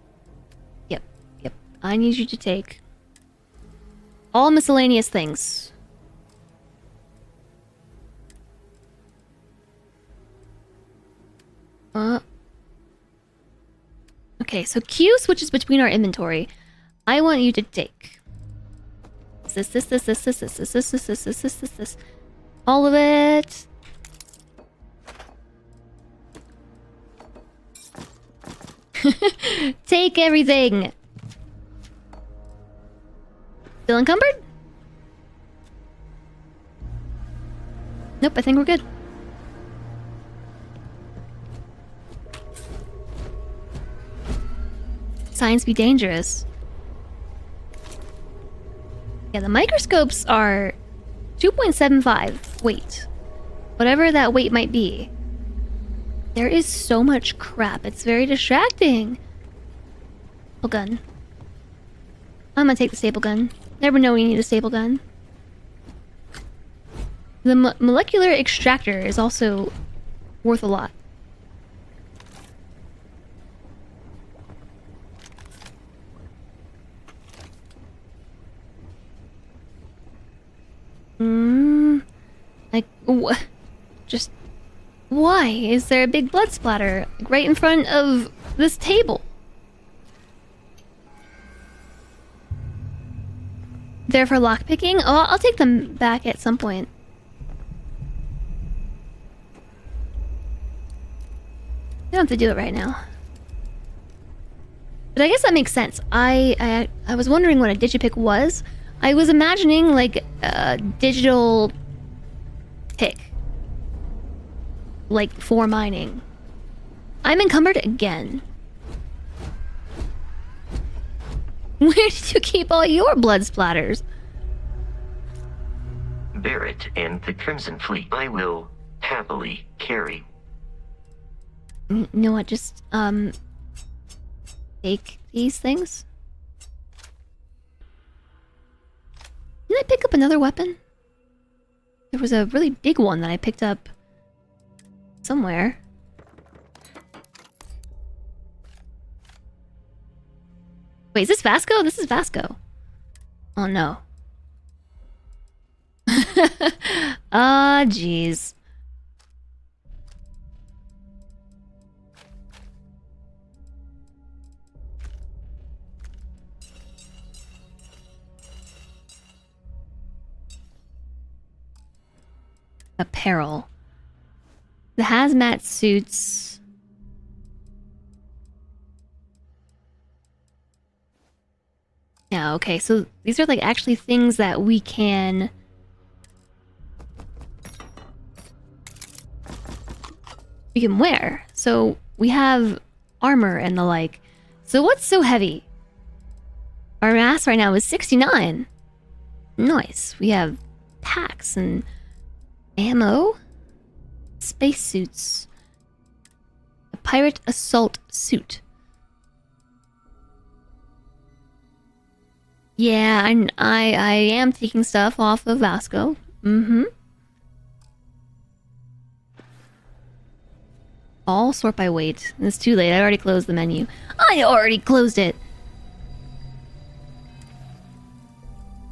I need you to take all miscellaneous things. Okay, so Q switches between our inventory. I want you to take this. All of it. Take everything. Still encumbered? Nope, I think we're good. Science be dangerous. Yeah, the microscopes are 2.75 weight. Whatever that weight might be. There is so much crap. It's very distracting. Staple gun. I'm gonna take the staple gun. Never know when you need a staple gun. The molecular extractor is also worth a lot. Like, just... Why is there a big blood splatter like, right in front of this table? There for lockpicking? Oh, I'll take them back at some point. You don't have to do it right now. But I guess that makes sense. I was wondering what a digipick was. I was imagining like a digital pick. Like for mining. I'm encumbered again. Where did you keep all your blood splatters? Barrett and the Crimson Fleet, I will happily carry. You know what, just, take these things? Did I pick up another weapon? There was a really big one that I picked up somewhere. Wait, is this Vasco? This is Vasco. Oh no. Ah, jeez. Apparel. The hazmat suits. Yeah, okay, so these are like actually things that we can... wear. So we have armor and the like. So what's so heavy? Our mass right now is 69. Nice. We have packs and ammo. Spacesuits. A pirate assault suit. Yeah, I am taking stuff off of Vasco. Mm-hmm. All sort by weight. It's too late. I already closed the menu. I already closed it!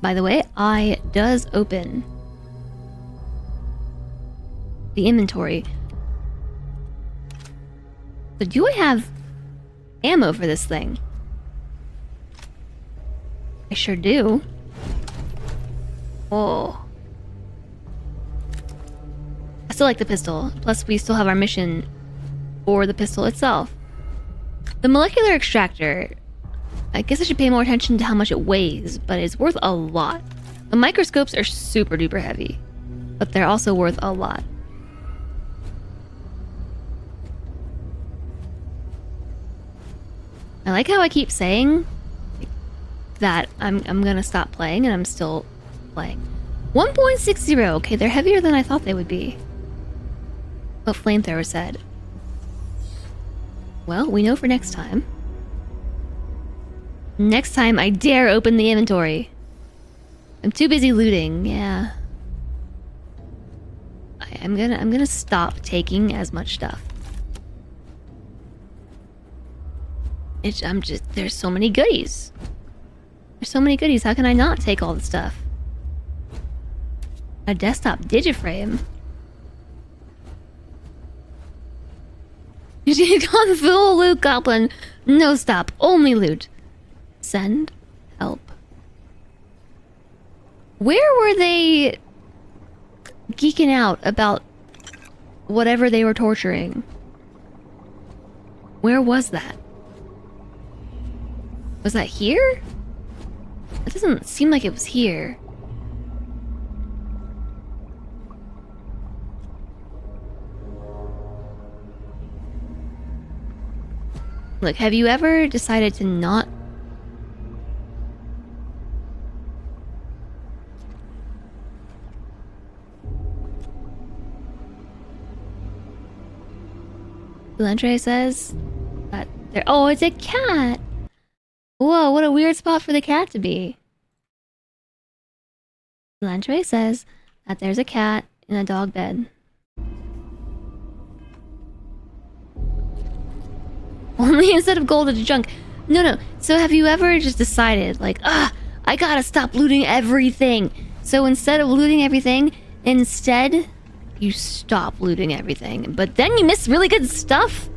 By the way, I does open the inventory. So do I have ammo for this thing? I sure do. Oh. I still like the pistol. Plus, we still have our mission for the pistol itself. The molecular extractor. I guess I should pay more attention to how much it weighs, but it's worth a lot. The microscopes are super duper heavy, but they're also worth a lot. I like how I keep saying that I'm gonna stop playing, and I'm still playing. 1.60. Okay, they're heavier than I thought they would be. What Flamethrower said. Well, we know for next time. Next time I dare open the inventory. I'm too busy looting, yeah. I'm gonna stop taking as much stuff. There's so many goodies. There's so many goodies, how can I not take all the stuff? A desktop digiframe. She's gone full loot goblin. No stop, only loot. Send help. Where were they geeking out about whatever they were torturing? Where was that? Was that here? It doesn't seem like it was here. Look, have you ever decided to not... Belentre says that there... Oh, it's a cat! Whoa, what a weird spot for the cat to be. Belentre says that there's a cat in a dog bed. Only instead of gold, it's junk. No. So have you ever just decided, like, I gotta stop looting everything. So instead of looting everything, Instead, you stop looting everything, but then you miss really good stuff.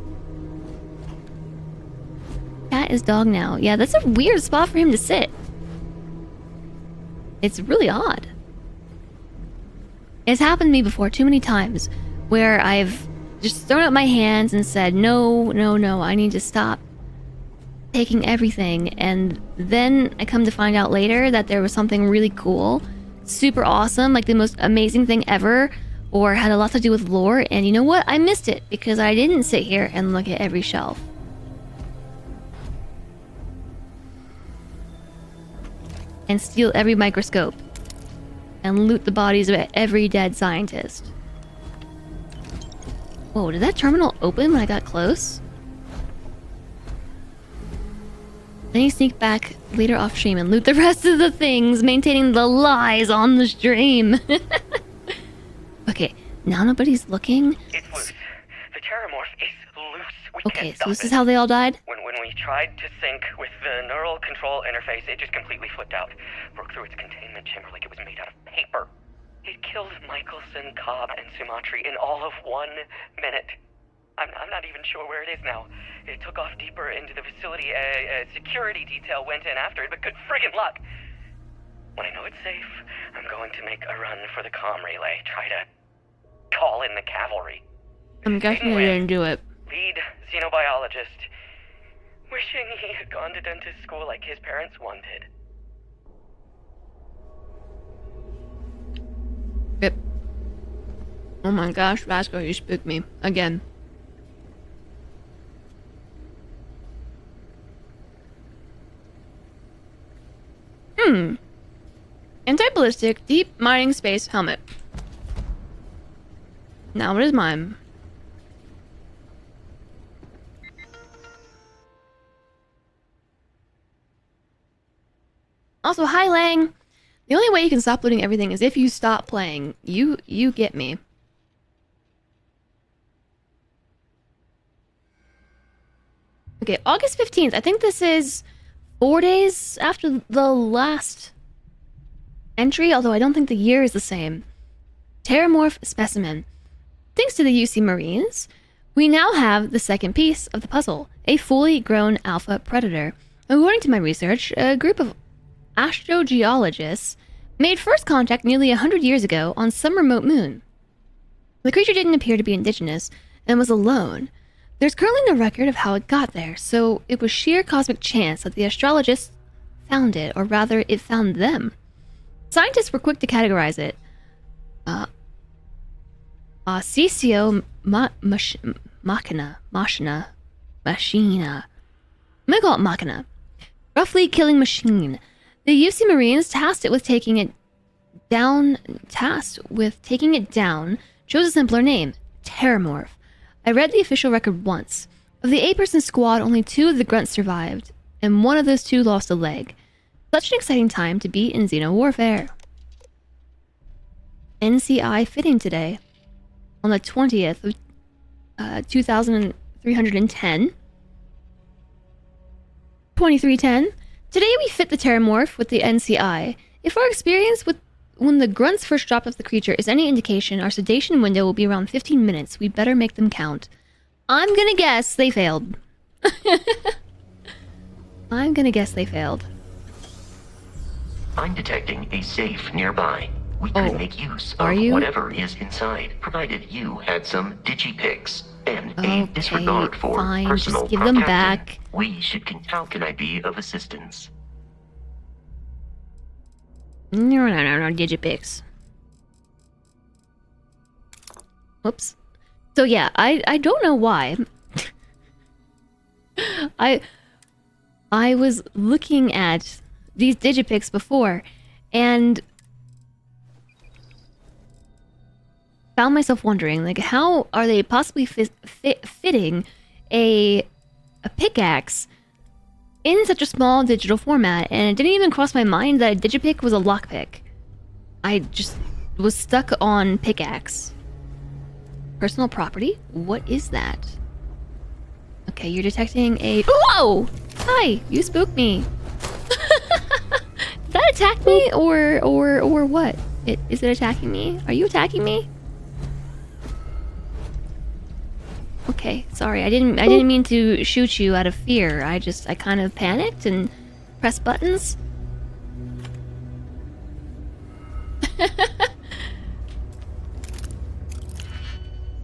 Cat is dog now. Yeah, that's a weird spot for him to sit. It's really odd. It's happened to me before too many times where I've just thrown up my hands and said, no, no, no, I need to stop taking everything. And then I come to find out later that there was something really cool, super awesome, like the most amazing thing ever, or had a lot to do with lore. And you know what? I missed it because I didn't sit here and look at every shelf. And steal every microscope. And loot the bodies of every dead scientist. Whoa, did that terminal open when I got close? Then you sneak back later off stream and loot the rest of the things, maintaining the lies on the stream. Okay, now nobody's looking. It's loose. The Terramorph is loose. We Okay, can't so stop this it. is how they all died? When we tried to sync with the neural control interface, it just completely flipped out. Broke through its containment chamber like it was made out of paper. It killed Michelson, Cobb, and Sumatri in all of 1 minute. I'm not even sure where it is now. It took off deeper into the facility. A security detail went in after it, but good friggin' luck. When I know it's safe, I'm going to make a run for the comm relay. Try to call in the cavalry. I'm guessing I didn't do it. Lead xenobiologist. Wishing he had gone to dentist school like his parents wanted. Yep. Oh my gosh, Vasco, you spooked me. Again. Anti-ballistic, deep mining space helmet. Now it is mine. Also, hi Lang! The only way you can stop looting everything is if you stop playing. You get me. Okay, August 15th. I think this is 4 days after the last entry, although I don't think the year is the same. Terramorph specimen. Thanks to the UC Marines, we now have the second piece of the puzzle, a fully grown alpha predator. According to my research, a group of astrogeologists made first contact nearly 100 years ago on some remote moon. The creature didn't appear to be indigenous and was alone. There's currently no record of how it got there, so it was sheer cosmic chance that the astrologists found it, or rather, it found them. Scientists were quick to categorize it. Ceccio Machina. I'm gonna call it Machina. Roughly killing machine. The UC Marines tasked with taking it down, chose a simpler name, Terramorph. I read the official record once. Of the 8-person squad, only 2 of the grunts survived, and one of those 2 lost a leg. Such an exciting time to be in Xeno warfare. NCI fitting today. On the 20th of 2310. 2310. Today we fit the Terramorph with the NCI. If our experience with when the grunts first dropped off the creature is any indication, our sedation window will be around 15 minutes. We better make them count. I'm gonna guess they failed. I'm gonna guess they failed. I'm detecting a safe nearby. We could make use of whatever is inside, provided you had some digipics and a disregard for personal just give them back. We should how can I be of assistance? No, digipics. Whoops. So yeah, I don't know why. I was looking at these digipics before and found myself wondering, like, how are they possibly fitting a pickaxe in such a small digital format? And it didn't even cross my mind that a digipic was a lockpick. I just was stuck on pickaxe. Personal property? What is that? Okay, you're detecting a... Whoa! Hi! You spooked me. Did that attack me or what? It Is it attacking me? Are you attacking me? Okay, sorry. I didn't mean to shoot you out of fear. I kind of panicked and pressed buttons.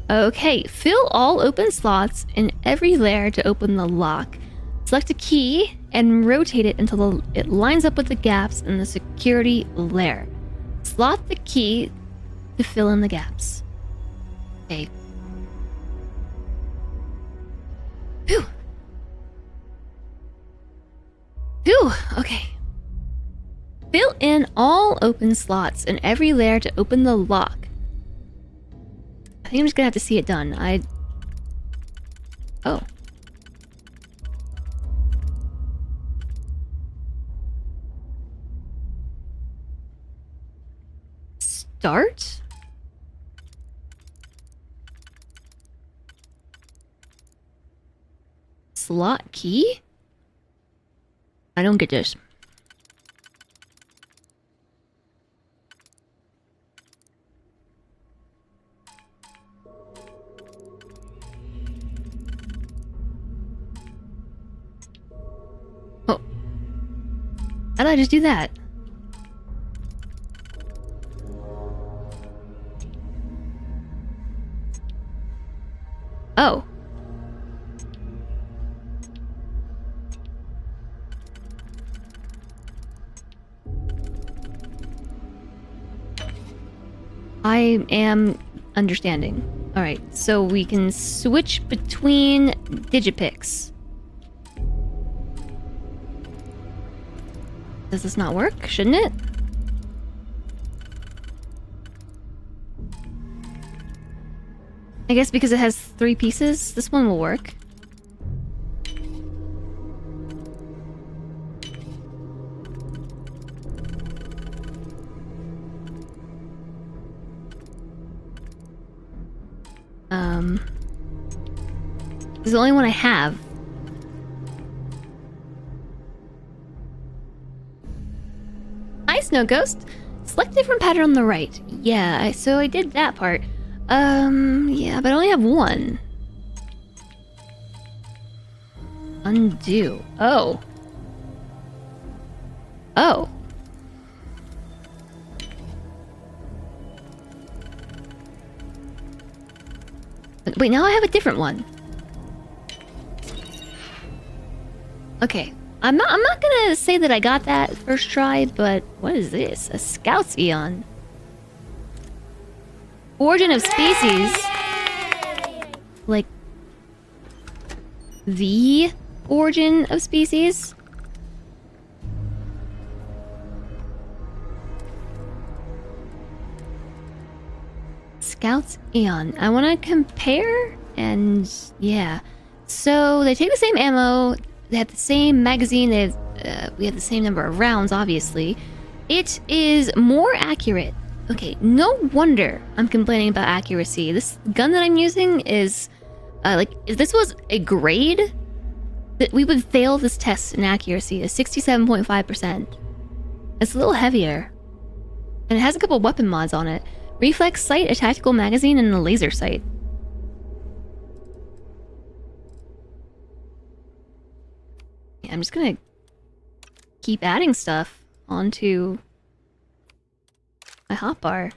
Okay, fill all open slots in every layer to open the lock. Select a key and rotate it until it lines up with the gaps in the security layer. Slot the key to fill in the gaps. Okay. Phew. Phew, okay. Fill in all open slots in every layer to open the lock. I think I'm just gonna have to see it done. Oh. Start? Slot key? I don't get this. Oh. How did I just do that? Oh. I am understanding. Alright, so we can switch between digipicks. Does this not work? Shouldn't it? I guess because it has 3 pieces, this one will work. This is the only one I have. Hi, Snow Ghost. Select different pattern on the right. Yeah, so I did that part. Yeah, but I only have one. Undo. Oh. Oh. Wait, now I have a different one. Okay. I'm not gonna say that I got that first try, but what is this? A Scout's Eon. Origin of species. Like the origin of species? Scout's Eon. I want to compare, and yeah. So they take the same ammo, they have the same magazine, we have the same number of rounds, obviously. It is more accurate. Okay, no wonder I'm complaining about accuracy. This gun that I'm using is, like, if this was a grade, that we would fail this test in accuracy. Is 67.5%. It's a little heavier. And it has a couple weapon mods on it. Reflex sight, a tactical magazine, and a laser sight. Yeah, I'm just gonna keep adding stuff onto my hotbar.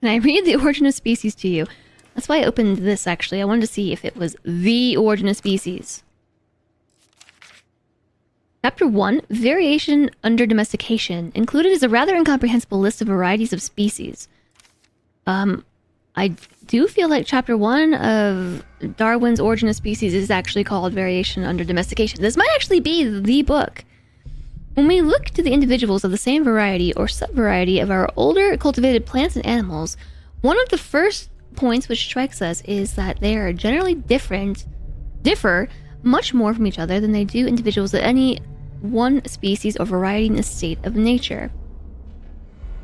Can I read the origin of species to you? That's why I opened this, actually. I wanted to see if it was the origin of species. Chapter 1, Variation Under Domestication. Included is a rather incomprehensible list of varieties of species. I do feel like Chapter 1 of Darwin's Origin of Species is actually called Variation Under Domestication. This might actually be the book. When we look to the individuals of the same variety or subvariety of our older cultivated plants and animals, one of the first points which strikes us is that they are generally differ much more from each other than they do individuals of any one species or variety in a state of nature.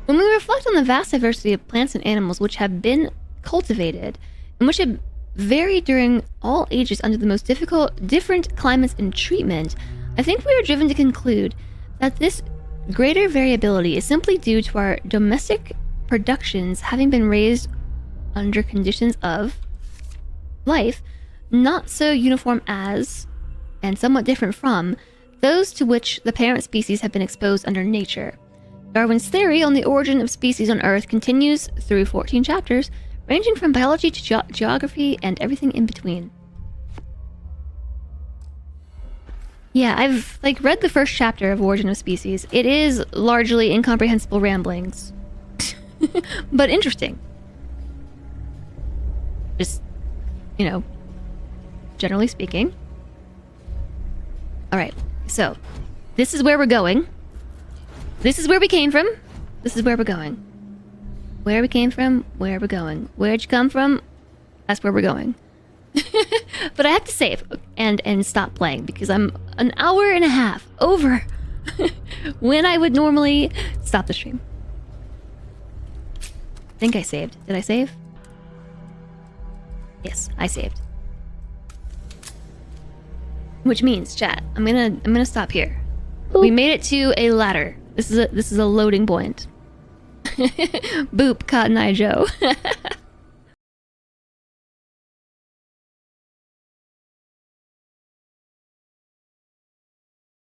When we reflect on the vast diversity of plants and animals which have been cultivated, and which have varied during all ages under the most different climates and treatment, I think we are driven to conclude that this greater variability is simply due to our domestic productions having been raised under conditions of life not so uniform as, and somewhat different from, those to which the parent species have been exposed under nature. Darwin's theory on the origin of species on Earth continues through 14 chapters, ranging from biology to geography and everything in between. Yeah, I've read the first chapter of Origin of Species. It is largely incomprehensible ramblings. But interesting. Just, generally speaking. Alright, so this is where we're going. This is where we came from. This is where we're going. Where we came from, where we're going. Where'd you come from? That's where we're going. But I have to save and stop playing because I'm an hour and a half over when I would normally stop the stream. I think I saved. Did I save? Yes, I saved. Which means, chat, I'm gonna stop here. We made it to a ladder. This is a loading point. Boop, Cotton Eye Joe.